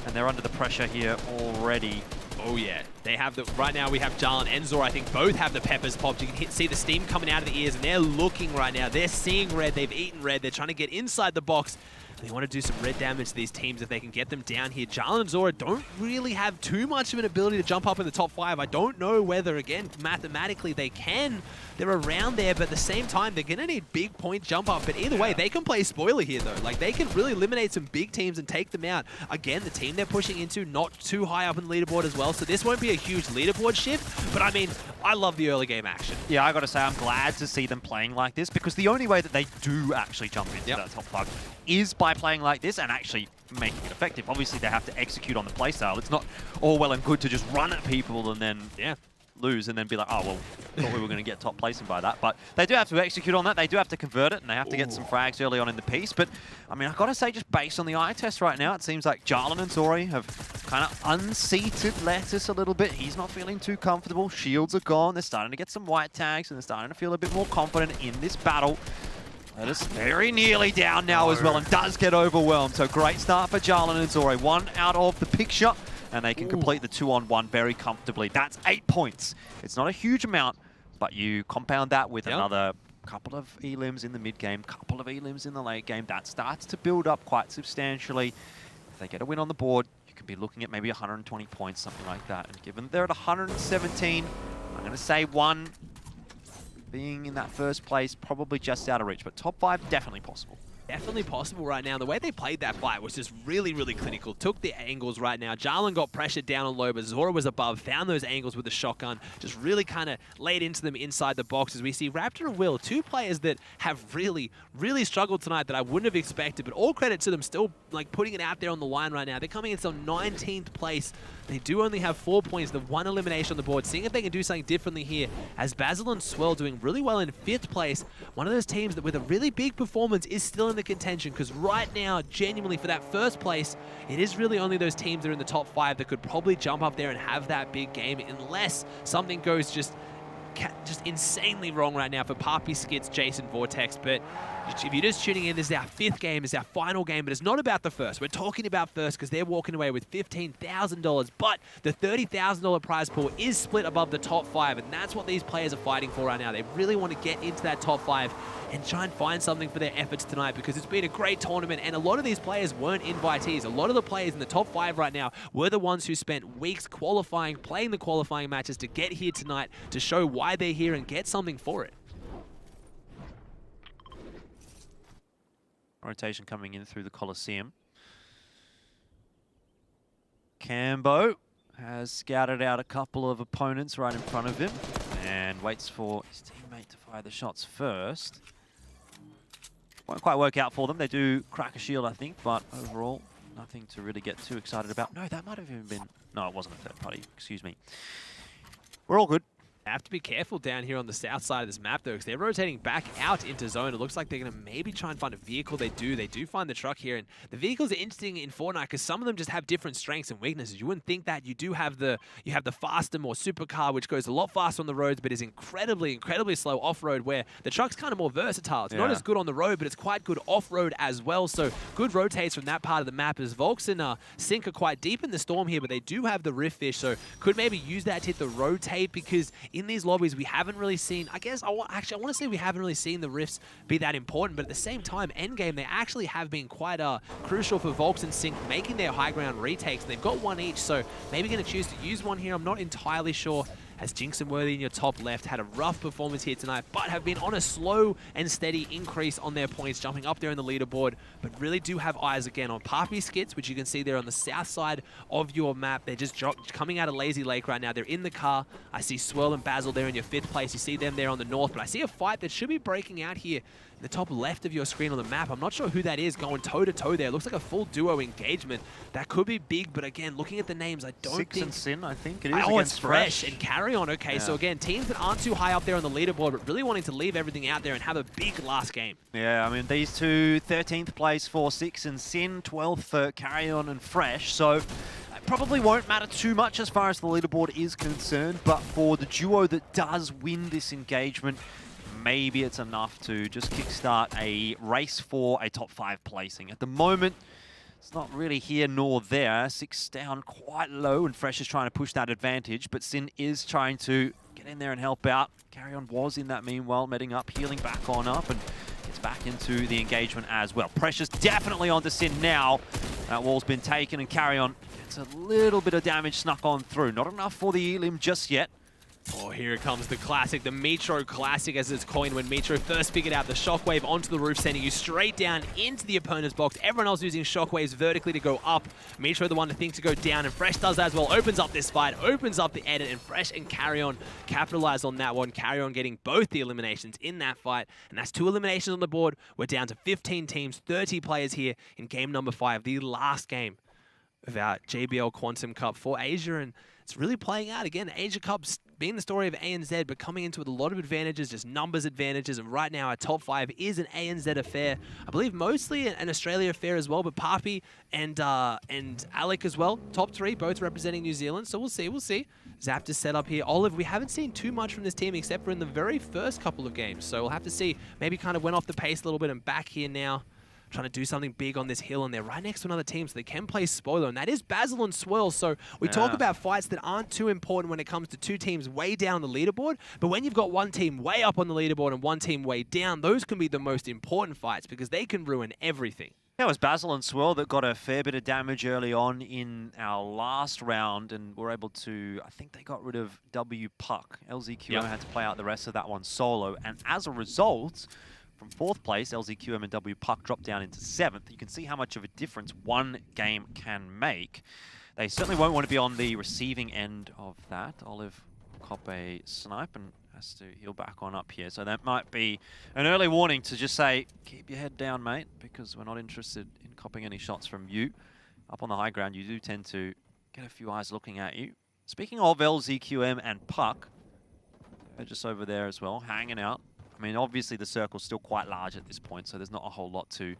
And they're under the pressure here already. Oh yeah, they have right now we have Jarlin and Zora, I think both have the peppers popped. You can see the steam coming out of the ears, and they're looking right now. They're seeing red, they've eaten red, they're trying to get inside the box. They want to do some red damage to these teams if they can get them down here. Jarlin and Zora don't really have too much of an ability to jump up in the top 5. I don't know whether, again, mathematically they can. They're around there, but at the same time, they're going to need big point jump up. But either way, they can play spoiler here, though. Like, they can really eliminate some big teams and take them out. Again, the team they're pushing into, not too high up in the leaderboard as well, so this won't be a huge leaderboard shift. But I mean, I love the early game action. Yeah, I got to say, I'm glad to see them playing like this, because the only way that they do actually jump into that top 5 is by playing like this and actually making it effective. Obviously, they have to execute on the playstyle. It's not all well and good to just run at people and then lose and then be like, oh, well, thought we were going to get top placing by that. But they do have to execute on that. They do have to convert it, and they have to get some frags early on in the piece. But, I mean, I've got to say, just based on the eye test right now, it seems like Jarlin and Zori have kind of unseated Lettuce a little bit. He's not feeling too comfortable. Shields are gone. They're starting to get some white tags, and they're starting to feel a bit more confident in this battle. Lettuce very nearly down now as well, and does get overwhelmed. So great start for Jarlin and Zori. 1 out of the picture, and they can complete the 2-on-1 very comfortably. That's 8 points. It's not a huge amount, but you compound that with another couple of elims in the mid game, couple of elims in the late game. That starts to build up quite substantially. If they get a win on the board, you could be looking at maybe 120 points, something like that. And given they're at 117, I'm going to say 1 being in that first place, probably just out of reach, but top 5 definitely possible. Definitely possible right now. The way they played that fight was just really, really clinical. Took the angles right now. Jarlin got pressured down on low, but Zora was above, found those angles with the shotgun, just really kind of laid into them inside the box. As we see Raptor and Will, 2 players that have really, really struggled tonight that I wouldn't have expected, but all credit to them still like putting it out there on the line right now. They're coming in on 19th place. They do only have 4 points, the 1 elimination on the board. Seeing if they can do something differently here, as Basil and Swell doing really well in 5th place. One of those teams that with a really big performance is still in the contention, because right now, genuinely for that first place, it is really only those teams that are in the top 5 that could probably jump up there and have that big game, unless something goes just insanely wrong right now for Papi, Skits, Jason, Vortex. But if you're just tuning in, this is our 5th game, it's our final game, but it's not about the first. We're talking about first because they're walking away with $15,000, but the $30,000 prize pool is split above the top 5, and that's what these players are fighting for right now. They really want to get into that top 5 and try and find something for their efforts tonight, because it's been a great tournament, and a lot of these players weren't invitees. A lot of the players in the top 5 right now were the ones who spent weeks qualifying, playing the qualifying matches to get here tonight, to show why they're here and get something for it. Rotation coming in through the Coliseum. Cambo has scouted out a couple of opponents right in front of him and waits for his teammate to fire the shots first. Won't quite work out for them. They do crack a shield, I think, but overall, nothing to really get too excited about. No, that might have even been... No, it wasn't a third party. Excuse me. We're all good. Have to be careful down here on the south side of this map, though, because they're rotating back out into zone. It looks like they're going to maybe try and find a vehicle. They do find the truck here, and the vehicles are interesting in Fortnite because some of them just have different strengths and weaknesses. You wouldn't think that. You have the faster, more supercar, which goes a lot faster on the roads, but is incredibly slow off-road, where the truck's kind of more versatile. It's not as good on the road, but it's quite good off-road as well. So good rotates from that part of the map, as Volks and Sync are quite deep in the storm here, but they do have the Rift Fish, so could maybe use that to hit the rotate, because in these lobbies we haven't really seen, I want to say we haven't really seen the Rifts be that important, but at the same time, endgame, they actually have been quite crucial for Volks and Sync making their high ground retakes. They've got one each, so maybe going to choose to use one here. I'm not entirely sure. As Jinx and Worthy in your top left had a rough performance here tonight, but have been on a slow and steady increase on their points, jumping up there in the leaderboard, but really do have eyes again on Papi Skits, which you can see there on the south side of your map. They're just coming out of Lazy Lake right now. They're in the car. I see Swirl and Basil there in your 5th place. You see them there on the north, but I see a fight that should be breaking out here in the top left of your screen on the map. I'm not sure who that is going toe-to-toe there. It looks like a full duo engagement. That could be big, but again, looking at the names, I don't think... Six and Sin, I think it is. Oh, it's Fresh and Carry On. Okay, so again, teams that aren't too high up there on the leaderboard, but really wanting to leave everything out there and have a big last game. Yeah, I mean, these two, 13th place for Six and Sin, 12th for Carry On and Fresh, so it probably won't matter too much as far as the leaderboard is concerned, but for the duo that does win this engagement, maybe it's enough to just kickstart a race for a top 5 placing. At the moment, it's not really here nor there. Six down quite low, and Fresh is trying to push that advantage, but Sin is trying to get in there and help out. Carry On was in that meanwhile, meting up, healing back on up, and gets back into the engagement as well. Pressure's definitely onto Sin now. That wall's been taken, and Carry On gets a little bit of damage snuck on through. Not enough for the Elim just yet. Oh, here comes the classic, the Metro classic as it's coined, when Metro first figured out the shockwave onto the roof, sending you straight down into the opponent's box. Everyone else using shockwaves vertically to go up. Metro the one to think to go down, and Fresh does that as well. Opens up this fight, opens up the edit, and Fresh and Carry On capitalize on that one. Carry On getting both the eliminations in that fight, and that's 2 eliminations on the board. We're down to 15 teams, 30 players here in game number 5, the last game of our JBL Quantum Cup for Asia, and it's really playing out. Again, Asia Cup's being the story of ANZ, but coming into with a lot of advantages, just numbers advantages, and right now our top 5 is an ANZ affair. I believe mostly an Australia affair as well, but Papi and Alec as well, top 3, both representing New Zealand, so we'll see. Zapped is set up here. Olive, we haven't seen too much from this team except for in the very first couple of games, so we'll have to see. Maybe kind of went off the pace a little bit and back here now, trying to do something big on this hill, and they're right next to another team, so they can play spoiler, and that is Basil and Swirl. So we talk about fights that aren't too important when it comes to 2 teams way down the leaderboard, but when you've got one team way up on the leaderboard and one team way down, those can be the most important fights because they can ruin everything. Yeah, it was Basil and Swirl that got a fair bit of damage early on in our last round, and were able to, I think they got rid of W Puck. LZQM had to play out the rest of that one solo, and as a result, from 4th place, LZQM and W Puck dropped down into 7th. You can see how much of a difference one game can make. They certainly won't want to be on the receiving end of that. Olive will cop a snipe and has to heal back on up here. So that might be an early warning to just say, keep your head down, mate, because we're not interested in copping any shots from you. Up on the high ground, you do tend to get a few eyes looking at you. Speaking of LZQM and Puck, they're just over there as well, hanging out. I mean, obviously the circle's still quite large at this point, so there's not a whole lot to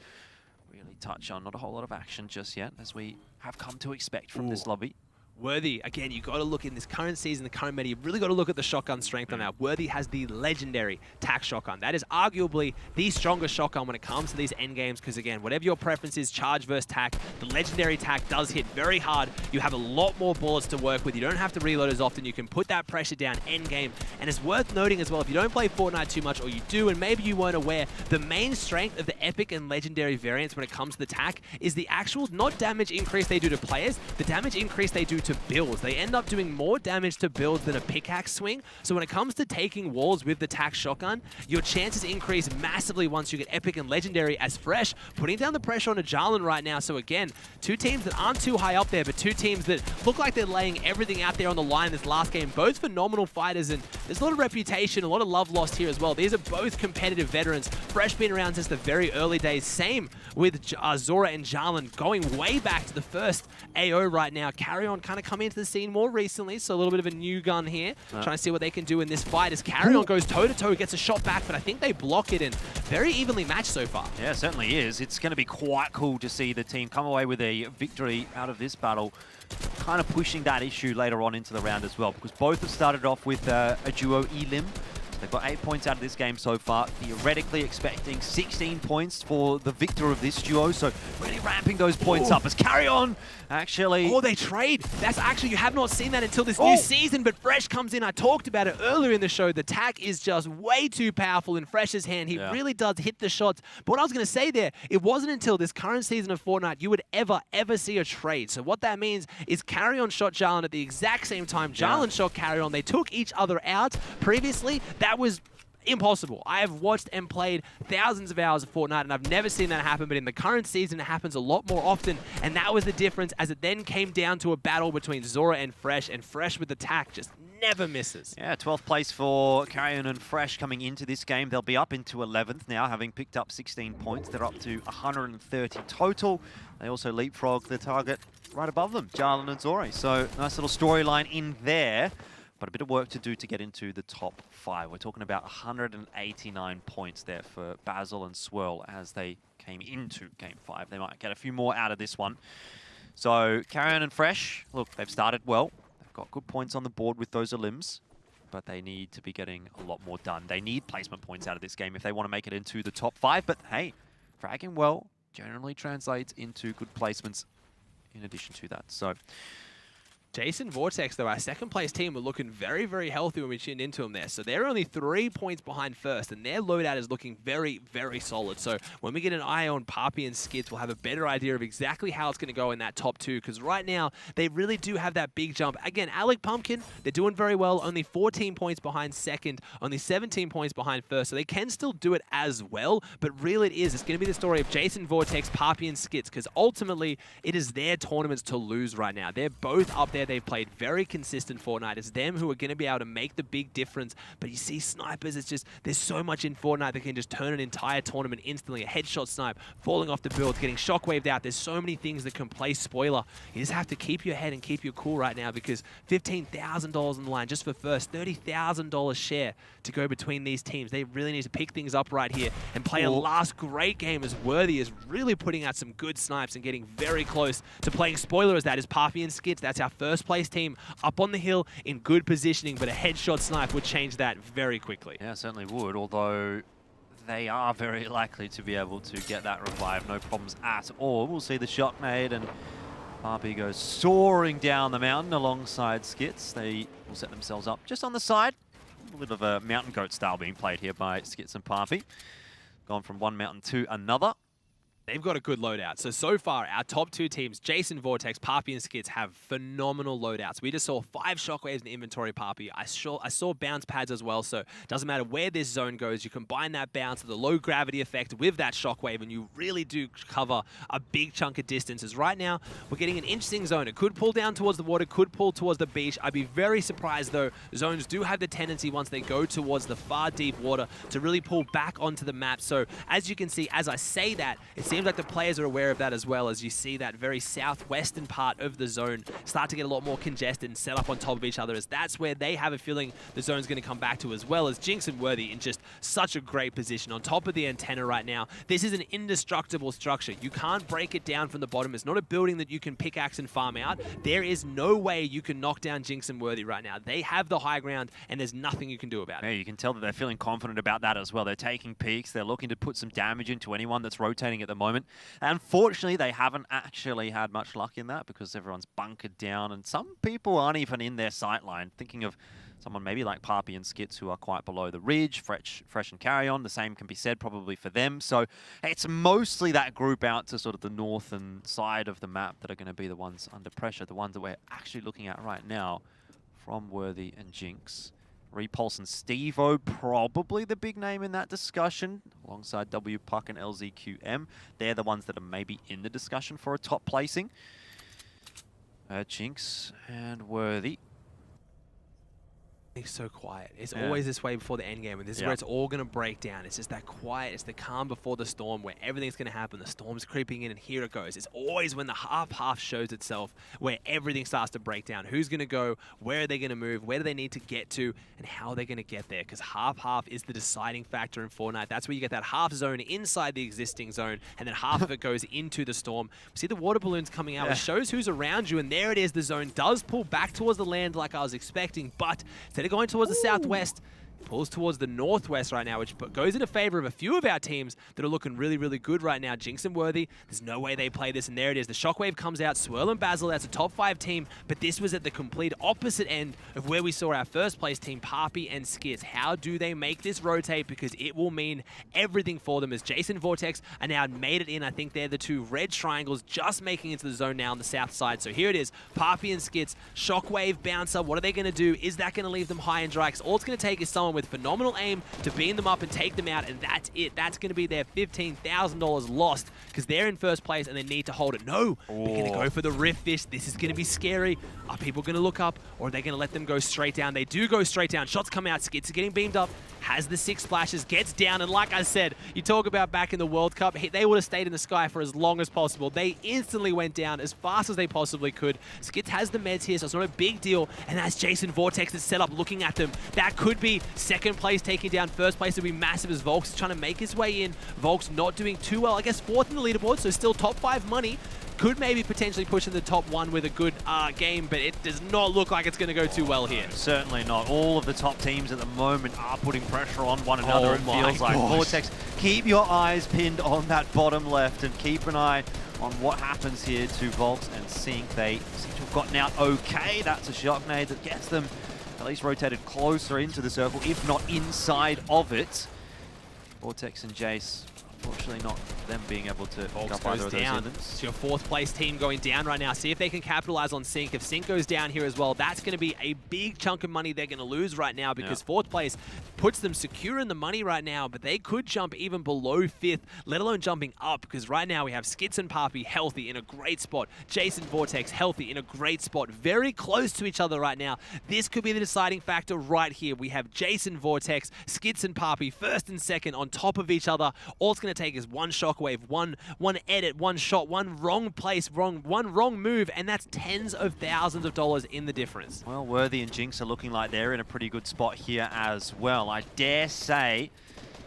really touch on. Not a whole lot of action just yet, as we have come to expect from this lobby. Worthy, again, you've got to look in this current season, the current meta, you've really got to look at the shotgun strength on that. Worthy has the legendary tac shotgun. That is arguably the strongest shotgun when it comes to these end games, because again, whatever your preference is, charge versus tac, the legendary tac does hit very hard. You have a lot more bullets to work with. You don't have to reload as often. You can put that pressure down end game. And it's worth noting as well, if you don't play Fortnite too much, or you do, and maybe you weren't aware, the main strength of the epic and legendary variants when it comes to the tac is the actual, not damage increase they do to players, the damage increase they do to builds. They end up doing more damage to builds than a pickaxe swing. So when it comes to taking walls with the tac shotgun, your chances increase massively once you get epic and legendary as Fresh, putting down the pressure on a Jarlin right now. So again, 2 teams that aren't too high up there, but 2 teams that look like they're laying everything out there on the line this last game. Both phenomenal fighters, and there's a lot of reputation, a lot of love lost here as well. These are both competitive veterans. Fresh been around since the very early days. Same with Zora and Jarlin, going way back to the first AO right now. Carry On kind kind of come into the scene more recently, so a little bit of a new gun here. Trying to see what they can do in this fight as Carrion goes toe-to-toe, gets a shot back, but I think they block it, and very evenly matched so far. Yeah, it certainly is. It's going to be quite cool to see the team come away with a victory out of this battle, kind of pushing that issue later on into the round as well, because both have started off with a duo elim. They've got 8 points out of this game so far, theoretically expecting 16 points for the victor of this duo, so really ramping those points up as Carrion actually... Oh, they trade. That's actually, you have not seen that until this new season, but Fresh comes in. I talked about it earlier in the show. The tack is just way too powerful in Fresh's hand. He really does hit the shots. But what I was going to say there, it wasn't until this current season of Fortnite you would ever see a trade. So what that means is Carrion shot Jarlan at the exact same time. Jarlan shot Carrion. They took each other out. Previously, that was impossible. I have watched and played thousands of hours of Fortnite, and I've never seen that happen, but in the current season, it happens a lot more often, and that was the difference as it then came down to a battle between Zora and Fresh with the tack just never misses. Yeah, 12th place for Carrion and Fresh coming into this game. They'll be up into 11th now, having picked up 16 points. They're up to 130 total. They also leapfrog the target right above them, Jarlan and Zora. So nice little storyline in there. But a bit of work to do to get into the top 5. We're talking about 189 points there for Basil and Swirl as they came into Game 5. They might get a few more out of this one. So Carrion and Fresh, look, they've started well. They've got good points on the board with those elims, but they need to be getting a lot more done. They need placement points out of this game if they want to make it into the top 5. But hey, fragging well generally translates into good placements in addition to that. So Jason Vortex, though, our second place team, were looking very, very healthy when we tuned into them there. So they're only 3 points behind first, and their loadout is looking very, very solid. So when we get an eye on Papi and Skits, we'll have a better idea of exactly how it's going to go in that top 2, because right now, they really do have that big jump. Again, Alec Pumpkin, they're doing very well, only 14 points behind second, only 17 points behind first, so they can still do it as well, but really it's going to be the story of Jason Vortex, Papi, and Skits, because ultimately, it is their tournaments to lose right now. They're both up there. They've played very consistent Fortnite. It's them who are going to be able to make the big difference. But you see snipers, it's just, there's so much in Fortnite that can just turn an entire tournament instantly. A headshot snipe, falling off the build, getting shockwaved out. There's so many things that can play spoiler. You just have to keep your head and keep your cool right now, because $15,000 on the line just for first, $30,000 share to go between these teams. They really need to pick things up right here and play a last great game as Worthy is really putting out some good snipes and getting very close to playing spoiler as that is Papi and Skits. That's our first place team up on the hill in good positioning, but a headshot snipe would change that very quickly. yeah, certainly would, although they are very likely to be able to get that revive. No problems at all. We'll see the shot made, and Papi goes soaring down the mountain alongside Skits. They will set themselves up just on the side. A little bit of a mountain goat style being played here by Skits and Papi. Gone from one mountain to another. They've got a good loadout. So far, our top 2 teams, Jason Vortex, Papi, and Skits, have phenomenal loadouts. We just saw 5 shockwaves in inventory, Papi. I saw bounce pads as well, so it doesn't matter where this zone goes. You combine that bounce with the low gravity effect with that shockwave, and you really do cover a big chunk of distances. Right now, we're getting an interesting zone. It could pull down towards the water, could pull towards the beach. I'd be very surprised, though. Zones do have the tendency, once they go towards the far deep water, to really pull back onto the map. So, as you can see, as I say that, it seems like the players are aware of that as well, as you see that very southwestern part of the zone start to get a lot more congested and set up on top of each other, as that's where they have a feeling the zone's going to come back to, as well as Jinx and Worthy in just such a great position on top of the antenna right now. This is an indestructible structure. You can't break it down from the bottom. It's not a building that you can pickaxe and farm out. There is no way you can knock down Jinx and Worthy right now. They have the high ground, and there's nothing you can do about it. Yeah, you can tell that they're feeling confident about that as well. They're taking peeks. They're looking to put some damage into anyone that's rotating at the moment. Unfortunately, they haven't actually had much luck in that, because everyone's bunkered down, and some people aren't even in their sight line. Thinking of someone maybe like Papi and Skits, who are quite below the ridge, Fresh and Carrion. The same can be said probably for them. So it's mostly that group out to sort of the northern side of the map that are going to be the ones under pressure, the ones that we're actually looking at right now from Worthy and Jinx. Repulse and Stevo, probably the big name in that discussion, alongside W Puck and LZQM. They're the ones that are maybe in the discussion for a top placing. Jinx and Worthy It's so quiet. It's always this way before the end game, and this is where it's all going to break down. It's just that quiet. It's the calm before the storm where everything's going to happen. The storm's creeping in, and here it goes. It's always when the half shows itself where everything starts to break down. Who's going to go? Where are they going to move? Where do they need to get to? And how are they going to get there? Because half is the deciding factor in Fortnite. That's where you get that half zone inside the existing zone, and then half of it goes into the storm. See the water balloons coming out. It shows who's around you, and there it is. The zone does pull back towards the land like I was expecting, but instead of going towards the southwest, pulls towards the northwest right now, which goes into favor of a few of our teams that are looking really, really good right now. Jinx and Worthy, there's no way they play this, and there it is. The Shockwave comes out. Swirl and Basil, that's a top 5 team, but this was at the complete opposite end of where we saw our first place team, Papi and Skits. How do they make this rotate? Because it will mean everything for them as Jason Vortex are now made it in. I think they're the 2 red triangles just making into the zone now on the south side. So here it is, Papi and Skits, Shockwave, Bouncer. What are they going to do? Is that going to leave them high and dry? Because all it's going to take is someone with phenomenal aim to beam them up and take them out, and that's it. That's going to be their $15,000 lost because they're in first place and they need to hold it. No, they're going to go for the Rift Fish. This is going to be scary. Are people going to look up, or are they going to let them go straight down? They do go straight down. Shots come out. Skits are getting beamed up. Has the 6 splashes, gets down, and like I said, you talk about back in the World Cup, they would have stayed in the sky for as long as possible. They instantly went down as fast as they possibly could. Skits has the meds here, so it's not a big deal, and that's Jason Vortex that's set up looking at them. That could be second place taking down first place. Would be massive as Volks is trying to make his way in. Volks not doing too well. I guess 4th in the leaderboard, so still top 5 money. Could maybe potentially push in the top 1 with a good game, but it does not look like it's going to go too well here. Certainly not. All of the top teams at the moment are putting pressure on one another, it feels like. Vortex, keep your eyes pinned on that bottom left and keep an eye on what happens here to Volks and Sync. They seem to have gotten out okay. That's a shock nade that gets them at least rotated closer into the circle, if not inside of it. Vortex and Jace, unfortunately not them being able to pick up either of those items. It's your 4th place team going down right now. See if they can capitalize on Sync. If Sync goes down here as well, that's going to be a big chunk of money they're going to lose right now because 4th place puts them secure in the money right now, but they could jump even below 5th, let alone jumping up, because right now we have Skits and Papi healthy in a great spot. Jason Vortex healthy in a great spot. Very close to each other right now. This could be the deciding factor right here. We have Jason Vortex, Skits and Papi 1st and 2nd on top of each other. All it's going to take is one shockwave, one edit, one shot, one wrong place, one wrong move, and that's tens of thousands of dollars in the difference. Well, Worthy and Jinx are looking like they're in a pretty good spot here as well. I dare say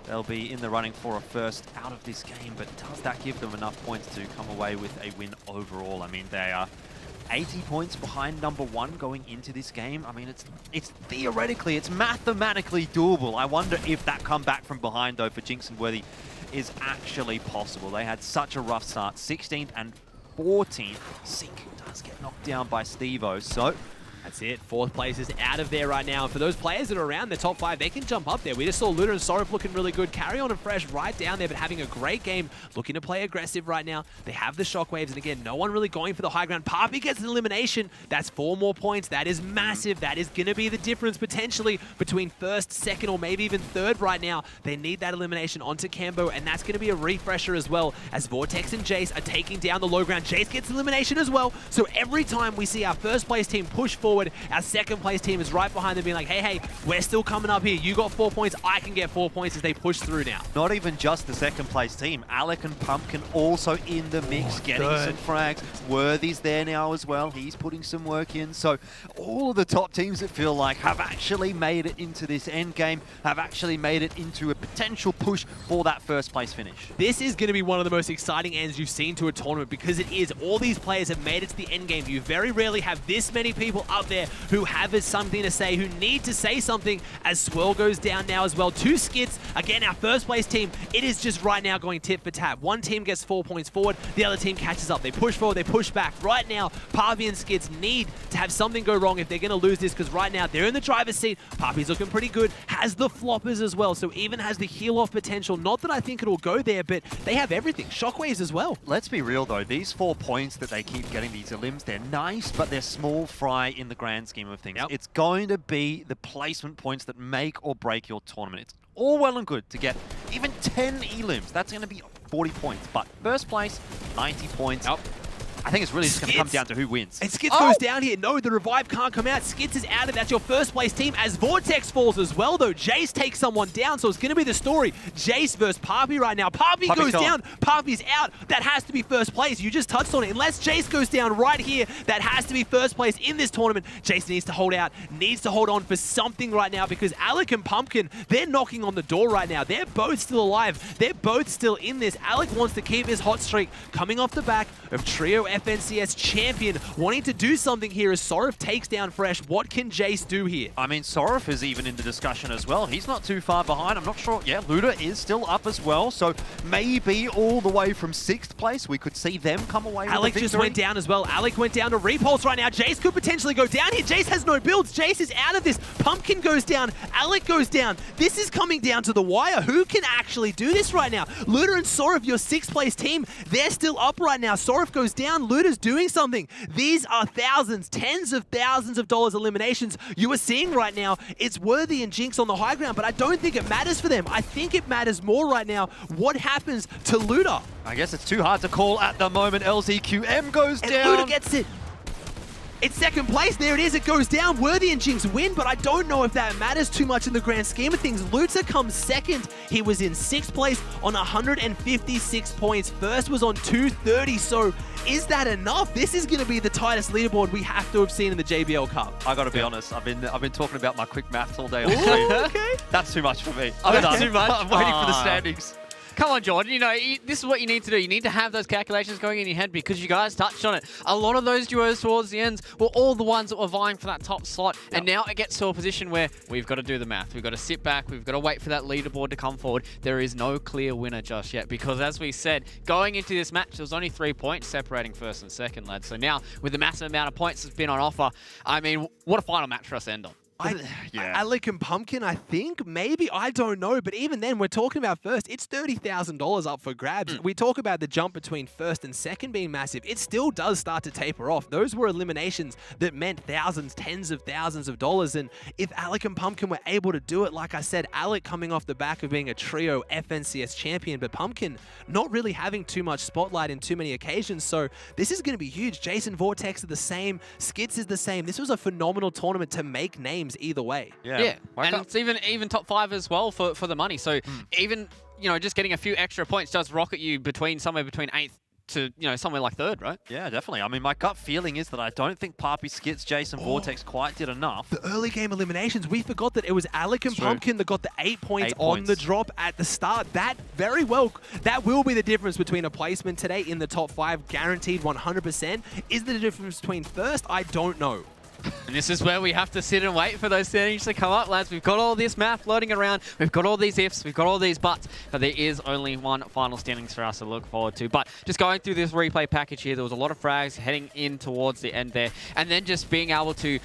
they'll be in the running for a first out of this game, but does that give them enough points to come away with a win overall? I mean, they are 80 points behind number 1 going into this game. I mean, it's theoretically, it's mathematically doable. I wonder if that comeback from behind, though, for Jinx and Worthy is actually possible. They had such a rough start, 16th and 14th. Sync does get knocked down by Stevo, so that's it. 4th place is out of there right now. And for those players that are around the top 5, they can jump up there. We just saw Luda and Sorif looking really good. Carry on and Fresh right down there, but having a great game. Looking to play aggressive right now. They have the shockwaves, and again, no one really going for the high ground. Papi gets an elimination. That's 4 more points. That is massive. That is going to be the difference potentially between 1st, 2nd, or maybe even 3rd right now. They need that elimination onto Cambo, and that's going to be a refresher as well, as Vortex and Jace are taking down the low ground. Jace gets elimination as well. So every time we see our 1st place team push forward, our 2nd place team is right behind them being like, hey, we're still coming up here. You got 4 points, I can get 4 points as they push through now. Not even just the 2nd place team. Alec and Pumpkin also in the mix, getting some frags. Worthy's there now as well. He's putting some work in. So all of the top teams that feel like have actually made it into this end game, have actually made it into a potential push for that 1st place finish. This is going to be one of the most exciting ends you've seen to a tournament because it is. All these players have made it to the end game. You very rarely have this many people up there who have something to say, who need to say something, as Swirl goes down now as well. 2 Skits. Again, our 1st place team, it is just right now going tit for tat. One team gets 4 points forward, the other team catches up. They push forward, they push back. Right now, Papi and Skits need to have something go wrong if they're going to lose this, because right now they're in the driver's seat. Papi's looking pretty good, has the floppers as well, so even has the heal-off potential. Not that I think it'll go there, but they have everything. Shockwaves as well. Let's be real, though. These 4 points that they keep getting, these elims, they're nice, but they're small fry in the grand scheme of things. It's going to be the placement points that make or break your tournament. It's all well and good to get even 10 elims. That's going to be 40 points. But 1st place, 90 points. I think it's really just going to come down to who wins. And Skits goes down here. No, the revive can't come out. Skits is out, and that's your first place team. As Vortex falls as well, though. Jace takes someone down, so it's going to be the story. Jace versus Papi right now. Papi goes down. Papi's out. That has to be first place. You just touched on it. Unless Jace goes down right here, that has to be first place in this tournament. Jace needs to hold out, needs to hold on for something right now because Alec and Pumpkin, they're knocking on the door right now. They're both still alive. They're both still in this. Alec wants to keep his hot streak coming off the back of Trio FNCS champion, wanting to do something here as Sorif takes down Fresh. What can Jace do here? I mean, Sorif is even in the discussion as well. He's not too far behind. I'm not sure. Yeah, Luda is still up as well. So maybe all the way from 6th place, we could see them come away with Alec the victory. just went down as well. Alec went down to Repulse right now. Jace could potentially go down here. Jace has no builds. Jace is out of this. Pumpkin goes down. Alec goes down. This is coming down to the wire. Who can actually do this right now? Luda and Sorif, your 6th place team, they're still up right now. Sorif goes down. Luda's doing something. These are thousands, tens of thousands of dollars eliminations you are seeing right now. It's Worthy and Jinx on the high ground, but I don't think it matters for them. I think it matters more right now what happens to Luda. I guess it's too hard to call at the moment. LZQM goes And down. Luda gets it. It's 2nd place. There it is. It goes down. Worthy and Jinx win, but I don't know if that matters too much in the grand scheme of things. Lutzer comes 2nd. He was in 6th place on 156 points. First was on 230. So is that enough? This is going to be the tightest leaderboard we have to have seen in the JBL Cup. I got to be honest. I've been talking about my quick maths all day. Ooh, okay. That's too much for me. That's too much? I'm waiting for the standings. Come on, Jordan. You know, this is what you need to do. You need to have those calculations going in your head because you guys touched on it. A lot of those duos towards the ends were all the ones that were vying for that top slot. Yep. And now it gets to a position where we've got to do the math. We've got to sit back. We've got to wait for that leaderboard to come forward. There is no clear winner just yet because, as we said, going into this match, there was only 3 points separating 1st and 2nd, lads. So now, with the massive amount of points that's been on offer, I mean, what a final match for us to end on. Alec and Pumpkin, I think, maybe, I don't know, but even then, we're talking about first. It's $30,000 up for grabs. We talk about the jump between 1st and 2nd being massive. It still does start to taper off. Those were eliminations that meant thousands, tens of thousands of dollars, and if Alec and Pumpkin were able to do it, like I said, Alec coming off the back of being a Trio FNCS champion, but Pumpkin not really having too much spotlight in too many occasions, so this is going to be huge. Jason Vortex are the same, Skits is the same. This was a phenomenal tournament to make names either way. Yeah. And it's even top 5 as well for the money. So even, you know, just getting a few extra points does rocket you somewhere between 8th to, you know, somewhere like 3rd, right? Yeah, definitely. I mean, my gut feeling is that I don't think Papi, Skits, Jason, Vortex quite did enough. The early game eliminations, we forgot that it was Alec and Pumpkin that got the 8 points on the drop at the start. That will be the difference between a placement today in the top 5, guaranteed 100%. Is the difference between first? I don't know. And this is where we have to sit and wait for those standings to come up, lads. We've got all this math floating around. We've got all these ifs. We've got all these buts. But there is only one final standings for us to look forward to. But just going through this replay package here, there was a lot of frags heading in towards the end there. And then just being able to, you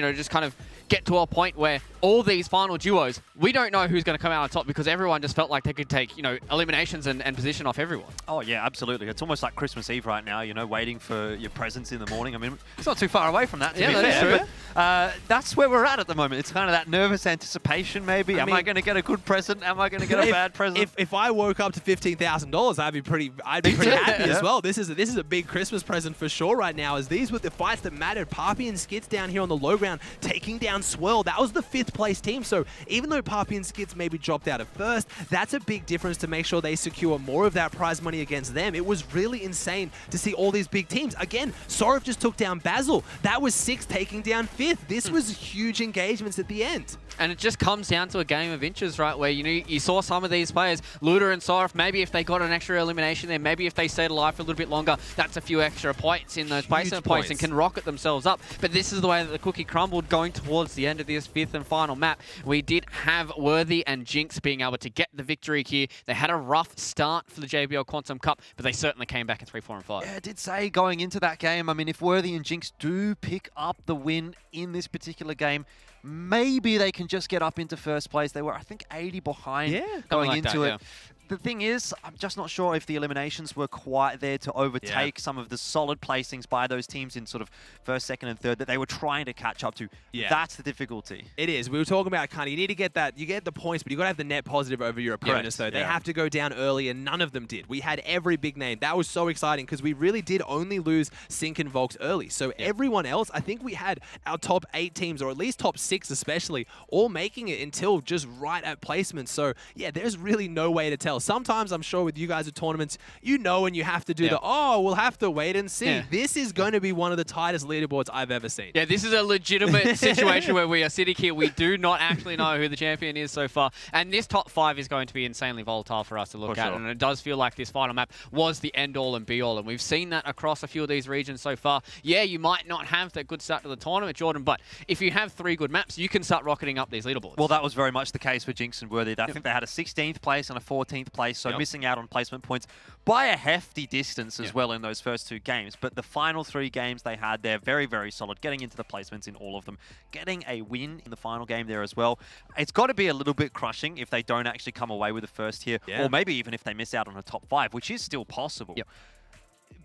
know, just kind of get to a point where all these final duos, we don't know who's going to come out on top because everyone just felt like they could take, you know, eliminations and position off everyone. Oh, yeah, absolutely. It's almost like Christmas Eve right now, you know, waiting for your presents in the morning. I mean, it's not too far away from that, to be fair. But that's where we're at the moment. It's kind of that nervous anticipation, maybe. Am I going to get a good present? Am I going to get a bad present? If I woke up to $15,000, I'd be pretty happy as well. This is a big Christmas present for sure right now, as these were the fights that mattered. Papi and Skits down here on the low ground, taking down Swirl. That was the 5th place team. So even though Papi and Skits maybe dropped out at first, that's a big difference to make sure they secure more of that prize money against them. It was really insane to see all these big teams. Again, Sorif just took down Basil. That was 6th, taking down 5th. This was huge engagements at the end. And it just comes down to a game of inches, right? Where, you know, you saw some of these players, Luda and Sorif, maybe if they got an extra elimination there, maybe if they stayed alive for a little bit longer, that's a few extra points in those placement points and can rocket themselves up. But this is the way that the cookie crumbled going towards the end of this 5th and final map. We did have Worthy and Jinx being able to get the victory here. They had a rough start for the JBL Quantum Cup, but they certainly came back in 3, 4, and 5. Yeah, I did say going into that game, I mean, if Worthy and Jinx do pick up the win in this particular game, maybe they can just get up into 1st place. They were, I think, 80 behind going into it. The thing is, I'm just not sure if the eliminations were quite there to overtake some of the solid placings by those teams in sort of first, second, and third that they were trying to catch up to. Yeah. That's the difficulty. It is. We were talking about kind of, you need to get that, you get the points, but you got to have the net positive over your opponents, though. They have to go down early, and none of them did. We had every big name. That was so exciting because we really did only lose Sync and Volks early. So everyone else, I think we had our top 8 teams, or at least top 6 especially, all making it until just right at placement. So yeah, there's really no way to tell. Sometimes I'm sure with you guys at tournaments, you know, and you have to do we'll have to wait and see. This is going to be one of the tightest leaderboards I've ever seen. Yeah, this is a legitimate situation where we are sitting here. We do not actually know who the champion is so far. And this top 5 is going to be insanely volatile for us to look at. And it does feel like this final map was the end-all and be-all. And we've seen that across a few of these regions so far. Yeah, you might not have that good start to the tournament, Jordan, but if you have 3 good maps, you can start rocketing up these leaderboards. Well, that was very much the case for Jinx and Worthy. I think they had a 16th place and a 14th place, so missing out on placement points by a hefty distance as well in those first 2 games. But the final 3 games they had, they're very, very solid, getting into the placements in all of them, getting a win in the final game there as well. It's got to be a little bit crushing if they don't actually come away with the first here, or maybe even if they miss out on a top 5, which is still possible.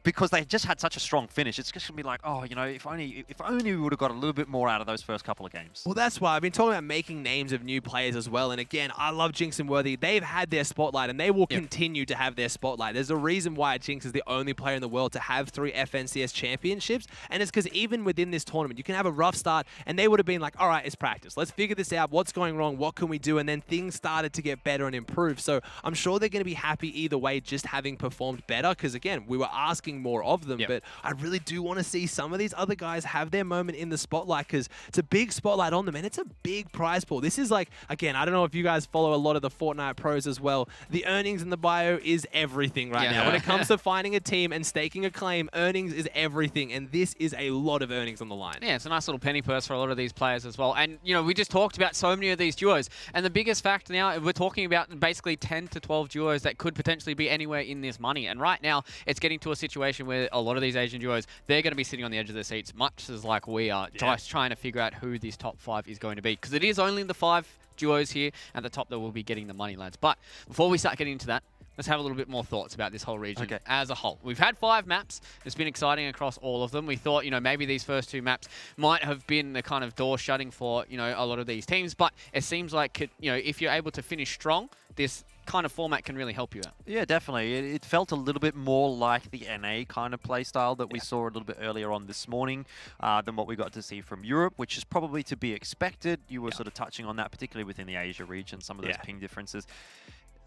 Because they just had such a strong finish, it's just going to be like, oh, you know, if only we would have got a little bit more out of those first couple of games. Well, that's why I've been talking about making names of new players as well. And again, I love Jinx and Worthy. They've had their spotlight, and they will continue to have their spotlight. There's a reason why Jinx is the only player in the world to have 3 FNCS championships, and it's because even within this tournament, you can have a rough start, and they would have been like, all right, it's practice. Let's figure this out. What's going wrong? What can we do? And then things started to get better and improve. So I'm sure they're going to be happy either way, just having performed better, because again, we were asking more of them. But I really do want to see some of these other guys have their moment in the spotlight, because it's a big spotlight on them, and it's a big prize pool. This is like, again, I don't know if you guys follow a lot of the Fortnite pros as well. The earnings in the bio is everything right now. When it comes to finding a team and staking a claim, earnings is everything, and this is a lot of earnings on the line. Yeah, it's a nice little penny purse for a lot of these players as well. And, you know, we just talked about so many of these duos, and the biggest factor now, we're talking about basically 10 to 12 duos that could potentially be anywhere in this money. And right now, it's getting to a situation where a lot of these Asian duos, they're going to be sitting on the edge of their seats, much as like we are, just trying to figure out who this top 5 is going to be. Because it is only the 5 duos here at the top that will be getting the money, lads. But before we start getting into that, let's have a little bit more thoughts about this whole region as a whole. We've had 5 maps. It's been exciting across all of them. We thought, you know, maybe these first 2 maps might have been the kind of door shutting for, you know, a lot of these teams. But it seems like, you know, if you're able to finish strong, this kind of format can really help you out. Yeah, definitely. It felt a little bit more like the NA kind of play style that we saw a little bit earlier on this morning than what we got to see from Europe, which is probably to be expected. You were sort of touching on that, particularly within the Asia region, some of those ping differences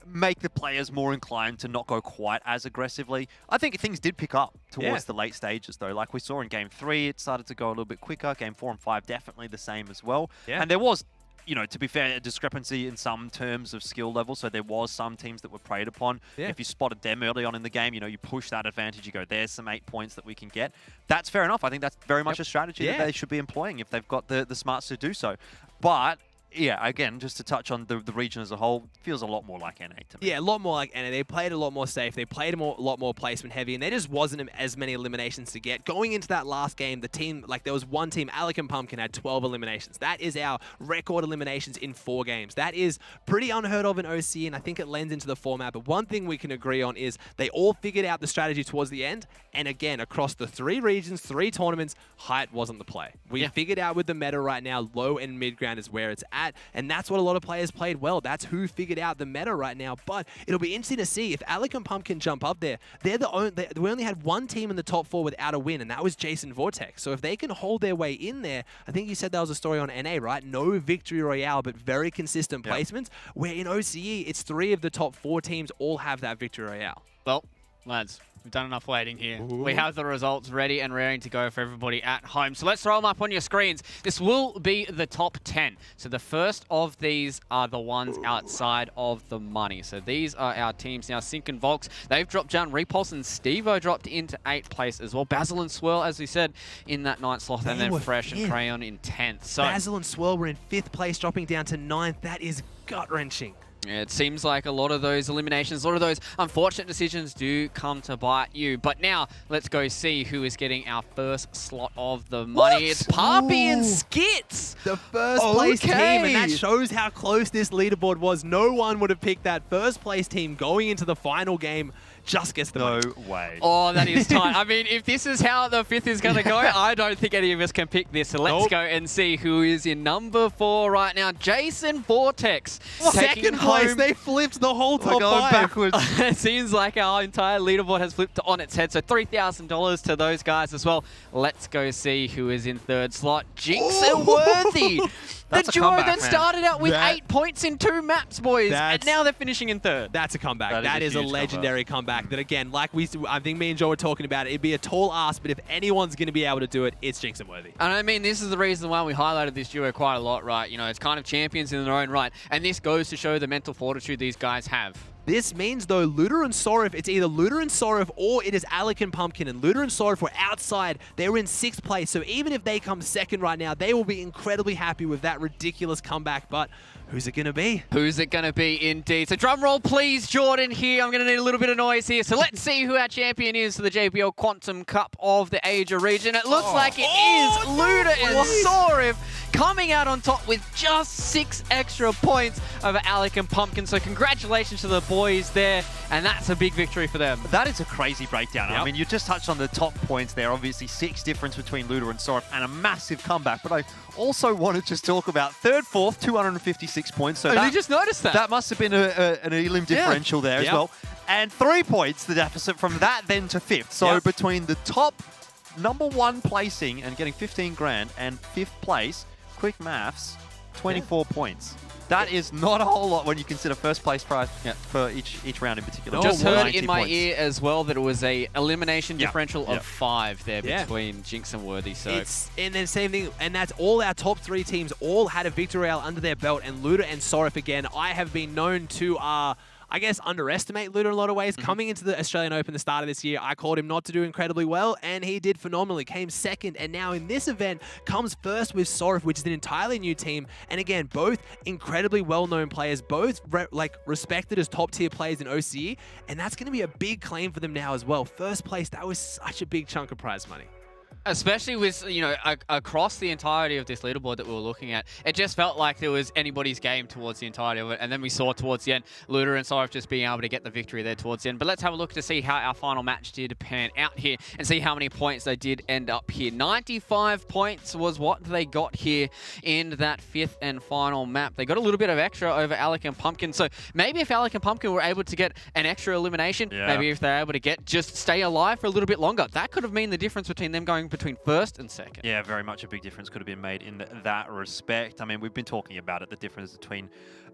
make the players more inclined to not go quite as aggressively. I think things did pick up towards the late stages, though. Like we saw in Game 3, it started to go a little bit quicker. Game 4 and 5, definitely the same as well. And there was, you know, to be fair, a discrepancy in some terms of skill level. So there was some teams that were preyed upon. If you spotted them early on in the game, you know, you push that advantage. You go, there's some 8 points that we can get. That's fair enough. I think that's very much a strategy that they should be employing if they've got the smarts to do so. But yeah, again, just to touch on the region as a whole, feels a lot more like NA to me. Yeah, a lot more like NA. They played a lot more safe. They played a lot more placement heavy, and there just wasn't as many eliminations to get. Going into that last game, the team, like there was one team, Alec and Pumpkin, had 12 eliminations. That is our record eliminations in 4 games. That is pretty unheard of in OC, and I think it lends into the format. But one thing we can agree on is they all figured out the strategy towards the end, and again, across the 3 regions, 3 tournaments, height wasn't the play. We figured out with the meta right now, low and mid ground is where it's at. And that's what a lot of players played well. That's who figured out the meta right now. But it'll be interesting to see if Alec and Pumpkin jump up there. We only had 1 team in the top 4 without a win, and that was Jason Vortex. So if they can hold their way in there, I think you said that was a story on NA, right? No victory royale, but very consistent placements. Where in OCE, it's 3 of the top 4 teams all have that victory royale. Well, lads, we've done enough waiting here. We have the results ready and raring to go for everybody at home. So let's throw them up on your screens. This will be the top 10. So the first of these are the ones outside of the money. So these are our teams now. Sync and Volks, they've dropped down. Repulse and Stevo dropped into 8th place as well. Basil and Swirl, as we said, in that 9th slot. And then Fresh and Crayon in 10th. So Basil and Swirl were in 5th place, dropping down to 9th. That is gut-wrenching. Yeah, it seems like a lot of those eliminations, a lot of those unfortunate decisions do come to bite you. But now, let's go see who is getting our first slot of the money. It's Poppy and Skits! The first place team, and that shows how close this leaderboard was. No one would have picked that first place team going into the final game. Just gets the money. No way. Oh, that is tight. I mean, if this is how the 5th is going to go, I don't think any of us can pick this. So let's go and see who is in number 4 right now. Jason Vortex. Second place. They flipped the whole top 5. Backwards. It seems like our entire leaderboard has flipped on its head. So $3,000 to those guys as well. Let's go see who is in 3rd slot. Jinx and Worthy. The duo that started out with 8 points in 2 maps, boys. And now they're finishing in 3rd. That's a comeback. That is a legendary comeback. That again, like I think me and Joe were talking about it, it'd be a tall ask, but if anyone's going to be able to do it, it's Jinx and Worthy. And I mean, this is the reason why we highlighted this duo quite a lot, right? You know, it's kind of champions in their own right. And this goes to show the mental fortitude these guys have. This means, though, Luda and Sorif, it's either Luda and Sorif or it is Alec and Pumpkin. And Luda and Sorif were outside. They were in 6th place. So even if they come 2nd right now, they will be incredibly happy with that ridiculous comeback. But who's it going to be? Who's it going to be indeed? So drum roll, please, Jordan, here. I'm going to need a little bit of noise here. So let's see who our champion is for the JBL Quantum Cup of the Asia region. It looks like it is Luda and Sorif coming out on top with just 6 extra points over Alec and Pumpkin. So congratulations to the boys there, and that's a big victory for them. That is a crazy breakdown. Yep. I mean, you just touched on the top points there. Obviously, 6 difference between Luda and Sorif and a massive comeback. But I also want to just talk about 3rd, 4th, 256 points. So you just noticed that. That must have been an elim differential there as well. And 3 points, the deficit from that then to 5th. So between the top number 1 placing and getting 15 grand and 5th place, quick maths, 24 points. That is not a whole lot when you consider first place prize for each round in particular. Just heard in my ear as well that it was a elimination differential of 5 there between Jinx and Worthy. So and then same thing, and that's all our top 3 teams all had a victory royale under their belt, and Luda and Sorif again. I have been known to I guess, underestimate Luda in a lot of ways. Coming into the Australian Open the start of this year, I called him not to do incredibly well, and he did phenomenally. Came 2nd, and now in this event, comes 1st with Sorif, which is an entirely new team. And again, both incredibly well-known players, both respected as top-tier players in OCE, and that's going to be a big claim for them now as well. 1st place, that was such a big chunk of prize money. Especially with, you know, across the entirety of this leaderboard that we were looking at, it just felt like there was anybody's game towards the entirety of it. And then we saw towards the end, Luda and Sorif just being able to get the victory there towards the end. But let's have a look to see how our final match did pan out here and see how many points they did end up here. 95 points was what they got here in that 5th and final map. They got a little bit of extra over Alec and Pumpkin. So maybe if Alec and Pumpkin were able to get an extra elimination, maybe if they're able to just stay alive for a little bit longer, that could have been the difference between them going between 1st and 2nd. Yeah, very much a big difference could have been made in that respect. I mean, we've been talking about it. The difference between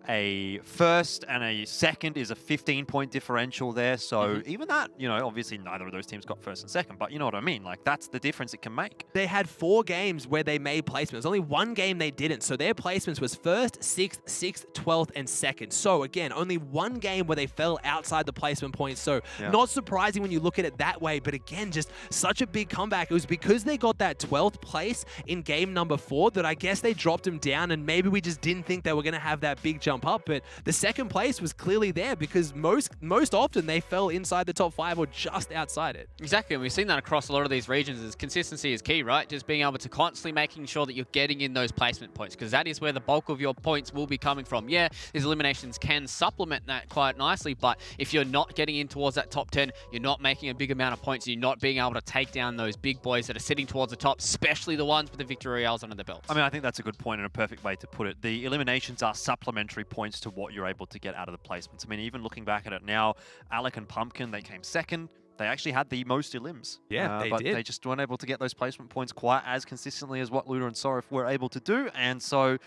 a 1st and a 2nd is a 15-point differential there. So even that, you know, obviously neither of those teams got 1st and 2nd, but you know what I mean? Like, that's the difference it can make. They had 4 games where they made placements. Only 1 game they didn't. So their placements was 1st, 6th, 12th, and 2nd. So again, only 1 game where they fell outside the placement points. So not surprising when you look at it that way. But again, just such a big comeback. It was because they got that 12th place in game number 4 that I guess they dropped them down, and maybe we just didn't think they were going to have that big jump up. But the 2nd place was clearly there because most often they fell inside the top 5 or just outside it. Exactly, and we've seen that across a lot of these regions. Is consistency is key, right? Just being able to constantly making sure that you're getting in those placement points, because that is where the bulk of your points will be coming from. Yeah, these eliminations can supplement that quite nicely, but if you're not getting in towards that top 10, you're not making a big amount of points, you're not being able to take down those big boys that are sitting towards the top, especially the ones with the victory royales under the belt. I mean, I think that's a good point and a perfect way to put it. The eliminations are supplementary points to what you're able to get out of the placements. I mean, even looking back at it now, Alec and Pumpkin, they came 2nd. They actually had the most elims. Yeah, they but did. They just weren't able to get those placement points quite as consistently as what Luda and Sorif were able to do. And so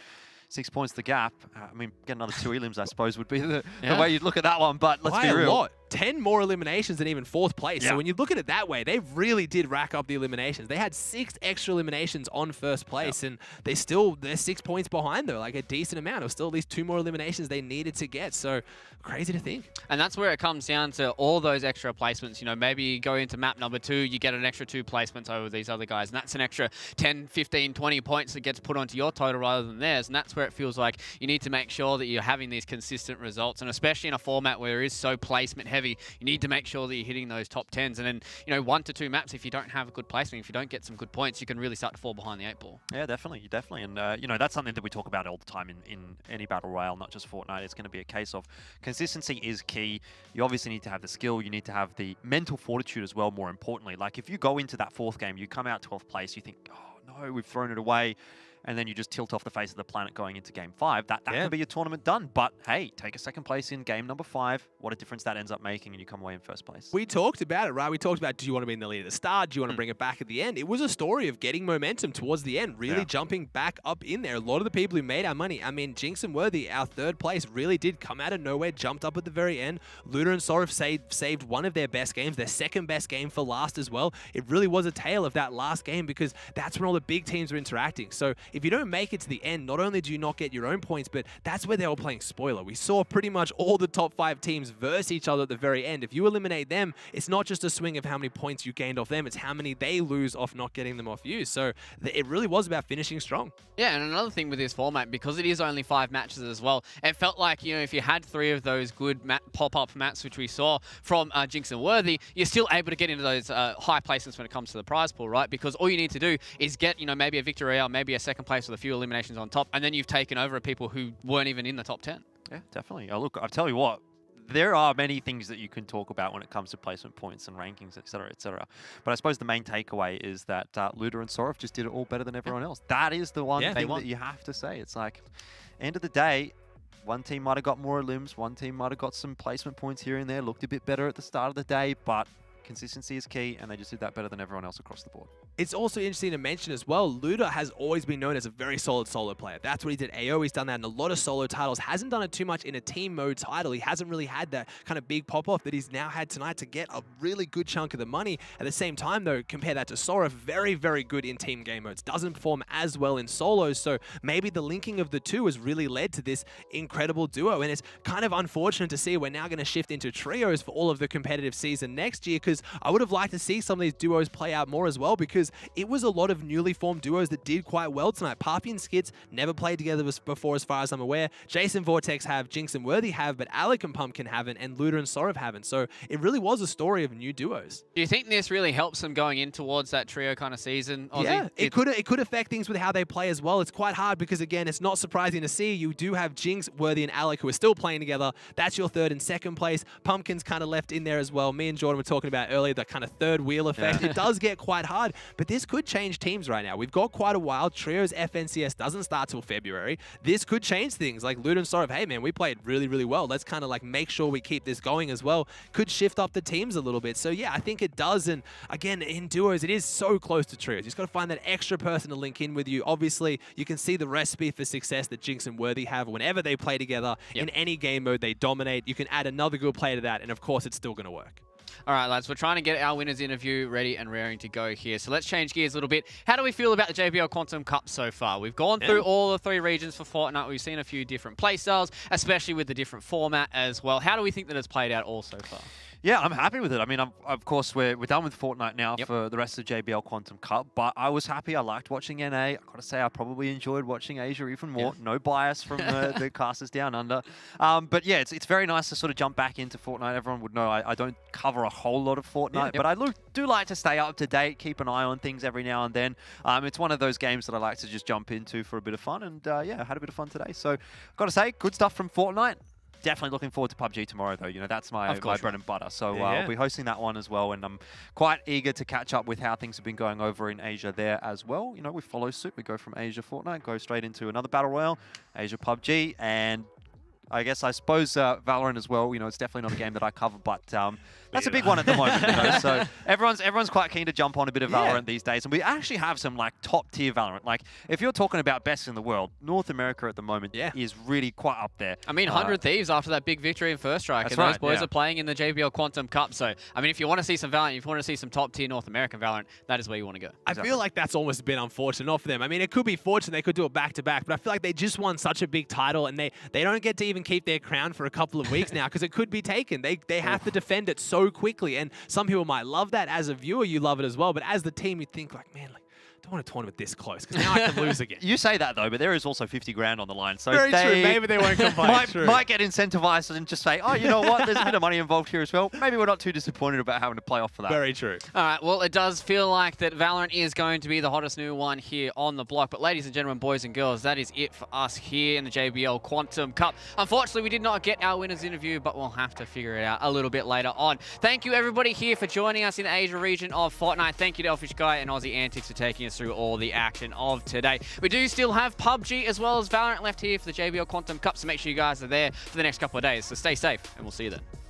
6 points the gap. I mean, get another 2 elims, I suppose, would be the way you'd look at that one. But let's be real. 10 more eliminations than even 4th place. Yeah. So when you look at it that way, they really did rack up the eliminations. They had 6 extra eliminations on 1st place, and they're 6 points behind, though, like a decent amount. It was still at least 2 more eliminations they needed to get. So crazy to think. And that's where it comes down to all those extra placements. You know, maybe you go into map number 2, you get an extra 2 placements over these other guys, and that's an extra 10, 15, 20 points that gets put onto your total rather than theirs. And that's where it feels like you need to make sure that you're having these consistent results. And especially in a format where it is so placement heavy, you need to make sure that you're hitting those top 10s. And then, you know, 1 to 2 maps, if you don't have a good placement, if you don't get some good points, you can really start to fall behind the 8 ball. Yeah, definitely. And, you know, that's something that we talk about all the time in any battle royale, not just Fortnite. It's going to be a case of consistency is key. You obviously need to have the skill. You need to have the mental fortitude as well, more importantly. Like, if you go into that 4th game, you come out 12th place, you think, oh, no, we've thrown it away. And then you just tilt off the face of the planet going into game 5. That can be your tournament done. But hey, take a 2nd place in game number 5. What a difference that ends up making, and you come away in 1st place. We talked about it, right? We talked about, do you want to be in the lead at the start? Do you want to bring it back at the end? It was a story of getting momentum towards the end, really jumping back up in there. A lot of the people who made our money, I mean, Jinx and Worthy, our 3rd place, really did come out of nowhere, jumped up at the very end. Luda and Sorif saved one of their best games, their 2nd best game for last as well. It really was a tale of that last game because that's when all the big teams were interacting. So if you don't make it to the end, not only do you not get your own points, but that's where they were playing spoiler. We saw pretty much all the top 5 teams verse each other at the very end. If you eliminate them, it's not just a swing of how many points you gained off them, it's how many they lose off not getting them off you. So it really was about finishing strong. Yeah, and another thing with this format, because it is only 5 matches as well, it felt like, you know, if you had 3 of those good pop-up maps, which we saw from Jinx and Worthy, you're still able to get into those high placements when it comes to the prize pool, right? Because all you need to do is get, you know, maybe a victory or maybe a 2nd place with a few eliminations on top, and then you've taken over people who weren't even in the top 10. Yeah, definitely. Look, I'll tell you what, there are many things that you can talk about when it comes to placement points and rankings, etc., etc. But I suppose the main takeaway is that Luda and Sorif just did it all better than everyone else. That is the one thing that you have to say. It's like, end of the day, one team might have got more limbs, one team might have got some placement points here and there, looked a bit better at the start of the day, but consistency is key, and they just did that better than everyone else across the board. It's also interesting to mention as well, Luda has always been known as a very solid solo player. That's what he did at AO. He's done that in a lot of solo titles. Hasn't done it too much in a team mode title. He hasn't really had that kind of big pop-off that he's now had tonight to get a really good chunk of the money. At the same time, though, compare that to Sorif, very, very good in team game modes. Doesn't perform as well in solos, so maybe the linking of the two has really led to this incredible duo, and it's kind of unfortunate to see we're now going to shift into trios for all of the competitive season next year, because I would have liked to see some of these duos play out more as well, because it was a lot of newly formed duos that did quite well tonight. Papi and Skits never played together before as far as I'm aware. Jason Vortex have, Jinx and Worthy have, but Alec and Pumpkin haven't, and Luda and Sorif haven't. So it really was a story of new duos. Do you think this really helps them going in towards that trio kind of season, Ozzy? Yeah, it could affect things with how they play as well. It's quite hard because, again, it's not surprising to see. You do have Jinx, Worthy, and Alec who are still playing together. That's your 3rd and 2nd place. Pumpkin's kind of left in there as well. Me and Jordan were talking about earlier, the kind of 3rd wheel effect. It does get quite hard, but this could change teams right now. We've got quite a while. Trios FNCS doesn't start till February. This could change things. Like Luda and Sorif, hey man, we played really, really well. Let's kind of like make sure we keep this going as well. Could shift up the teams a little bit. So yeah, I think it does. And again, in duos, it is so close to trios. You just got to find that extra person to link in with you. Obviously, you can see the recipe for success that Jinx and Worthy have. Whenever they play together in any game mode, they dominate. You can add another good player to that, and of course, it's still going to work. All right, lads, we're trying to get our winners interview ready and raring to go here. So let's change gears a little bit. How do we feel about the JBL Quantum Cup so far? We've gone through all the 3 regions for Fortnite. We've seen a few different playstyles, especially with the different format as well. How do we think that it's played out all so far? Yeah, I'm happy with it. I mean, of course, we're done with Fortnite now for the rest of the JBL Quantum Cup, but I was happy. I liked watching NA. I got to say, I probably enjoyed watching Asia even more. No bias from the casters down under. But yeah, it's very nice to sort of jump back into Fortnite. Everyone would know I don't cover a whole lot of Fortnite, but I do like to stay up to date, keep an eye on things every now and then. It's one of those games that I like to just jump into for a bit of fun, and yeah, I had a bit of fun today. So, got to say, good stuff from Fortnite. Definitely looking forward to PUBG tomorrow, though. You know, that's my bread and butter. So I'll be hosting that one as well, and I'm quite eager to catch up with how things have been going over in Asia there as well. You know, we follow suit. We go from Asia Fortnite, go straight into another Battle Royale, Asia PUBG, and I suppose Valorant as well. You know, it's definitely not a game that I cover, but That's a big one at the moment. So everyone's quite keen to jump on a bit of Valorant these days, and we actually have some like top tier Valorant. Like if you're talking about best in the world, North America at the moment is really quite up there. I mean, 100 Thieves after that big victory in First Strike, and those boys are playing in the JBL Quantum Cup. So I mean, if you want to see some Valorant, if you want to see some top tier North American Valorant, that is where you want to go. I feel like that's almost a bit unfortunate, not for them. I mean, it could be fortunate, they could do it back to back, but I feel like they just won such a big title, and they don't get to even keep their crown for a couple of weeks now because it could be taken. They have to defend it so quickly, and some people might love that. As a viewer, you love it as well, but as the team, you think like, man, like, I don't want a tournament this close because now I can lose again. You say that though, but there is also 50 grand on the line, so Very true. Maybe they won't complain. might get incentivized and just say, oh, you know what? There's a bit of money involved here as well. Maybe we're not too disappointed about having to play off for that. Very true. All right, well, it does feel like that Valorant is going to be the hottest new one here on the block. But ladies and gentlemen, boys and girls, that is it for us here in the JBL Quantum Cup. Unfortunately, we did not get our winners interview, but we'll have to figure it out a little bit later on. Thank you, everybody, here for joining us in the Asia region of Fortnite. Thank you to Elfish Guy and Aussie Antics for taking us through all the action of today. We do still have PUBG as well as Valorant left here for the JBL Quantum Cup, so make sure you guys are there for the next couple of days. So stay safe, and we'll see you then.